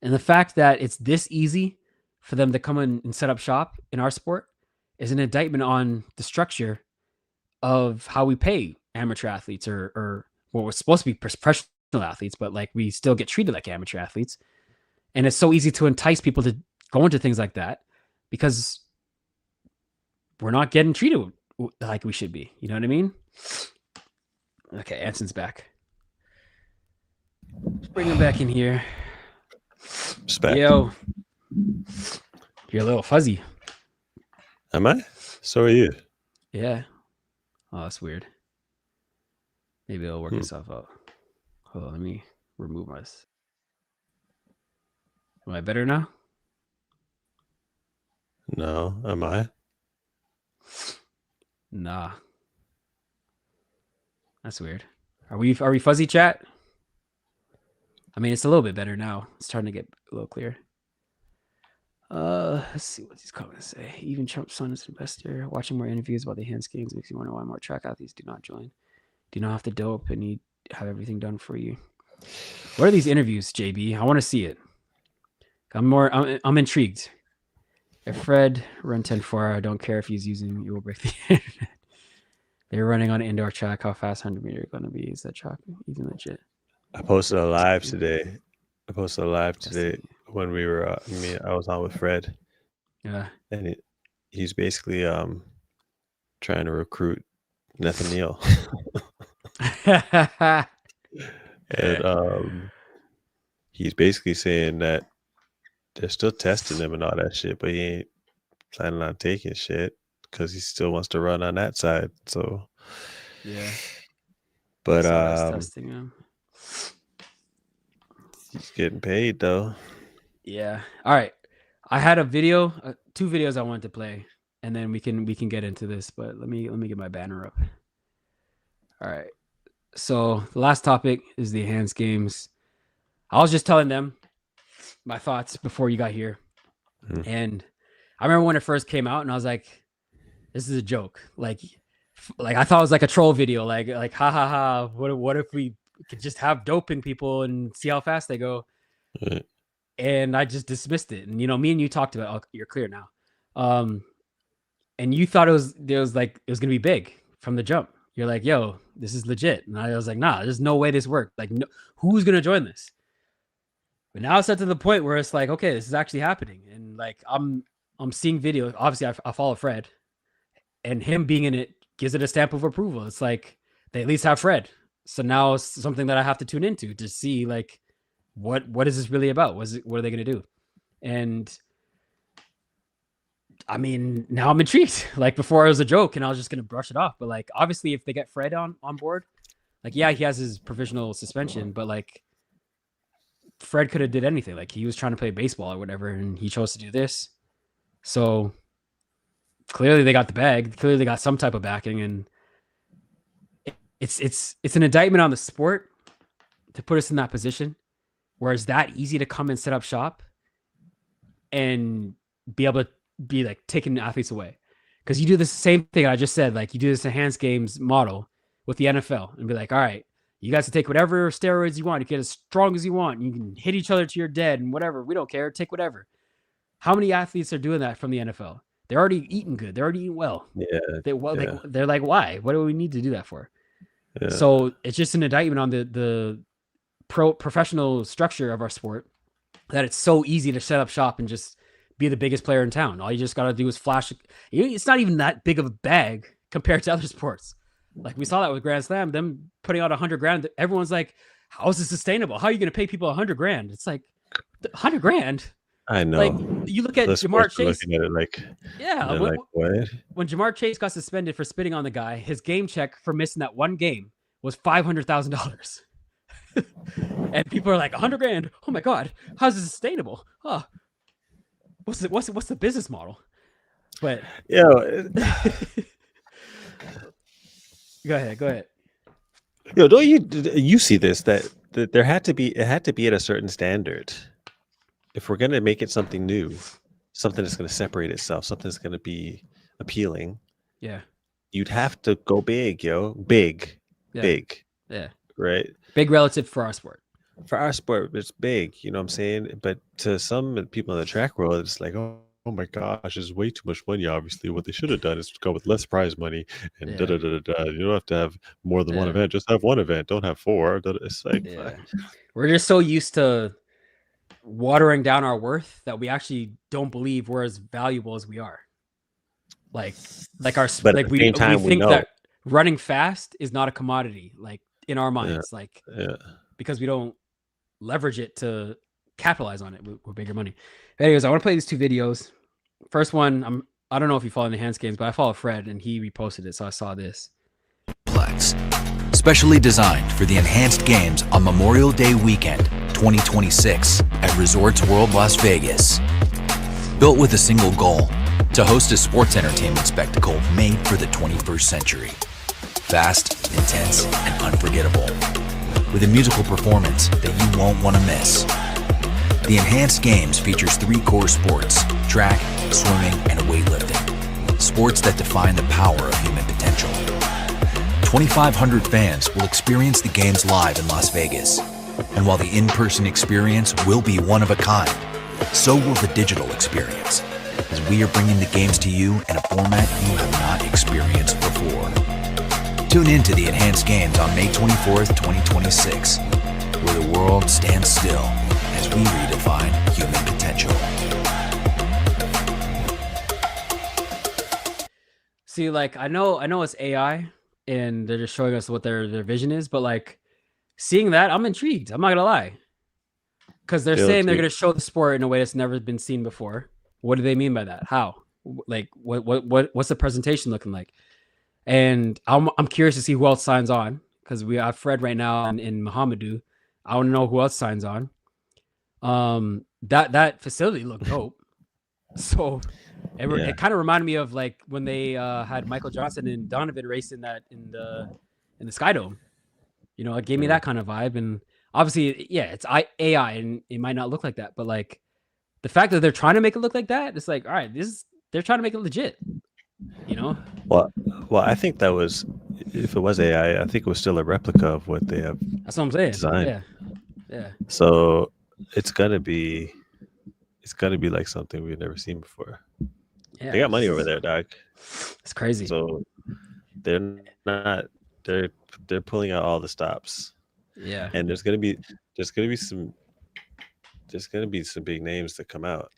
And the fact that it's this easy for them to come in and set up shop in our sport is an indictment on the structure of how we pay amateur athletes or what we're supposed to be professional athletes, but like we still get treated like amateur athletes. And it's so easy to entice people to go into things like that because we're not getting treated like we should be. You know what I mean? Okay, Anson's back. Let's bring him back in here. Respect. Yo, you're a little fuzzy. Am I? So are you. Yeah. Oh, that's weird. Maybe it'll work itself out. Hold on, let me remove this. Am I better now? No, am I? Nah. That's weird. Are we fuzzy, chat? I mean, it's a little bit better now. It's starting to get a little clearer. Let's see what these comments say. Even Trump's son is an investor. Watching more interviews about the Hans Games makes you wonder why more track athletes do not join. Do not have to dope and need have everything done for you. What are these interviews, JB? I want to see it. I'm intrigued. If Fred run 10-4, I don't care if he's using, you will break the internet. They're running on an indoor track. How fast 100 meter going to be? Is that track even legit? I posted a live today. When we were, I was on with Fred. Yeah. And he's basically trying to recruit Nathaniel. And he's basically saying that they're still testing him and all that shit, but he ain't planning on taking shit because he still wants to run on that side. So yeah. But testing him. He's getting paid though. Yeah. All right. I had a video, 2 videos I wanted to play, and then we can get into this. But let me get my banner up. All right. So the last topic is the enhanced games. I was just telling them my thoughts before you got here, and I remember when it first came out, and I was like, "This is a joke." Like I thought it was like a troll video. Like ha ha ha. What if we could just have doping people and see how fast they go? And I just dismissed it. And me and you talked about. Oh, you're clear now. And you thought it was gonna be big from the jump. You're like, yo, this is legit. And I was like, nah, there's no way this worked. Like, no, who's gonna join this? But now it's at to the point where it's like, okay, this is actually happening. And like I'm seeing videos. Obviously, I follow Fred, and him being in it gives it a stamp of approval. It's like they at least have Fred. So now it's something that I have to tune into to see like what is this really about? What are they gonna do? And I mean, now I'm intrigued. Like before it was a joke and I was just going to brush it off. But like, obviously if they get Fred on board, like, yeah, he has his provisional suspension, but like Fred could have did anything. Like he was trying to play baseball or whatever, and he chose to do this. So clearly they got the bag. Clearly they got some type of backing, and it's an indictment on the sport to put us in that position where it's that easy to come and set up shop and be able to be like taking athletes away. Because you do the same thing I just said, like you do this enhanced games model with the NFL and be like, all right, you guys can take whatever steroids you want, you get as strong as you want, you can hit each other to your dead and whatever, we don't care, take whatever. How many athletes are doing that from the NFL? They're already eating good, they're already eating well. They're like, why? What do we need to do that for? So it's just an indictment on the professional structure of our sport, that it's so easy to set up shop and just be the biggest player in town. All you just got to do is flash. It's not even that big of a bag compared to other sports. Like we saw that with Grand Slam, them putting out $100,000. Everyone's like, how is this sustainable? How are you going to pay people $100,000? It's like $100,000. I know. Like you look at Jamar Chase. Looking at it like, yeah. What? When Jamar Chase got suspended for spitting on the guy, his game check for missing that one game was $500,000. And people are like, $100,000. Oh my God, how's this sustainable? Oh, what's the business model? But go ahead. Yo, don't you see this? That it had to be at a certain standard. If we're gonna make it something new, something that's gonna separate itself, something that's gonna be appealing. Yeah. You'd have to go big, yo. Big. Yeah. Right. Big relative for our sport. For our sport, it's big, you know what I'm saying? But to some people in the track world, it's like, oh my gosh, it's way too much money. Obviously, what they should have done is go with less prize money and You don't have to have more than one event. Just have one event. Don't have 4. It's like we're just so used to watering down our worth that we actually don't believe we're as valuable as we are. Like our, but like we think that running fast is not a commodity, like in our minds, because we don't leverage it to capitalize on it with bigger money. Anyways, I want to play these 2 videos. First one, I don't know if you follow the enhanced games, but I follow Fred and he reposted it, so I saw this. Plex, specially designed for the enhanced games on Memorial Day weekend 2026 at Resorts World Las Vegas. Built with a single goal, to host a sports entertainment spectacle made for the 21st century. Fast, intense, and unforgettable. With a musical performance that you won't want to miss. The Enhanced Games features 3 core sports: track, swimming, and weightlifting. Sports that define the power of human potential. 2,500 fans will experience the games live in Las Vegas. And while the in-person experience will be one of a kind, so will the digital experience. as we are bringing the games to you in a format you have not experienced before. Tune in to the Enhanced Games on May 24th, 2026, where the world stands still as we redefine human potential. See, like, I know it's AI and they're just showing us what their vision is, but like seeing that, I'm intrigued. I'm not gonna lie. Because they're saying they're gonna show the sport in a way that's never been seen before. What do they mean by that? How? Like what's the presentation looking like? And I'm curious to see who else signs on, because we have Fred right now in Muhammadu. I want to know who else signs on. That facility looked dope. So it kind of reminded me of like when they had Michael Johnson and Donovan racing that in the Sky Dome. You know, it gave me that kind of vibe. And obviously, yeah, it's AI and it might not look like that, but like the fact that they're trying to make it look like that, it's like, all right, they're trying to make it legit. You know? Well, I think that was, if it was AI, I think it was still a replica of what they have. That's what I'm saying. Designed. Yeah. So it's gonna be like something we've never seen before. Yeah. They got money over there, dog. It's crazy. So they're pulling out all the stops. Yeah. And there's gonna be some big names that come out.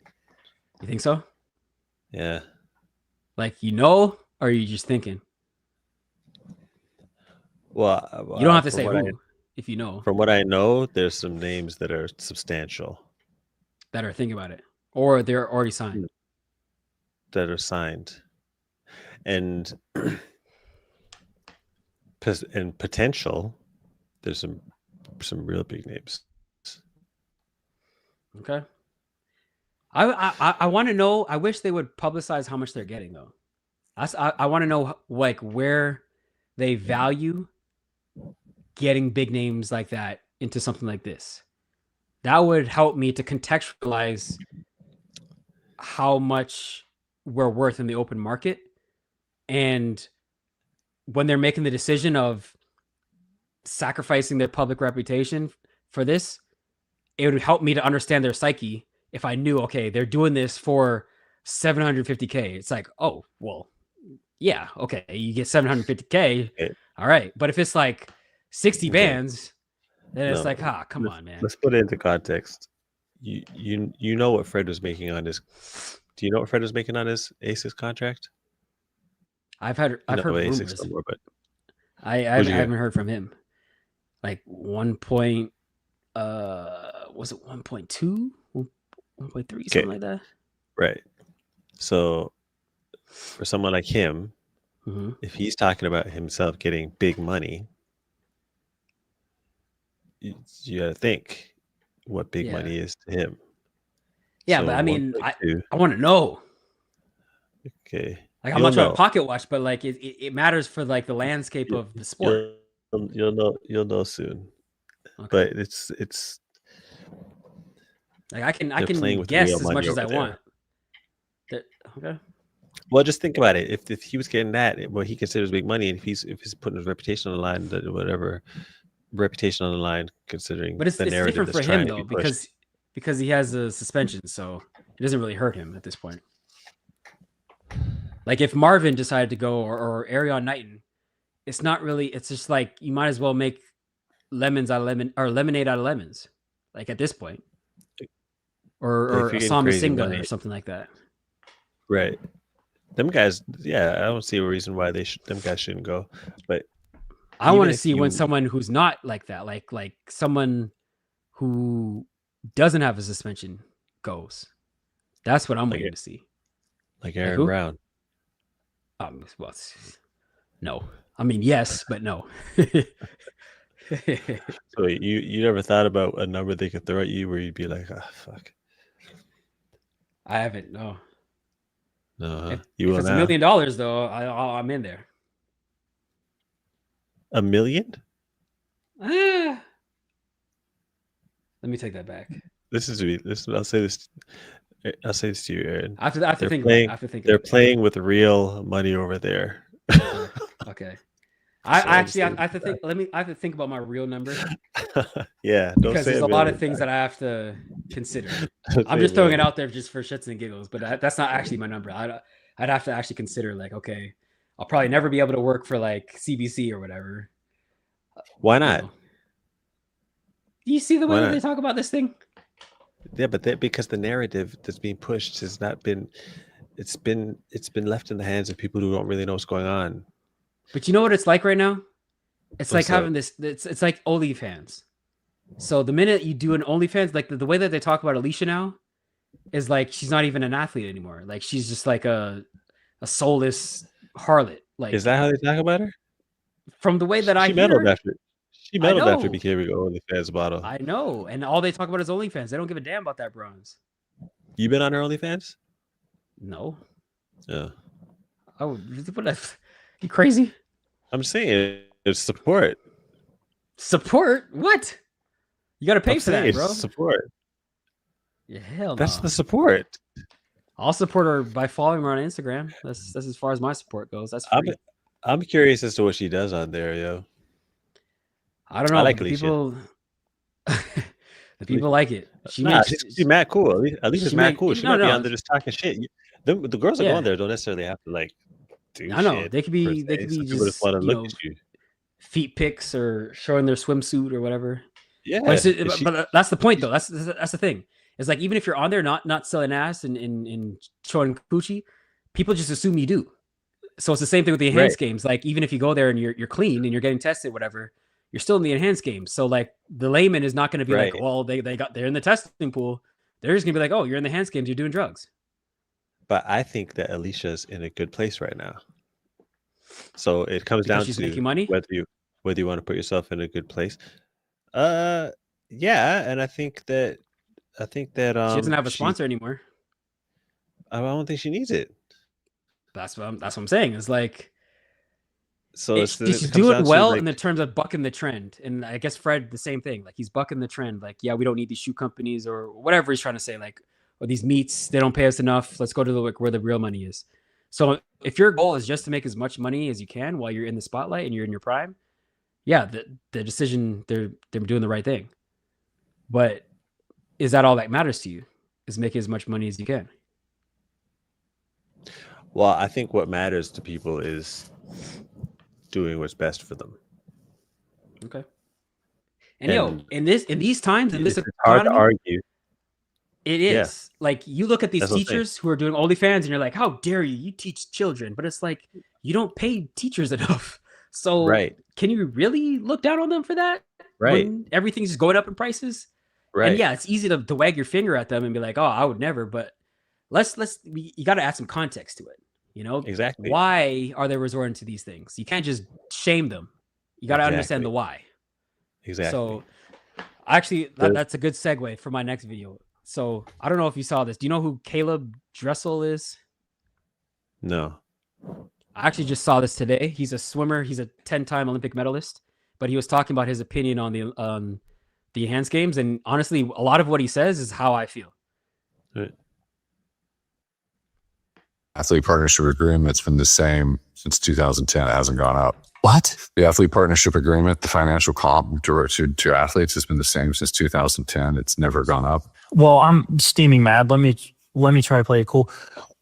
You think so? Yeah. Like, or are you just thinking? Well, you don't have to say who if you know. From what I know, there's some names that are substantial. That are thinking about it. Or they're already signed. That are signed. And potential, there's some real big names. Okay. I want to know. I wish they would publicize how much they're getting, though. I want to know like where they value getting big names like that into something like this. That would help me to contextualize how much we're worth in the open market, and when they're making the decision of sacrificing their public reputation for this, it would help me to understand their psyche. If I knew, okay, they're doing this for $750K, it's like, oh, well, yeah, okay, you get $750K, all right. But if it's like 60 bands, then it's like, come on, man. Let's put it into context. You know what Fred was making on his. Do you know what Fred was making on his ASICS contract? I've heard rumors, somewhere, but I haven't heard from him. Like 1 point, was it 1.2? 1.3, something like that. Right. So for someone like him, if he's talking about himself getting big money, you got to think what big money is to him. Yeah, so but I mean, I want to know. Okay. Like, I'm not trying to pocket watch, but like it matters for like the landscape of the sport. You'll know soon. Okay. But it's like I can guess as much as I want. Okay. Well, just think about it. If he was getting that, what he considers big money, and if he's putting his reputation on the line, whatever reputation on the line, considering. But it's different for him though, because he has a suspension, so it doesn't really hurt him at this point. Like if Marvin decided to go, or Arion Knighton, it's not really. It's just like you might as well make lemons out of lemon, or lemonade out of lemons. Like at this point. Or Osama Singha or something like that. Right. Them guys, I don't see a reason why them guys shouldn't go. But I want to see when someone who's not like that, like someone who doesn't have a suspension goes. That's what I'm waiting to see. Like Aaron Brown. Well, no. I mean, yes, but no. So you never thought about a number they could throw at you where you'd be like, fuck. I haven't. No. If it's $1 million though, I'm in there. $1 million? Let me take that back. I'll say this to you, Aaron. I have to think. They're playing with real money over there. Okay. I have to think. I have to think about my real number. Yeah, don't because say there's a a lot of million. things that I have to consider. Don't I'm say just a throwing it million. out there just for shits and giggles, but that's not actually my number. I'd have to actually consider like, okay, I'll probably never be able to work for like CBC or whatever. Why You not? know. Do you see the way Why that not? they talk about this thing? Yeah, but because the narrative that's being pushed has not been. It's been left in the hands of people who don't really know what's going on. But you know what it's like right now? It's like What's having that? this. It's like OnlyFans. So the minute you do an OnlyFans, like the way that they talk about Alicia now, is like she's not even an athlete anymore. Like she's just like a soulless harlot. Like Is that how they talk about her? from the way that I She meddled hear, after. She I meddled after know, becoming an OnlyFans model. I know, and all they talk about is OnlyFans. They don't give a damn about that bronze. You been on her OnlyFans? No. Yeah. Oh, what? You crazy? I'm saying it's support. Support? What? You got to pay I'm for that, saying bro. it's support. Yeah, hell no. That's the support. I'll support her by following her on Instagram. That's as far as my support goes. That's free. I'm curious as to what she does on there, yo. I don't know. I like the Alicia. people, the people like it. She Nah, makes. she's mad cool. At least it's she mad make- cool. She no, might be no. on there just talking shit. The girls that go Yeah. on there don't necessarily have to like do I know shit. they could be. per They se. could be Some people just want to you look know at you. feet pics or showing their swimsuit or whatever. Yeah, But, and she- but that's the point, though. That's the thing. It's like even if you're on there not selling ass and showing coochie, people just assume you do. So it's the same thing with the enhanced games. Like even if you go there and you're clean and you're getting tested, whatever, you're still in the enhanced games. So like the layman is not going to be like, well, they're in the testing pool. They're just gonna be like, oh, you're in the enhanced games, you're doing drugs. But I think that Alicia's in a good place right now. So it comes Because down she's to making money? whether you want to put yourself in a good place. Yeah, and I think that She doesn't have a she- sponsor anymore. I don't think she needs it. That's what I'm saying. It's like So she's it comes doing down to, well like, in the terms of bucking the trend. And I guess Fred, the same thing. Like he's bucking the trend. Like, yeah, we don't need these shoe companies or whatever he's trying to say. Like, or these meats, they don't pay us enough. Let's go to where the real money is. So if your goal is just to make as much money as you can while you're in the spotlight and you're in your prime, yeah, the decision, they're doing the right thing. But is that all that matters to you? Is making as much money as you can? well, I think what matters to people is doing what's best for them. Okay. And in these times, in this It's hard to economy, argue. it is like you look at these That's what I'm saying. teachers who are doing OnlyFans and you're like, how dare you? You teach children, but it's like you don't pay teachers enough. So Right. can you really look down on them for that? Right. When everything's just going up in prices. Right. And yeah, it's easy to wag your finger at them and be like, oh, I would never. But you got to add some context to it. You know, Exactly. why are they resorting to these things? You can't just shame them. You got to understand the why. Exactly. So actually, that's a good segue for my next video. So I don't know if you saw this. Do you know who Caleb Dressel is? No. I actually just saw this today. He's a swimmer. He's a 10-time Olympic medalist, but he was talking about his opinion on the enhanced games. And honestly, a lot of what he says is how I feel. Right. Athlete partnership agreement's been the same since 2010. It hasn't gone up. What? The athlete partnership agreement, the financial comp to athletes has been the same since 2010. It's never gone up. Well, I'm steaming mad. Let me try to play it cool.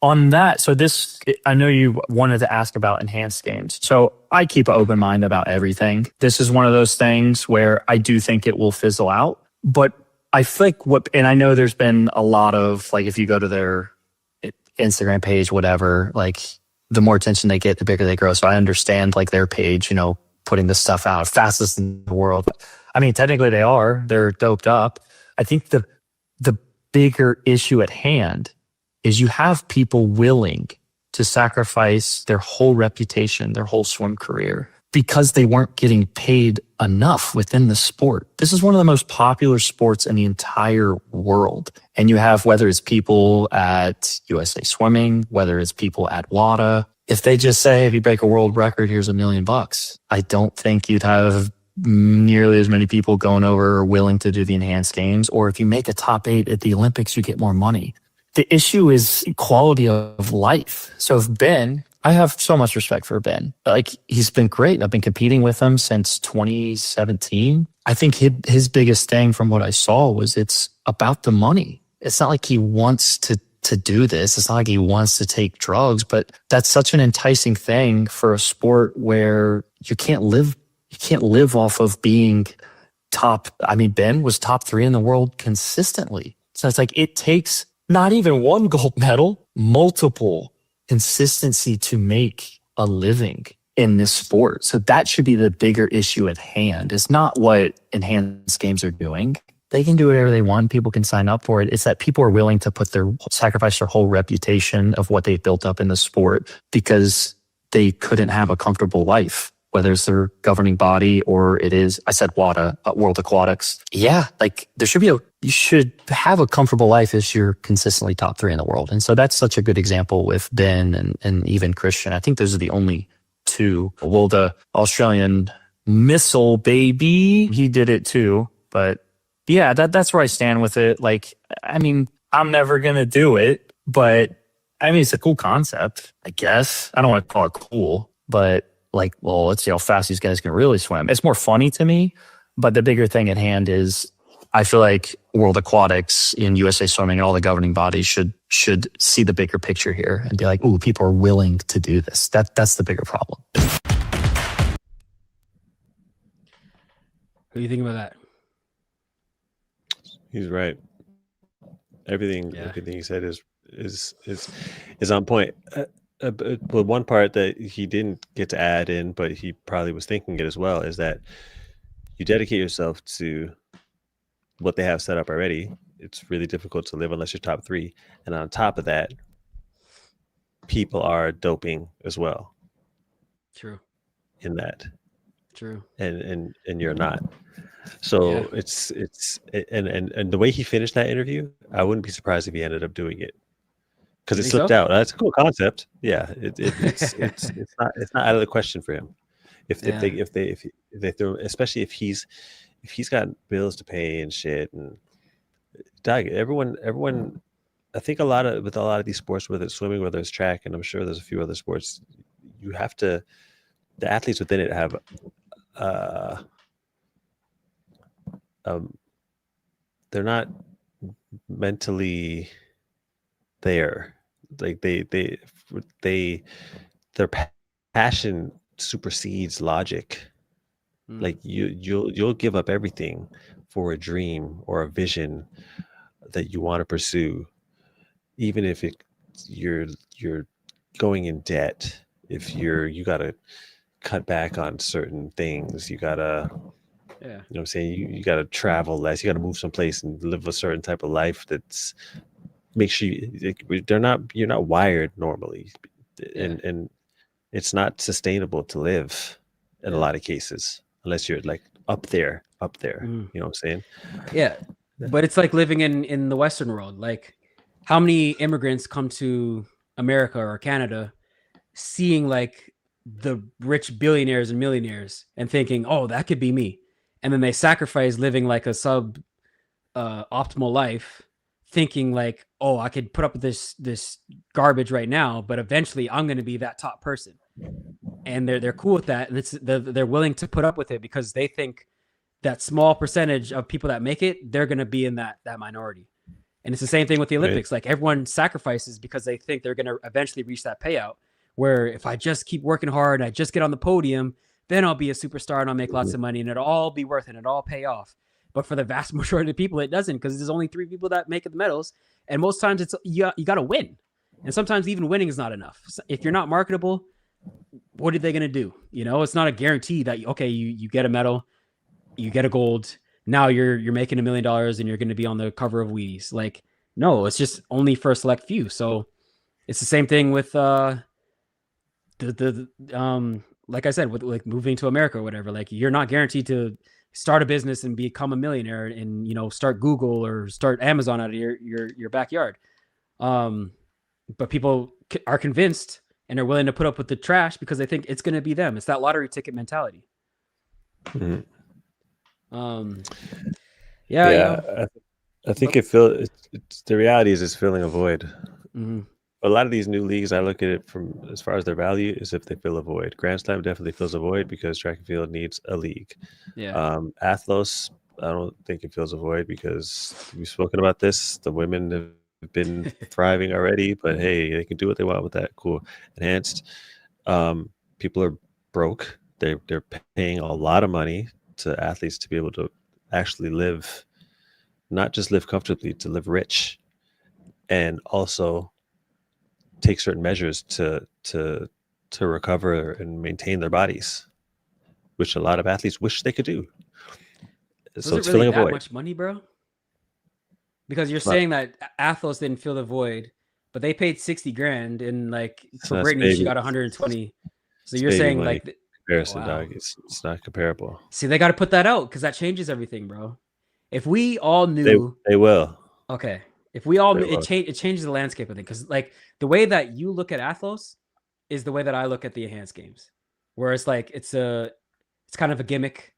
On that, so this, I know you wanted to ask about enhanced games. So I keep an open mind about everything. This is one of those things where I do think it will fizzle out. But I think and I know there's been a lot of, like, if you go to their Instagram page, whatever, like the more attention they get, the bigger they grow. So I understand like their page, putting this stuff out fastest in the world. I mean, technically they're doped up. I think the bigger issue at hand is you have people willing to sacrifice their whole reputation, their whole swim career, because they weren't getting paid enough within the sport. This is one of the most popular sports in the entire world. And you have, whether it's people at USA Swimming, whether it's people at WADA, if they just say, if you break a world record, here's $1 million, I don't think you'd have nearly as many people going over or willing to do the enhanced games. Or if you make a top 8 at the Olympics, you get more money. The issue is quality of life. So if Ben, I have so much respect for Ben. Like, he's been great. I've been competing with him since 2017. I think his biggest thing from what I saw was it's about the money. It's not like he wants to do this. It's not like he wants to take drugs, but that's such an enticing thing for a sport where you can't live off of being top. I mean, Ben was top 3 in the world consistently. So it's like, it takes not even one gold medal, multiple consistency to make a living in this sport. So that should be the bigger issue at hand. It's not what enhanced games are doing. They can do whatever they want. People can sign up for it. It's that people are willing to sacrifice their whole reputation of what they've built up in the sport because they couldn't have a comfortable life, whether it's their governing body or it is, I said WADA, World Aquatics. Yeah, like you should have a comfortable life if you're consistently top 3 in the world. And so that's such a good example with Ben and even Christian. I think those are the only 2. Well, the Australian missile baby, he did it too. But yeah, that's where I stand with it. Like, I mean, I'm never going to do it, but I mean, it's a cool concept, I guess. I don't want to call it cool, but like, well, let's see how fast these guys can really swim. It's more funny to me, but the bigger thing at hand is I feel like World Aquatics in USA Swimming and all the governing bodies should see the bigger picture here and be like, ooh, people are willing to do this. That's the bigger problem. What do you think about that? He's right. Everything he said is on point. Well, one part that he didn't get to add in, but he probably was thinking it as well, is that you dedicate yourself to what they have set up already. It's really difficult to live unless you're top 3. And on top of that, people are doping as well. True. In that. True. And you're not. So it's and the way he finished that interview, I wouldn't be surprised if he ended up doing it. Because it slipped out. That's a cool concept. Yeah, it's not out of the question for him. If they throw, especially if he's got bills to pay and shit, and everyone. I think with a lot of these sports, whether it's swimming, whether it's track, and I'm sure there's a few other sports, you have to. The athletes within it have. They're not mentally there. Like their passion supersedes logic. Like you'll give up everything for a dream or a vision that you want to pursue, even if you're going in debt. If you gotta cut back on certain things, you gotta. You know what I'm saying? You got to travel less. You got to move someplace and live a certain type of life that's makes you. You're not wired normally, and it's not sustainable to live in a lot of cases unless you're like up there. You know what I'm saying? Yeah, but it's like living in the Western world. Like, how many immigrants come to America or Canada, seeing like the rich billionaires and millionaires and thinking, oh, that could be me. And then they sacrifice living like a optimal life, thinking like, oh, I could put up with this garbage right now, but eventually I'm going to be that top person. And they're cool with that, and they're willing to put up with it because they think that small percentage of people that make it, they're going to be in that minority. And it's the same thing with the Olympics. Like, everyone sacrifices because they think they're going to eventually reach that payout. Where if I just keep working hard and I just get on the podium, then I'll be a superstar and I'll make lots of money and it'll all be worth it and it'll all pay off. But for the vast majority of people, it doesn't, because there's only 3 people that make it the medals. And most times it's you got to win. And sometimes even winning is not enough. So if you're not marketable, what are they going to do? You know, it's not a guarantee that, okay, you get a medal, you get a gold. Now you're making $1 million and you're going to be on the cover of Wheaties. Like, no, it's just only for a select few. So it's the same thing with, like I said, with like moving to America or whatever. Like, you're not guaranteed to start a business and become a millionaire and, you know, start Google or start Amazon out of your backyard. But people are convinced and are willing to put up with the trash because they think it's going to be them. It's that lottery ticket mentality. Mm-hmm. Yeah. I think the reality is it's filling a void. Mm-hmm. A lot of these new leagues, I look at it from as far as their value is if they fill a void. Grand Slam definitely fills a void because track and field needs a league. Yeah. Athlos, I don't think it fills a void because we've spoken about this. The women have been thriving already, but hey, they can do what they want with that. Cool. Enhanced. People are broke. They're paying a lot of money to athletes to be able to actually live, not just live comfortably, to live rich, and also take certain measures to recover and maintain their bodies, which a lot of athletes wish they could do. So So is it's it really filling a that void. much money, bro? Because you're It's not- saying that Athlos didn't fill the void, but they paid 60 grand, and like It's for not Brittany, she baby- got 120. So it's you're baby saying money. like, Comparison, wow. dog. It's not comparable. See, they got to put that out because that changes everything, bro. If we all knew, They will. okay, if we all They knew, will. it changes the landscape of things. Because like the way that you look at Athlos is the way that I look at the enhanced games, where it's like it's kind of a gimmick,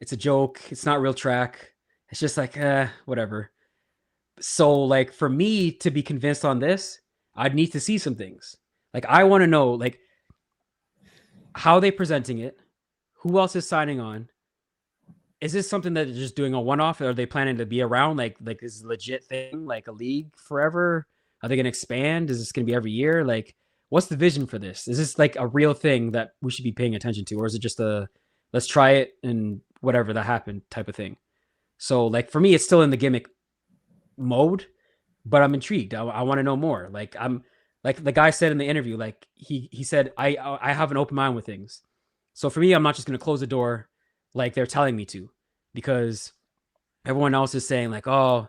it's a joke, it's not real track. It's just like whatever. So like for me to be convinced on this, I'd need to see some things. Like I want to know like how they presenting it, who else is signing on. Is this something that they're just doing a one-off, or are they planning to be around like is a legit thing, like a league forever? Are they going to expand? Is this going to be every year? Like what's the vision for this? Is this like a real thing that we should be paying attention to, or is it just a let's try it and whatever that happened type of thing? So like for me, it's still in the gimmick mode, but I'm intrigued. I want to know more. Like I'm like the guy said in the interview, like he said, I have an open mind with things. So for me, I'm not just going to close the door like they're telling me to, because everyone else is saying like, oh,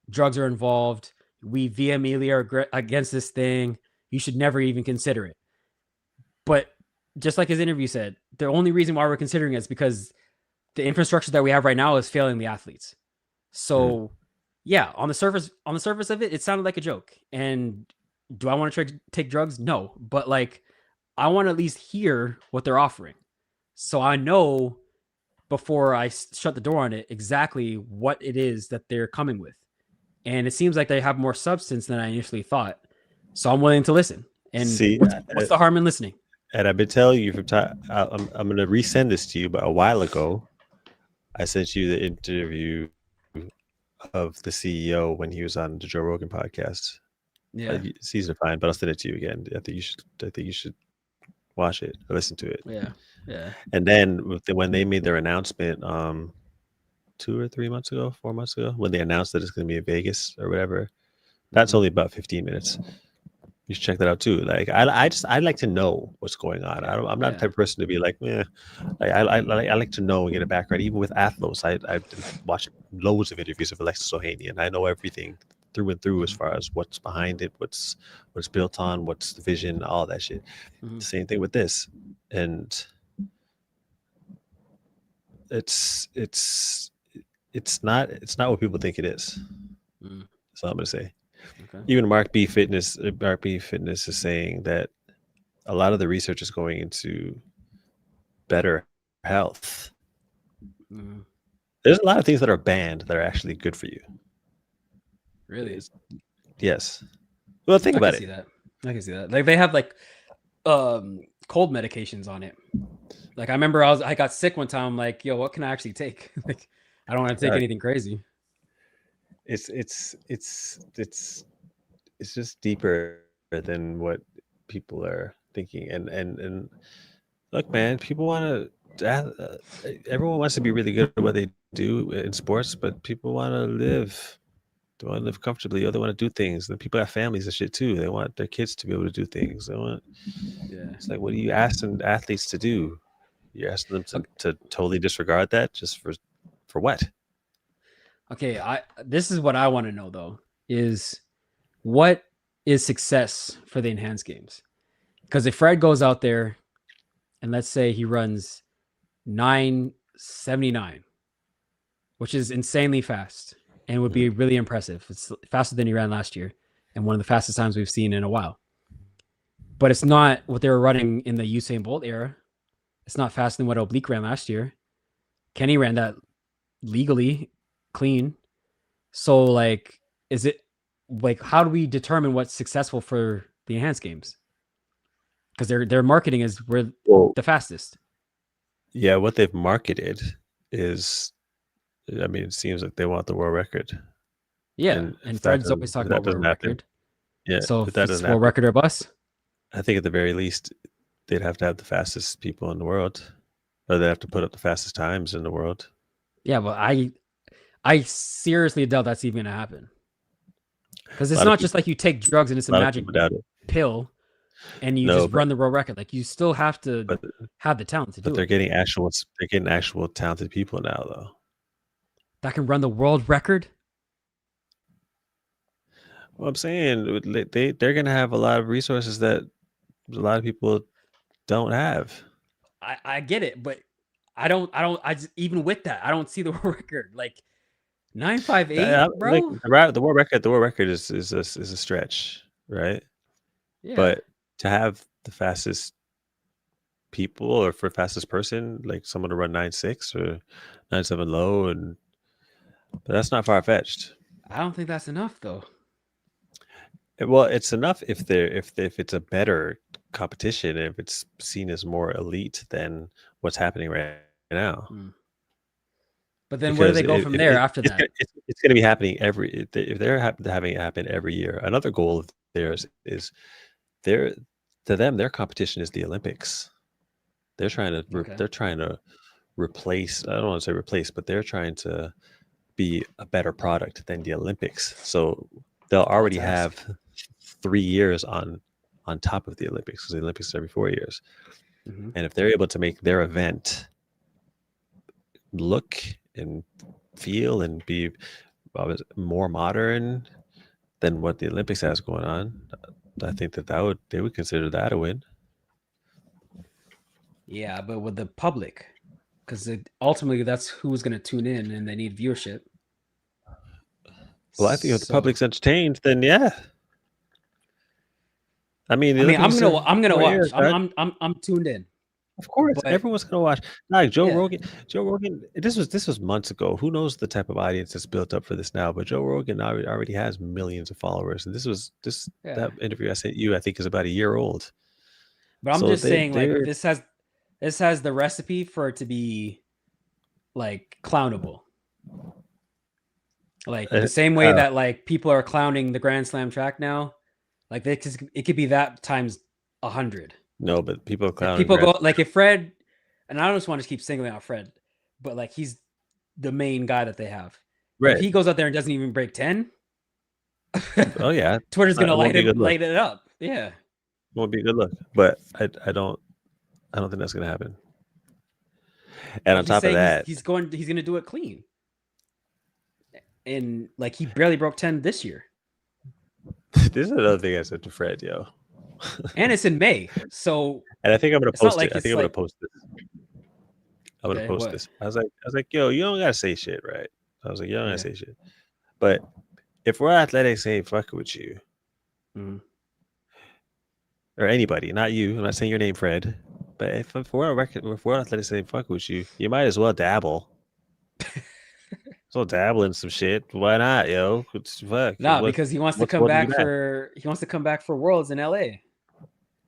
drugs are involved. We vehemently are against this thing. You should never even consider it. But just like his interview said, the only reason why we're considering it is because the infrastructure that we have right now is failing the athletes. So yeah, on the surface of it, it sounded like a joke. And do I want to take drugs? No, but like I want to at least hear what they're offering, so I know before I shut the door on it exactly what it is that they're coming with. And it seems like they have more substance than I initially thought. So I'm willing to listen. And See, what's the harm in listening? And I've been telling you from time. I'm going to resend this to you, but a while ago, I sent you the interview of the CEO when he was on the Joe Rogan podcast. Yeah, It's easy to find, but I'll send it to you again. I think you should watch it or listen to it. yeah. And then when they made their announcement 2 or 3 months ago, 4 months ago, when they announced that it's going to be in Vegas or whatever, that's only about 15 minutes. You should check that out too. Like I like to know what's going on. I'm not the type of person to be like, I like to know and get a background. Even with Athlos, I've watched loads of interviews of Alexis Ohanian, and I know everything through and through as far as what's behind it, what's built on, what's the vision, all that shit. Mhm. Same thing with this, and it's not what people think it is. Mm. That's all I'm gonna say. Okay. Even Mark B Fitness is saying that a lot of the research is going into better health. Mm. There's a lot of things that are banned that are actually good for you. Really? Yes. Well, think about I can see that. Like they have like cold medications on it. Like I remember I got sick one time. I'm like, yo, what can I actually take? Like I don't want to take anything crazy. It's just deeper than what people are thinking. And look, man, people want to. Everyone wants to be really good at what they do in sports, but people want to live. They want to live comfortably. Or they want to do things. And people have families and shit too. They want their kids to be able to do things. They want. Yeah. It's like, what are you asking athletes to do? You're asking them to totally disregard that just for what? Okay, this is what I want to know though, is what is success for the enhanced games? Because if Fred goes out there and let's say he runs 9:79, which is insanely fast and would be really impressive. It's faster than he ran last year and one of the fastest times we've seen in a while. But it's not what they were running in the Usain Bolt era. It's not faster than what Oblique ran last year. Kenny ran that legally clean. So like, is it like, how do we determine what's successful for the enhanced games, because their marketing is we're Well, the fastest. yeah, what they've marketed is, I mean, it seems like they want the world record. Yeah, if and that Fred's doesn't- always if talking that about world doesn't happen, record. yeah, So if if that it's doesn't world happen, record or bust, I think at the very least they'd have to have the fastest people in the world, or they have to put up the fastest times in the world. yeah, but I seriously doubt that's even gonna happen. Because A it's lot of not just like you take drugs and it's A a lot of magic people doubt it. pill and you No, just run the world record. Like you still have to but have the talent to but do they're it. getting actual talented people now, though. That can run the world record. Well, I'm saying they're gonna have a lot of resources that a lot of people don't have. I get it, but I just, even with that, I don't see the world record. Like 958, Like bro. the world record is a stretch, right? Yeah. But to have the fastest people, or for fastest person, like someone to run 9.6 or 9.7 low, but that's not far fetched. I don't think that's enough though. Well, it's enough if it's a better competition, if it's seen as more elite than what's happening right now. But then where do they go from there after that? It's going to be happening if they're having it happen every year. Another goal of theirs is to them, their competition is the Olympics. They're trying to replace. I don't want to say replace, but they're trying to be a better product than the Olympics. So they'll already have 3 years on top of the Olympics, because the Olympics is every 4 years. And if they're able to make their event look and feel and be more modern than what the Olympics has going on, I think they would consider that a win. Yeah, but with the public, because ultimately that's who's going to tune in, and they need viewership. Well, I think if the public's entertained, then yeah. I'm gonna watch. I'm tuned in. Of course, But everyone's gonna watch. Like Joe Rogan. This was months ago. Who knows the type of audience that's built up for this now? But Joe Rogan already has millions of followers, and that interview I sent you, I think, is about a year old. But I'm just saying, like, this has the recipe for it to be like clownable. Like the same way that like people are clowning the Grand Slam track now, like it could be that times 100. No, but people are clowning. People go like if Fred, and I don't just want to keep singling out Fred, but like he's the main guy that they have. Right. If he goes out there and doesn't even break 10, oh yeah, Twitter's gonna light it up. Yeah, it won't be a good look. But I don't think that's gonna happen. And on top of that, he's gonna do it clean. And like he barely broke 10 this year. This is another thing I said to Fred, yo. And it's in May, so. And I think I'm gonna post it. I think I'm gonna post this. I'm gonna post this. I was like, yo, you don't gotta say shit, right? I was like, you don't gotta say shit. But if World Athletics ain't fucking with you, or anybody, not you, I'm not saying your name, Fred, but if World Athletics ain't fucking with you, you might as well dabble. So dabbling some shit. Why not, yo? Fuck. Nah, because he wants to come back for Worlds in LA.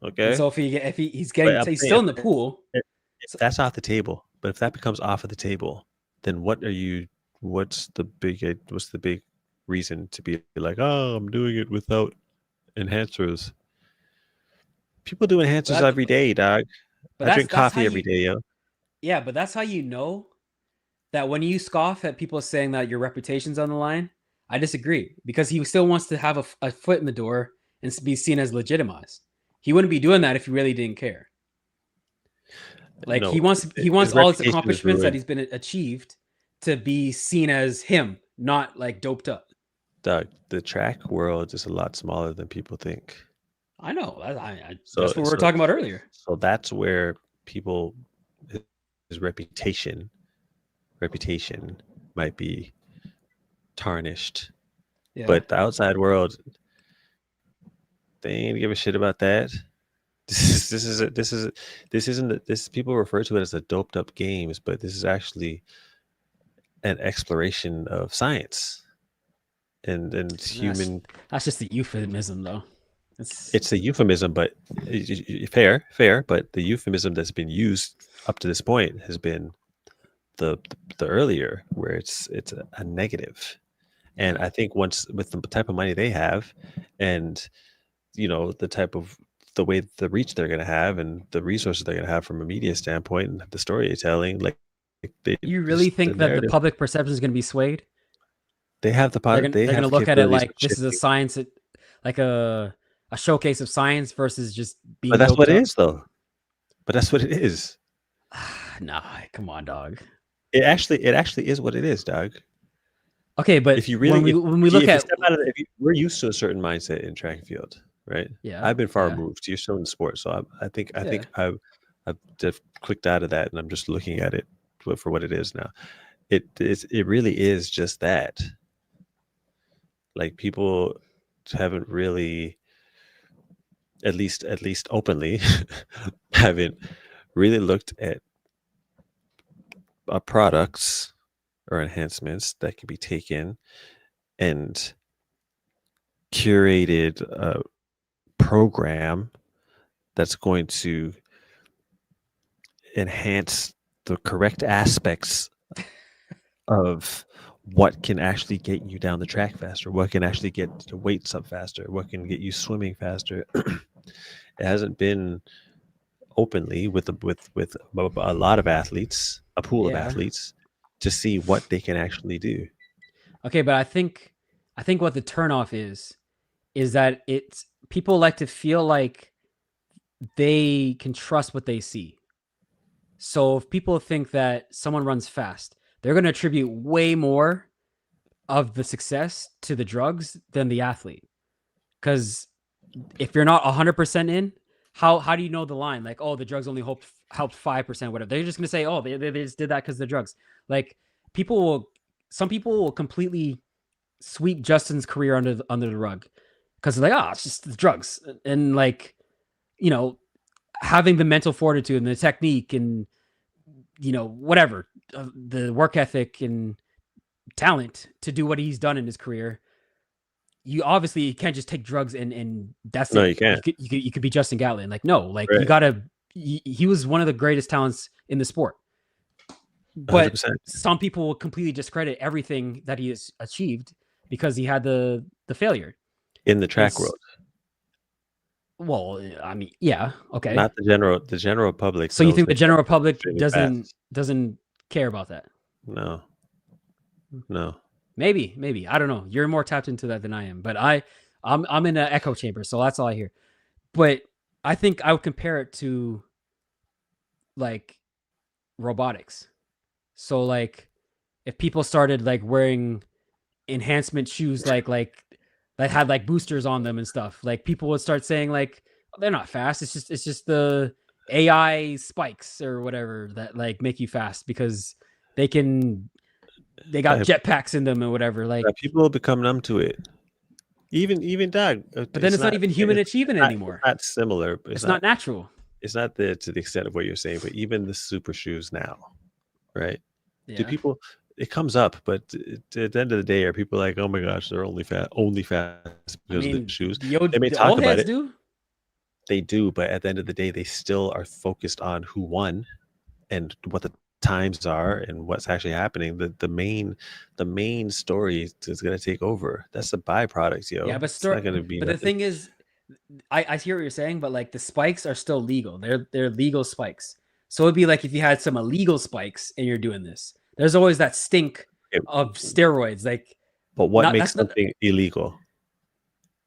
Okay. And so if he's still in the pool. If that's off the table, but if that becomes off of the table, then what's the big reason to be like, oh, I'm doing it without enhancers? People do enhancers every day, dog. I drink coffee every day, yo. Yeah, but that's how you know that when you scoff at people saying that your reputation's on the line. I disagree, because he still wants to have a foot in the door and be seen as legitimized. He wouldn't be doing that if he really didn't care. Like he wants all his accomplishments that he's been achieved to be seen as him, not like doped up. Doug, the track world is a lot smaller than people think. I know. That's what we were talking about earlier. So that's where his reputation might be tarnished. Yeah. But the outside world, they ain't give a shit about that. This people refer to it as the doped up games, but this is actually an exploration of science and human. That's just the euphemism, though. It's a euphemism, but fair. But the euphemism that's been used up to this point has been the earlier, where it's a negative. And I think once with the type of money they have, and the way the reach they're going to have, and the resources they're going to have from a media standpoint, and the storytelling, you really think that the public perception is going to be swayed? They have the they're going to look at it like this is a science, like a showcase of science versus just being. But that's what it is, though. But that's what it is. Nah, come on, dog. It actually is what it is, dog. Okay, but if you really when we look at, we're used to a certain mindset in track and field, right? Yeah, I've been far removed. You're still in sport, so I think I've just clicked out of that, and I'm just looking at it for what it is now. It really is just that. Like, people haven't really, at least openly, haven't really looked at products or enhancements that can be taken and curated a program that's going to enhance the correct aspects of what can actually get you down the track faster, what can actually get your weights up faster, what can get you swimming faster. It hasn't been openly with a lot of athletes, a pool of athletes, to see what they can actually do. Okay, but I think what the turnoff is that it's people like to feel like they can trust what they see. So if people think that someone runs fast, they're going to attribute way more of the success to the drugs than the athlete. Because if you're not 100% in, how do you know the line? Like, oh, the drugs only helped 5%, whatever. They're just going to say, oh, they just did that because the drugs. Like, some people will completely sweep Justin's career under the rug because they're like, it's just the drugs. And like, having the mental fortitude and the technique and, whatever, the work ethic and talent to do what he's done in his career. You obviously can't just take drugs and that's no, it. You can't. You could be Justin Gatlin. Like, no, like right. You gotta, he was one of the greatest talents in the sport. But 100%. Some people will completely discredit everything that he has achieved because he had the failure in the track world. Well, I mean, yeah, okay. Not the general public. So you think the general public doesn't care about that? No. Maybe. I don't know. You're more tapped into that than I am, but I'm in an echo chamber, so that's all I hear. But I think I would compare it to like robotics. So like if people started like wearing enhancement shoes like that had like boosters on them and stuff, like people would start saying like, oh, they're not fast. It's just the AI spikes or whatever that like make you fast because they got jetpacks in them or whatever. Like people become numb to it. Even Doug. But then it's not even human achievement anymore. It's not similar. But it's not natural. It's not to the extent of what you're saying, but even the super shoes now, right? Yeah. Do people? It comes up, but at the end of the day, are people like, oh my gosh, they're only fast because of the shoes? They may talk about it. They do, but at the end of the day, they still are focused on who won and what the times are and what's actually happening. The main story is going to take over. That's the byproduct, yo. Yeah, but it's not going to be. But nothing. The thing is, I hear what you're saying, but like the spikes are still legal. They're legal spikes. So it'd be like if you had some illegal spikes and you're doing this. There's always that stink of steroids. Like, but what makes something illegal?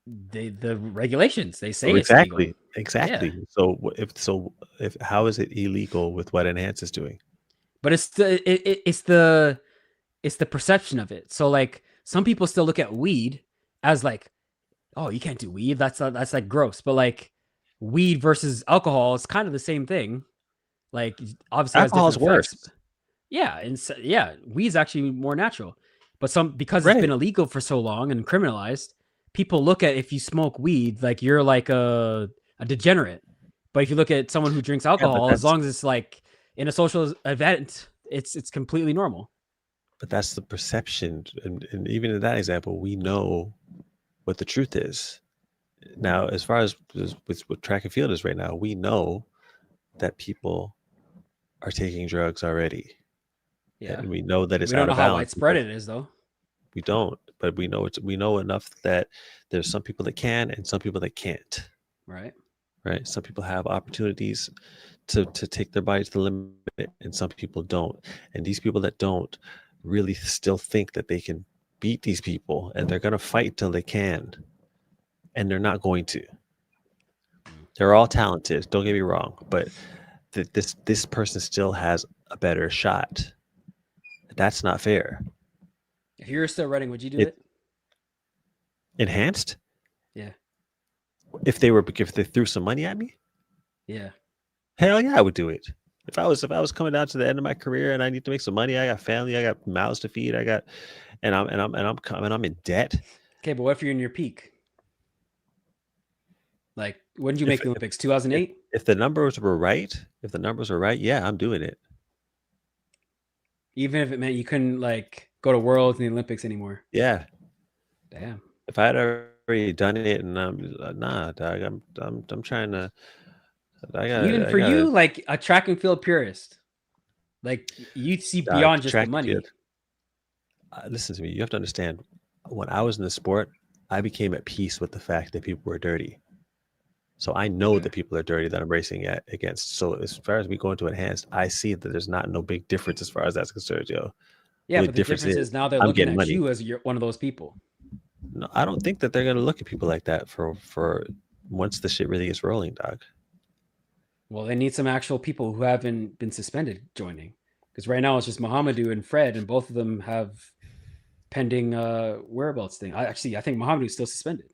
The regulations. They say exactly. It's legal. Exactly. Yeah. So if how is it illegal with what Enhance is doing? But it's the perception of it. So like some people still look at weed as like, oh, you can't do weed. That's like gross. But like weed versus alcohol is kind of the same thing. Like obviously alcohol is worse. Yeah, and weed's actually more natural. But because it's been illegal for so long and criminalized, people look at if you smoke weed like you're like a degenerate. But if you look at someone who drinks alcohol, as long as it's like in a social event, it's completely normal. But that's the perception, and even in that example, we know what the truth is. Now, as far as with what track and field is right now, we know that people are taking drugs already. Yeah. And we know that it's We don't out know of how balance. widespread it is, though. We don't, but we know enough that there's some people that can and some people that can't. Right. Right. Some people have opportunities to take their body to the limit, and some people don't. And these people that don't really still think that they can beat these people, and they're going to fight till they can, and they're not going to. They're all talented, don't get me wrong, but this person still has a better shot. That's not fair. If you were still running, would you do it? Enhanced? Yeah. If they threw some money at me? Yeah. Hell yeah, I would do it. If I was coming down to the end of my career and I need to make some money, I got family, I got mouths to feed, and I'm in debt. Okay, but what if you're in your peak? Like, when did you make the Olympics? 2008? If the numbers were right, yeah, I'm doing it. Even if it meant you couldn't like go to Worlds and the Olympics anymore. Yeah. Damn. If I had already done it, and nah, dog, I'm trying to. You, like a track and field purist, like you see beyond just the money. Listen to me. You have to understand. When I was in the sport, I became at peace with the fact that people were dirty. So I know that people are dirty that I'm racing against. So as far as we go into enhanced, I see that there's no big difference as far as that's concerned, yo. Yeah, but the difference is now they're looking at you as one of those people. No, I don't think that they're gonna look at people like that for once the shit really gets rolling, dog. Well, they need some actual people who haven't been suspended joining, because right now it's just Mohamedou and Fred, and both of them have pending whereabouts thing. I think Mohamedou is still suspended.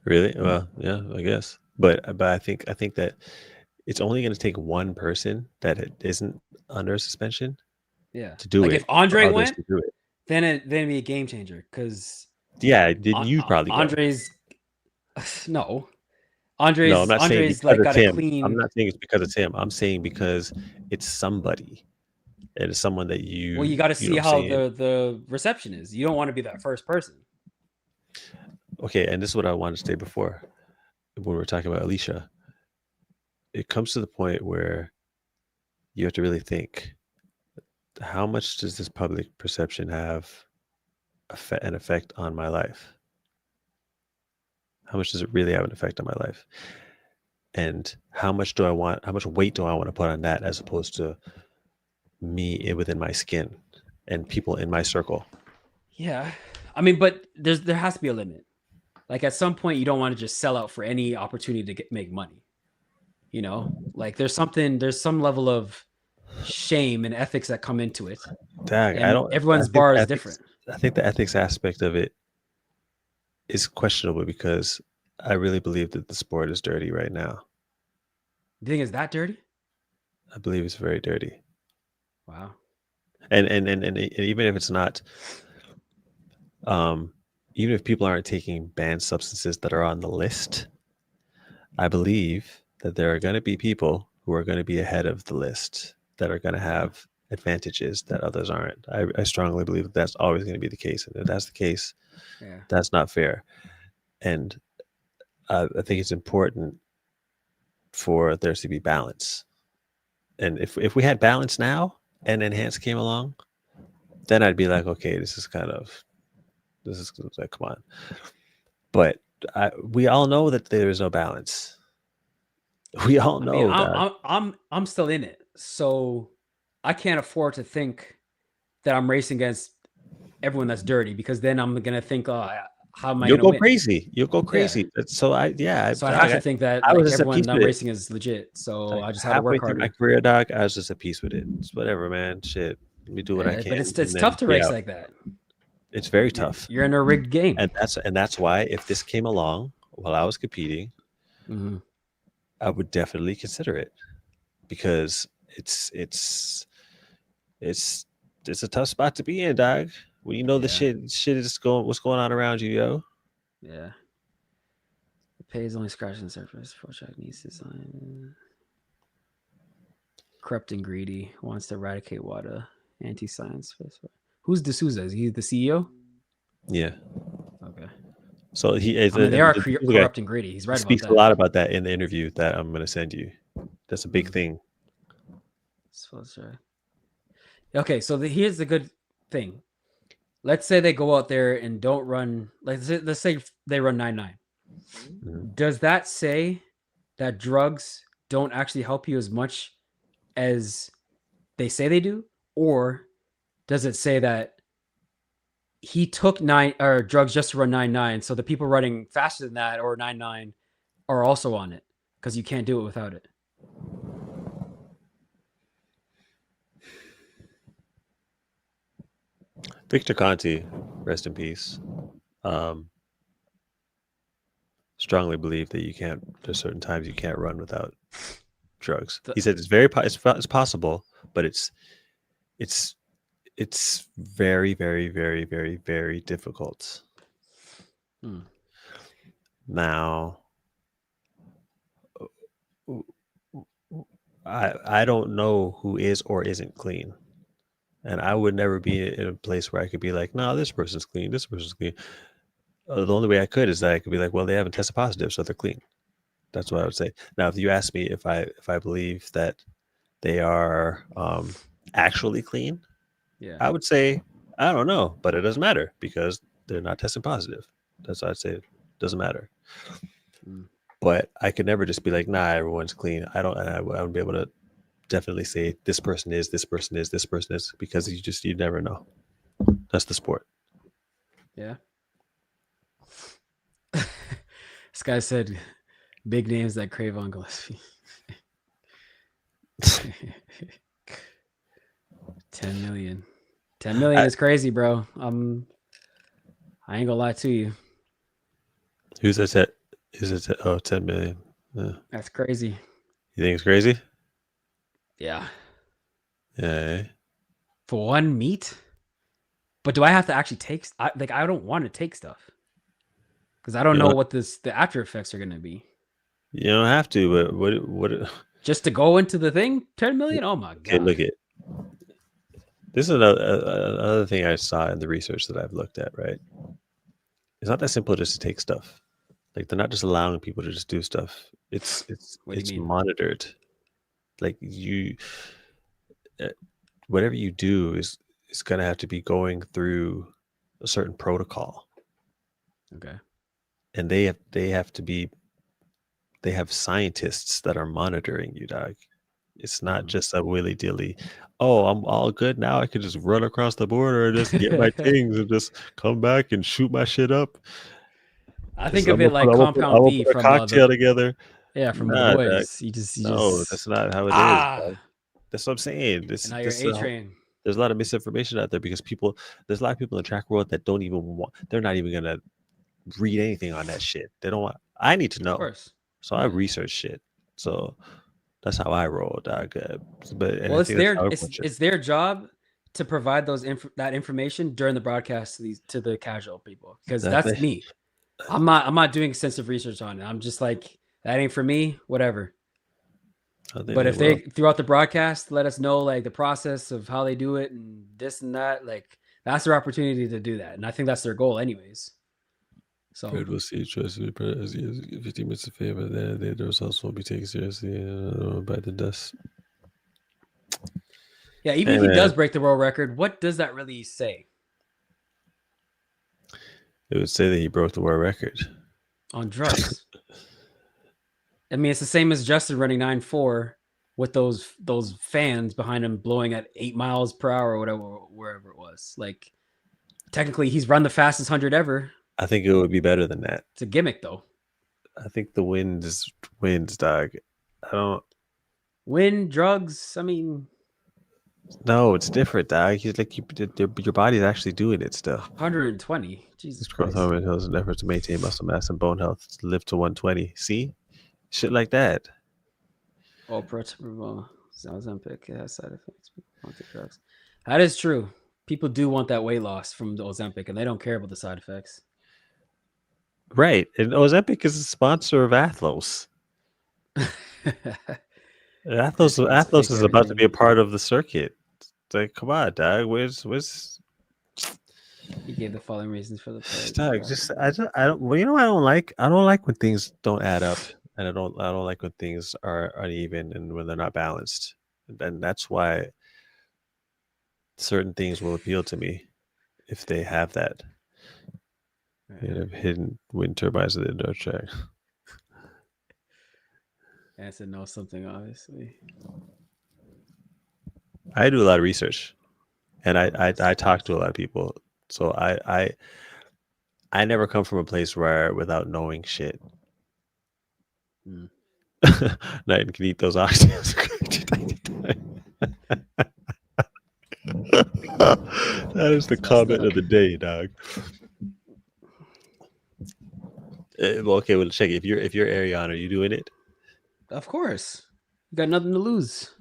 Really? Well, yeah, I guess. But I think that it's only going to take one person that isn't under suspension. Yeah. To do like it. If Andre went, then it'd be a game changer. Because you probably Andre's no. I'm not saying because it's him. I'm not saying it's because it's him. I'm saying because it's somebody. It is someone that you. Well, you got to see how the reception is. You don't want to be that first person. Okay, and this is what I wanted to say before when we were talking about Alicia. It comes to the point where you have to really think, how much does this public perception have an effect on my life? How much does it really have an effect on my life? And how much weight do I want to put on that as opposed to me within my skin and people in my circle? Yeah. I mean, but there has to be a limit. Like at some point, you don't want to just sell out for any opportunity to make money. You know, like there's some level of shame and ethics that come into it. Everyone's bar is different. I think the ethics aspect of it is questionable because I really believe that the sport is dirty right now. Do you think it's that dirty? I believe it's very dirty. Wow. And even if it's not, even if people aren't taking banned substances that are on the list, I believe that there are going to be people who are going to be ahead of the list that are going to have advantages that others aren't. I strongly believe that that's always going to be the case. And if that's the case, that's not fair. And I think it's important for there to be balance. And if we had balance now and enhanced came along, then I'd be like, okay, this is like, come on. But we all know that there is no balance. We all know that. I'm still in it, so I can't afford to think that I'm racing against everyone that's dirty, because then I'm gonna think, how am I? You'll go crazy. You'll go crazy. Yeah. So I have to think that everyone I'm racing is legit. So I just have to work harder. My career, dog, I was just at peace with it. It's whatever, man. Shit, let me do what I can. But it's tough to race like that. It's very tough. You're in a rigged game, and that's why if this came along while I was competing, I would definitely consider it, because it's a tough spot to be in, dog. When you know the shit is what's going on around you, yo. Yeah. The pay is only scratching the surface. Full track needs design. Corrupt and greedy, wants to eradicate WADA. Anti-science. Who's D'Souza? Is he the CEO? Yeah. Okay. So he is. I mean, they are the corrupt and greedy. He's he right speaks about a that. lot about that in the interview that I'm going to send you. That's a big thing. Okay, so here's the good thing. Let's say they go out there and don't run. Let's say they run 9.9. Does that say that drugs don't actually help you as much as they say they do, or does it say that he took drugs just to run 9.9, so the people running faster than that or 9.9 are also on it because you can't do it without it? Victor Conti, rest in peace. Strongly believe that you can't. There's certain times you can't run without drugs. He said it's possible, but it's very, very, very, very, very difficult. Now, I don't know who is or isn't clean, and I would never be in a place where I could be like, no, this person's clean, this person's clean. The only way I could is that I could be like, well, they haven't tested positive, so they're clean. That's what I would say. Now, if you ask me if I believe that they are actually clean, I would say I don't know, but it doesn't matter because they're not testing positive. That's what I'd say. It doesn't matter. But I could never just be like, nah, everyone's clean. I wouldn't be able to definitely say this person is, this person is, this person is, because you never know. That's the sport. Yeah. This guy said big names that crave on Gillespie. 10 million. 10 million is crazy, bro. I ain't gonna lie to you. Who's that? Is it? Oh, 10 million. Yeah. That's crazy. You think it's crazy? Yeah. Yeah. For one meat? But do I have to actually take? I don't want to take stuff because I don't know what the after effects are gonna be. You don't have to, but what? Just to go into the thing, 10 million. Oh my god! Okay, look at this is another thing I saw in the research that I've looked at. Right, it's not that simple just to take stuff. Like they're not just allowing people to just do stuff. It's monitored. Like whatever you do is gonna have to be going through a certain protocol. Okay. And they have scientists that are monitoring you, dog. It's not just a willy-dilly, oh, I'm all good now. I can just run across the border and just get my things and just come back and shoot my shit up. I think of it like Compound V from a cocktail together. Yeah, from The Boys. No, that's not how it is. That's what I'm saying. Now you're A-Train. There's a lot of misinformation out there because there's a lot of people in the track world that don't even want. They're not even gonna read anything on that shit. They don't want. I need to know. Of course. So I research shit. So that's how I roll, dog. But it's their job to provide that information during the broadcast to the casual people, because that's me. I'm not doing extensive research on it. I'm just like, that ain't for me. Whatever. But if they throughout the broadcast let us know like the process of how they do it and this and that, like that's their opportunity to do that, and I think that's their goal, anyways. So Fred will see trust as 15 minutes of favor. The results will be taken seriously by the dust. Yeah, even if he does break the world record, what does that really say? It would say that he broke the world record on drugs. I mean, it's the same as Justin running 9.4 with those fans behind him blowing at 8 miles per hour or whatever, wherever it was. Like, technically, he's run the fastest 100 ever. I think it would be better than that. It's a gimmick, though. I think the wins, dog. I don't. Wind, drugs, I mean. No, it's different, dog. He's like, your body's actually doing it still. 120. Jesus Christ. Growth hormone hills an effort to maintain muscle mass and bone health to live to 120. See? Shit like that. Oh, Ozempic has side effects. Drugs. That is true. People do want that weight loss from the Ozempic, and they don't care about the side effects. Right. And Ozempic is a sponsor of Athlos. Athlos is about to be a part of the circuit. It's like, come on, dog. Where's You gave the following reasons for the price. Doug, I don't. Well, you know, what I don't like when things don't add up, and I don't like when things are uneven and when they're not balanced. And that's why certain things will appeal to me if they have that. You know, hidden wind turbines in the indoor track. Anson knows something, obviously. I do a lot of research, and I talk to a lot of people, so I never come from a place where without knowing shit. Mm. Night can eat those oxygens. That is the comment of the day, dog. Okay, well, check it. If you're Ariana, are you doing it? Of course. You got nothing to lose.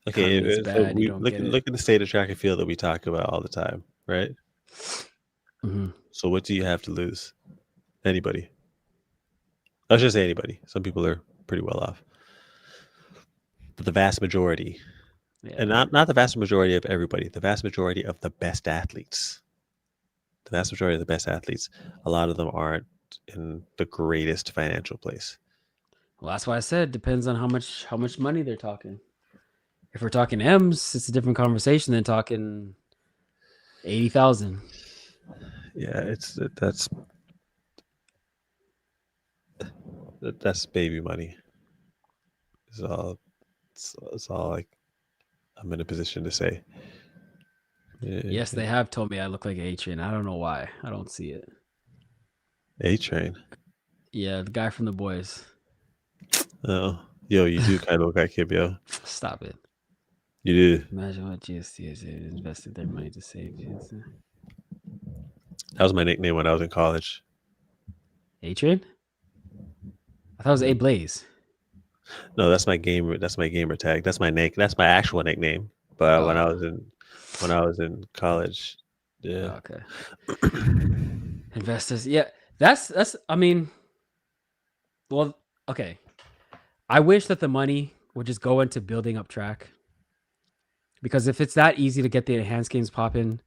Okay, Economy's so bad, we you don't get it. look at the state of track and field that we talk about all the time, right? Mhm. So what do you have to lose? Anybody? I should say anybody. Some people are pretty well off, but the vast majority, Yeah. and not the vast majority of everybody, the vast majority of the best athletes. The vast majority of the best athletes, a lot of them aren't in the greatest financial place. Well, that's why I said depends on how much money they're talking. If we're talking M's, it's a different conversation than talking 80,000. Yeah, that's baby money. It's all like I'm in a position to say. Yes, they have told me I look like A-Train. I don't know why. I don't see it. A-Train. Yeah, the guy from The Boys. Oh, yo, you do kind of look like him, yo. Stop it. You do. Imagine what GST has invested their money to save. That was my nickname when I was in college. A-Train? I thought it was A-Blaze. No, that's my gamer tag. That's my That's my actual nickname. But when I was in college, yeah. Okay. Investors, yeah. That's. I mean, well, okay. I wish that the money would just go into building up track. Because if it's that easy to get the enhanced games popping,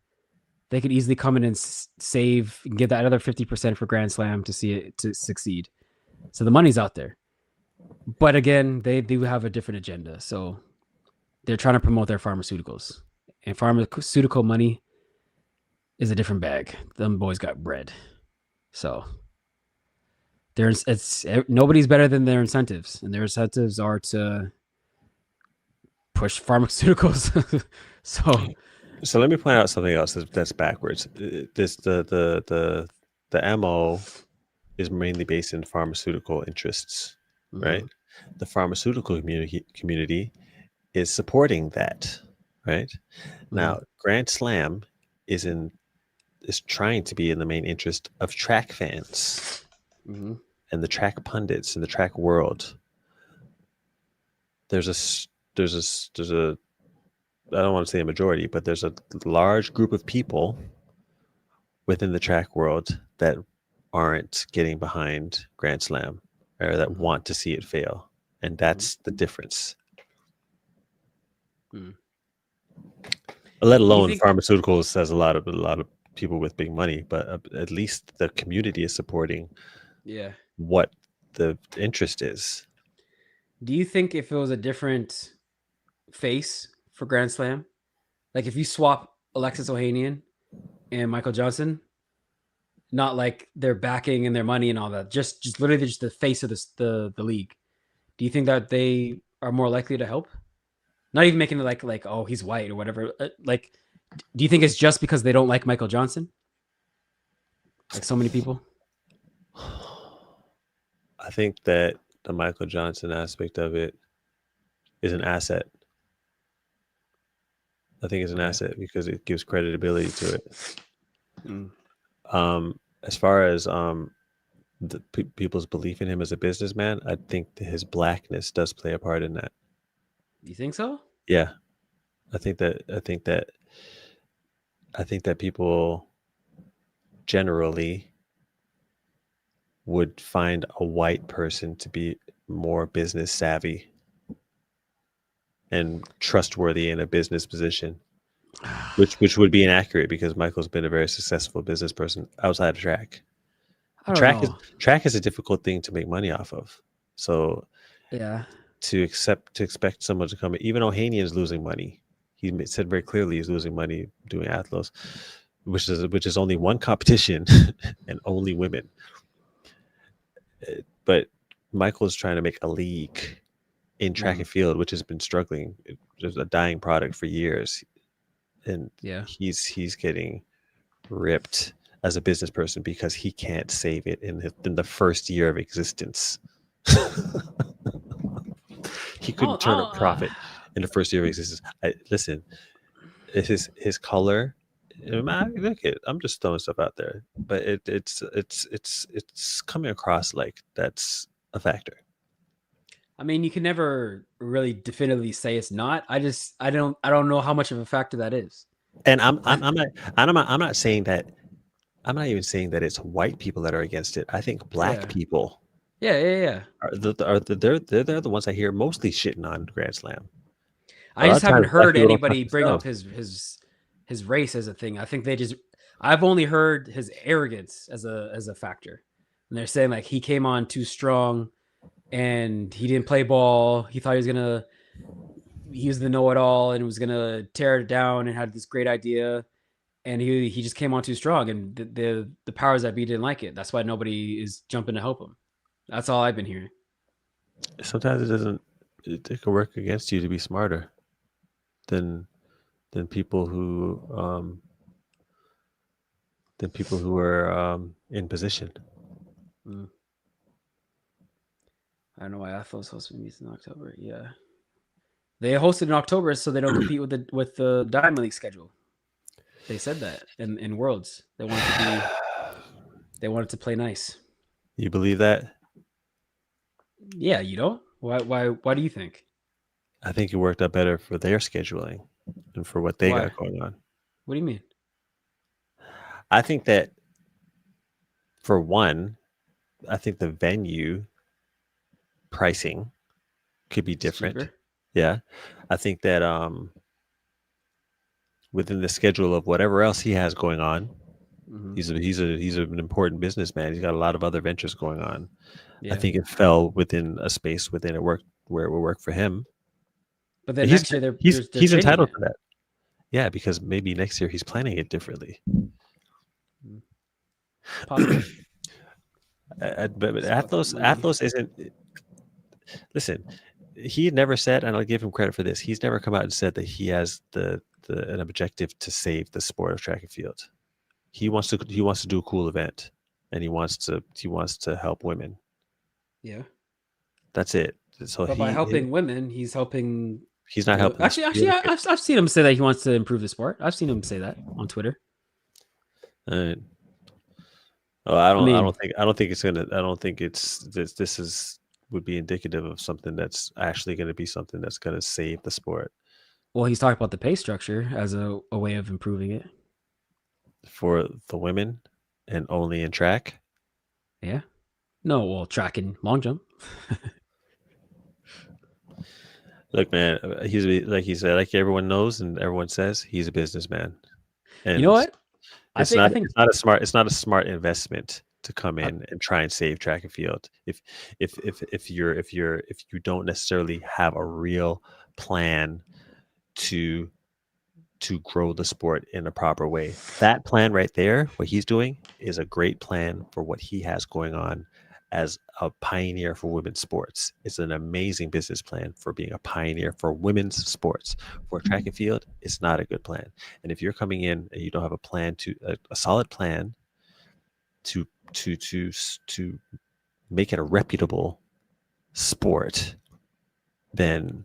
they could easily come in and save and give that another 50% for Grand Slam to see it to succeed. So the money's out there. But again, they do have a different agenda. So they're trying to promote their pharmaceuticals. And pharmaceutical money is a different bag. Them boys got bread. So nobody's better than their incentives. And their incentives are to push pharmaceuticals. So let me point out something else that's backwards. The MO is mainly based in pharmaceutical interests, right? The pharmaceutical community is supporting that, right? Now, Grand Slam is trying to be in the main interest of track fans and the track pundits and the track world. There's a I don't want to say a majority, but there's a large group of people within the track world that aren't getting behind Grand Slam or that want to see it fail. And that's the difference. Let alone pharmaceuticals has a lot of people with big money, but at least the community is supporting what the interest is. Do you think if it was a different face for Grand Slam, like if you swap Alexis Ohanian and Michael Johnson, not like their backing and their money and all that, just literally just the face of the league, do you think that they are more likely to help? Not even making it like oh, he's white or whatever. Like, do you think it's just because they don't like Michael Johnson? Like so many people? I think that the Michael Johnson aspect of it is an asset. I think it's an asset because it gives credibility to it. As far as the people's belief in him as a businessman, I think that his blackness does play a part in that. You think so? Yeah, I think that people generally would find a white person to be more business savvy and trustworthy in a business position. which would be inaccurate because Michael's been a very successful business person outside of track. I don't know. Track is a difficult thing to make money off of. So Yeah. to expect someone to come, even Ohanian is losing money. He said very clearly he's losing money doing Athlos, which is only one competition and only women. But Michael is trying to make a league in track and field, which has been struggling. It's a dying product for years, and Yeah. he's getting ripped as a business person because he can't save it in the first year of existence. He couldn't turn a profit in the first year of existence. Listen, his color. Look, I'm just throwing stuff out there, but it's coming across like that's a factor. I mean, you can never really definitively say it's not. I don't know how much of a factor that is. And I'm not saying that. I'm not even saying that it's white people that are against it. I think black people. Yeah. They're the ones I hear mostly shitting on Grand Slam. I just haven't heard anybody bring up his race as a thing. I think I've only heard his arrogance as a factor. And they're saying like he came on too strong and he didn't play ball. He thought he was the know-it-all and was gonna tear it down and had this great idea. And he just came on too strong, and the powers that be didn't like it. That's why nobody is jumping to help him. That's all I've been hearing. Sometimes it doesn't. It can work against you to be smarter than people who are in position. I don't know why Athos hosted meets in October. Yeah, they hosted in October so they don't compete with the Diamond League schedule. They said that in Worlds they wanted to play nice. You believe that? Yeah, you don't. Why do you think? I think it worked out better for their scheduling and for what they got going on. What do you mean? I think that for one, I think the venue pricing could be different. Cheaper? Yeah. I think that within the schedule of whatever else he has going on, he's an important businessman. He's got a lot of other ventures going on. Yeah. I think it fell within a space within it worked where it would work for him. But then next year they're he's entitled to that. Yeah, because maybe next year he's planning it differently. But Athlos isn't. Listen, he never said, and I'll give him credit for this. He's never come out and said that he has an objective to save the sport of track and field. He wants to do a cool event, and he wants to help women. Yeah, that's it. So by helping women, he's helping. He's not helping. Actually, I've seen him say that he wants to improve the sport. I've seen him say that on Twitter. I don't think it's gonna. I don't think it's this would be indicative of something that's actually going to be something that's going to save the sport. Well, he's talking about the pay structure as a way of improving it for the women and only in track. Yeah. No, well, track and long jump. Look, man, he's like he said, like everyone knows and everyone says, he's a businessman. And you know what? It's not a smart investment to come in and try and save track and field. If you don't necessarily have a real plan to grow the sport in a proper way. That plan right there, what he's doing, is a great plan for what he has going on as a pioneer for women's sports. It's an amazing business plan for being a pioneer for women's sports. For track and field, it's not a good plan. And if you're coming in and you don't have a plan a solid plan to make it a reputable sport, then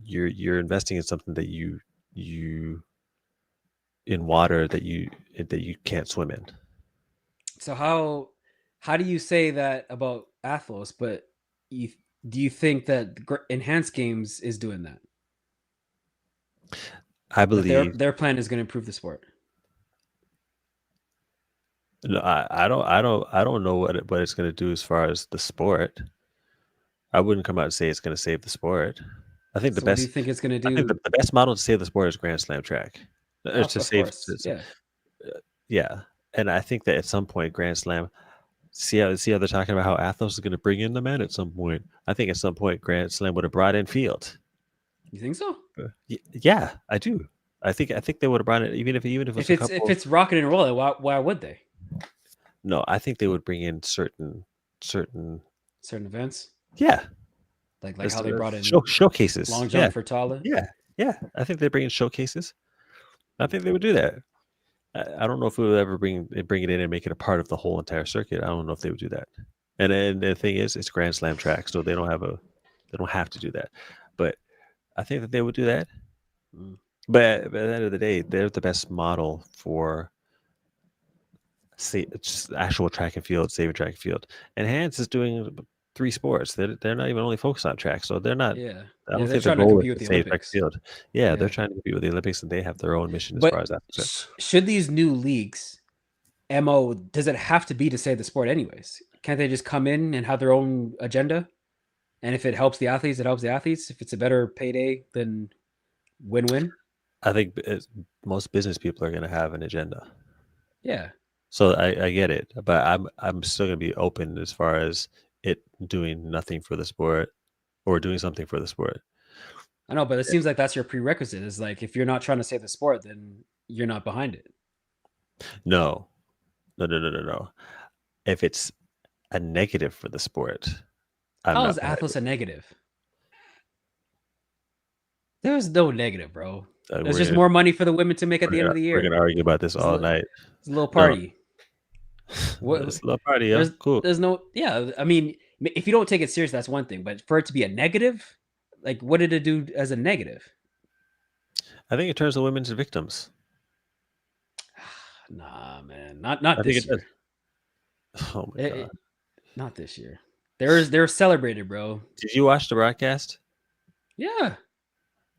you're investing in something that you in water that you can't swim in. So how do you say that about Athlos? But do you think that Enhanced Games is doing that? I believe their plan is going to improve the sport. No, I don't know what it's going to do as far as the sport. I wouldn't come out and say it's going to save the sport. I think the So what do you best. think it's going to I think do? the best model to save the sport is Grand Slam track. Of, To of save, course, yeah. yeah. And I think that at some point, Grand Slam. See how they're talking about how Athos is going to bring in the men at some point. I think at some point Grand Slam would have brought in Field. You think so? Yeah, I do. I think they would have brought it even if it was If it's rocking and rolling, why would they? No, I think they would bring in certain events. Yeah, Like how they brought in showcases. Long jump for Tala. Yeah. I think they bring in showcases. I think they would do that. I don't know if we would ever bring it in and make it a part of the whole entire circuit. I don't know if they would do that. And then the thing is, it's Grand Slam track, so they don't have to do that. But I think that they would do that. But at the end of the day, they're the best model for just actual track and field, saving track and field. And Hans is doing 3 sports. They're not even only focused on track, so they're not. Yeah, I don't they're think trying to compete with the save track Olympics. and field. Yeah, they're trying to compete with the Olympics, and they have their own mission as far as that. Should these new leagues, does it have to be to save the sport anyways? Can't they just come in and have their own agenda? And if it helps the athletes, it helps the athletes. If it's a better payday, then win-win. I think most business people are going to have an agenda. Yeah. So I get it, but I'm still going to be open as far as it doing nothing for the sport or doing something for the sport. I know, but it seems like that's your prerequisite. Is like if you're not trying to save the sport, then you're not behind it. No. If it's a negative for the sport, how is Athos a negative? There's no negative, bro. There's just more money for the women to make at the end of the year. We're gonna argue about this all night. It's a little party. What? It's a little party, yeah. Cool. There's no, yeah. I mean, if you don't take it serious, that's one thing. But for it to be a negative, like, what did it do as a negative? I think it turns the women into victims. Nah, man, not this year. Oh my god, not this year. They're celebrated, bro. Did you watch the broadcast? Yeah.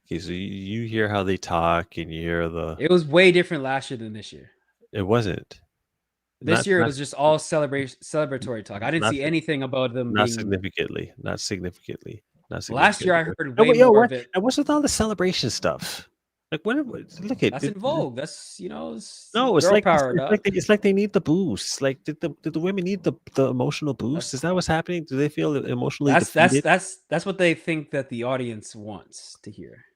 Okay, so you hear how they talk, and you hear the. It was way different last year than this year. It wasn't. This year it was just all celebratory talk. I didn't see anything about them. Not significantly. Last year I heard way more of it. And what's with all the celebration stuff? Like look at that's in vogue. That's no, it's like power. It's like they need the boost. Like did the women need the emotional boost? Is that what's happening? Do they feel emotionally defeated? That's what they think that the audience wants to hear.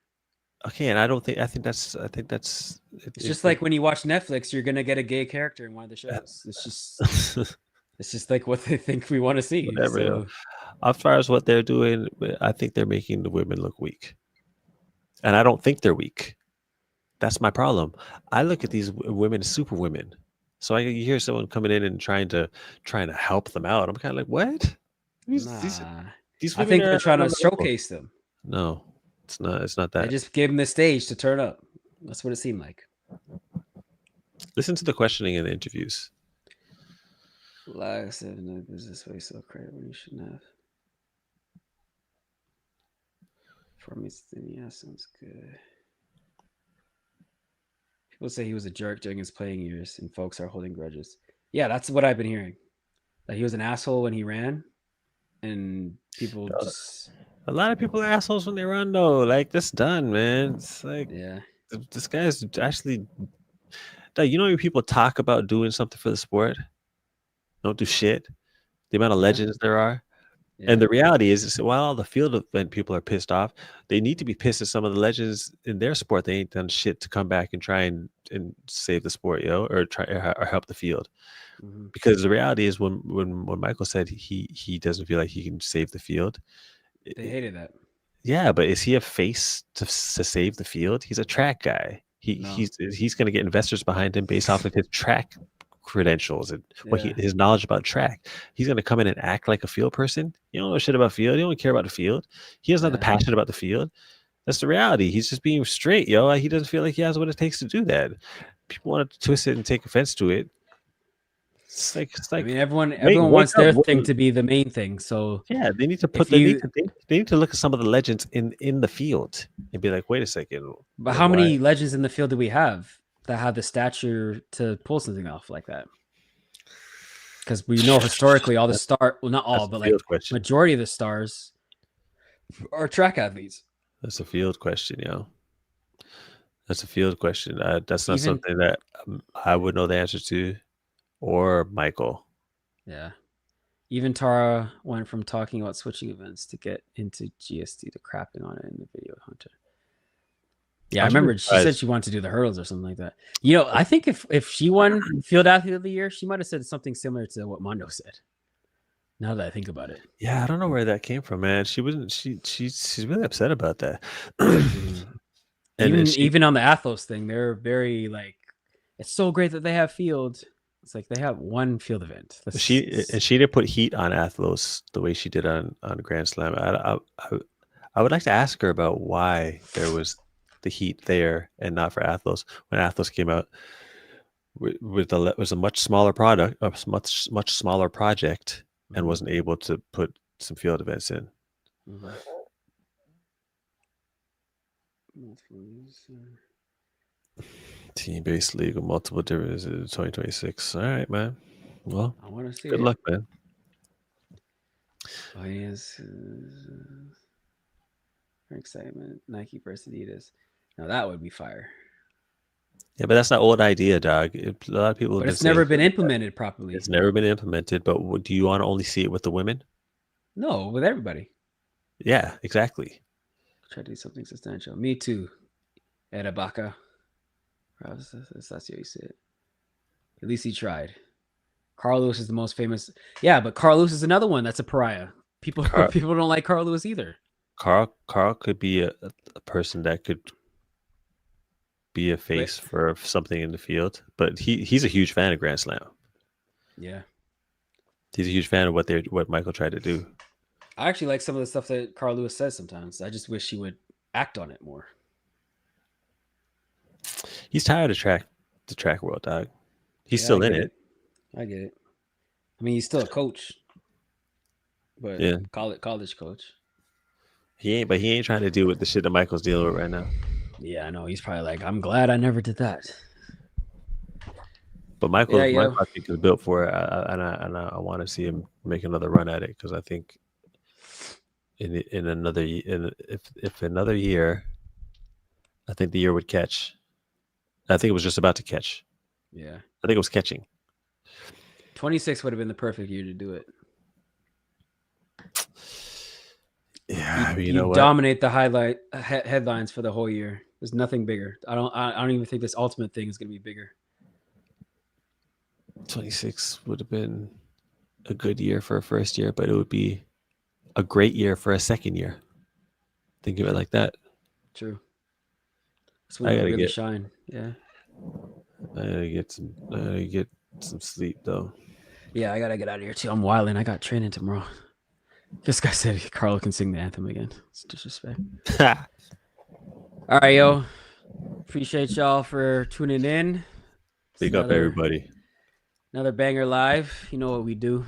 Okay, and I think that's it's just like when you watch Netflix, you're gonna get a gay character in one of the shows. It's just it's just like what they think we want to see. Whatever. So. As far as what they're doing, I think they're making the women look weak, and I don't think they're weak. That's my problem. I look at these women as super women. So you hear someone coming in and trying to help them out. I'm kind of like, what? These I think they're trying to showcase them. No, it's not. It's not that. They just gave them the stage to turn up. That's what it seemed like. Listen to the questioning in the interviews. Like I said, no business way so credit when you shouldn't have. For me, yeah, sounds good. People say he was a jerk during his playing years, and folks are holding grudges. Yeah, that's what I've been hearing. That he was an asshole when he ran, and people just. A lot of people are assholes when they run, though. Like, that's done, man. It's like, yeah, this guy's actually. You know when people talk about doing something for the sport, don't do shit. The amount of legends there are. Yeah. And the reality is while all the field event people are pissed off, they need to be pissed at some of the legends in their sport. They ain't done shit to come back and try and save the sport, or try or help the field. Mm-hmm. Because the reality is when Michael said he doesn't feel like he can save the field, they hated that. Yeah, but is he a face to save the field? He's a track guy. He's going to get investors behind him based off of his track credentials and his knowledge about track. He's going to come in and act like a field person. You don't know shit about field. You don't care about the field. He doesn't have the passion about the field. That's the reality. He's just being straight, yo. He doesn't feel like he has what it takes to do that. People want to twist it and take offense to it. It's like I mean, everyone wants their thing to be the main thing. So yeah, they need to put they need to look at some of the legends in the field and be like, wait a second. But how many legends in the field do we have that have the stature to pull something off like that? Because we know historically all the not all, but like majority of the stars are track athletes. That's a field question, yo. That's a field question. That's not Even something that I would know the answer to, or Michael. yeah. Even Tara went from talking about switching events to get into GST to crapping on it in the video Hunter. Yeah, I I'm remember she said surprised. she wanted to do the hurdles or something like that. You know, I think if she won Field Athlete of the Year, she might have said something similar to what Mondo said. Now that I think about it. Yeah, I don't know where that came from, man. She wasn't. She's really upset about that. Even on the Athos thing, they're very like, it's so great that they have field. It's like they have one field event. She didn't put heat on Athlos the way she did on Grand Slam. I would like to ask her about why there was the heat there and not for Athlos when Athlos came out was a much smaller product, a much smaller project, and wasn't able to put some field events in. Team-based league with multiple differences in 2026. All right, man. Well, I want to see good it. luck, man. Oh, yes. Excitement. Nike versus Adidas. Now that would be fire. Yeah, but that's not old idea, dog. A lot of people have But been it's never saying been implemented properly. it's never been implemented. But do you want to only see it with the women? No, with everybody. Yeah, exactly. Try to do something substantial. Me too. Edabaka. That's how you say it. At least he tried. Carl Lewis is the most famous. Yeah, but Carl Lewis is another one that's a pariah. People don't like Carl Lewis either. Carl could be a person that could be a face for something in the field, but he's a huge fan of Grand Slam. Yeah, he's a huge fan of what Michael tried to do. I actually like some of the stuff that Carl Lewis says sometimes. I just wish he would act on it more. He's tired of the track world, dog. He's still in it. I get it. I mean, he's still a coach, but yeah, college coach. He ain't trying to deal with the shit that Michael's dealing with right now. Yeah, I know. He's probably like, I'm glad I never did that. But my project is built for it, and I want to see him make another run at it because I think if another year, I think the year would catch. I think it was just about to catch. Yeah, I think it was catching. 26 would have been the perfect year to do it. Yeah, you dominate the headlines for the whole year. There's nothing bigger. I don't even think this ultimate thing is going to be bigger. 26 would have been a good year for a first year, but it would be a great year for a second year. Think of it like that. True. That's when you really shine. Yeah. I gotta get some sleep though. Yeah, I gotta get out of here too. I'm wilding. I got training tomorrow. This guy said Carlo can sing the anthem again. It's disrespect. All right, yo. Appreciate y'all for tuning in. Big up everybody. Another banger live. You know what we do.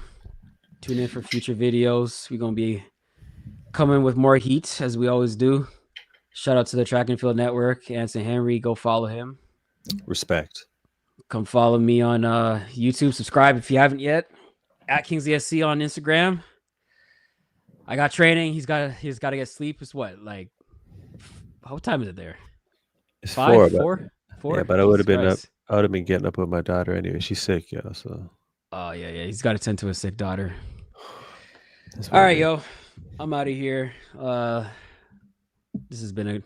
Tune in for future videos. We're gonna be coming with more heat as we always do. Shout out to the Track and Field Network. Anson Henry. Go follow him. Respect. Come follow me on YouTube. Subscribe if you haven't yet. At KingsleySC on Instagram. I got training. He's got to get sleep. It's what, like, what time is it there? It's 5, 4. 4? Yeah, but I would have been up. I would have been getting up with my daughter anyway. She's sick, yo. So. Oh yeah. He's got to tend to a sick daughter. All right, yo. I'm out of here. This has been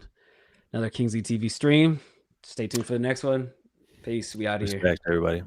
another KingsleyTV stream. Stay tuned for the next one. Peace. We out of here. Respect, everybody.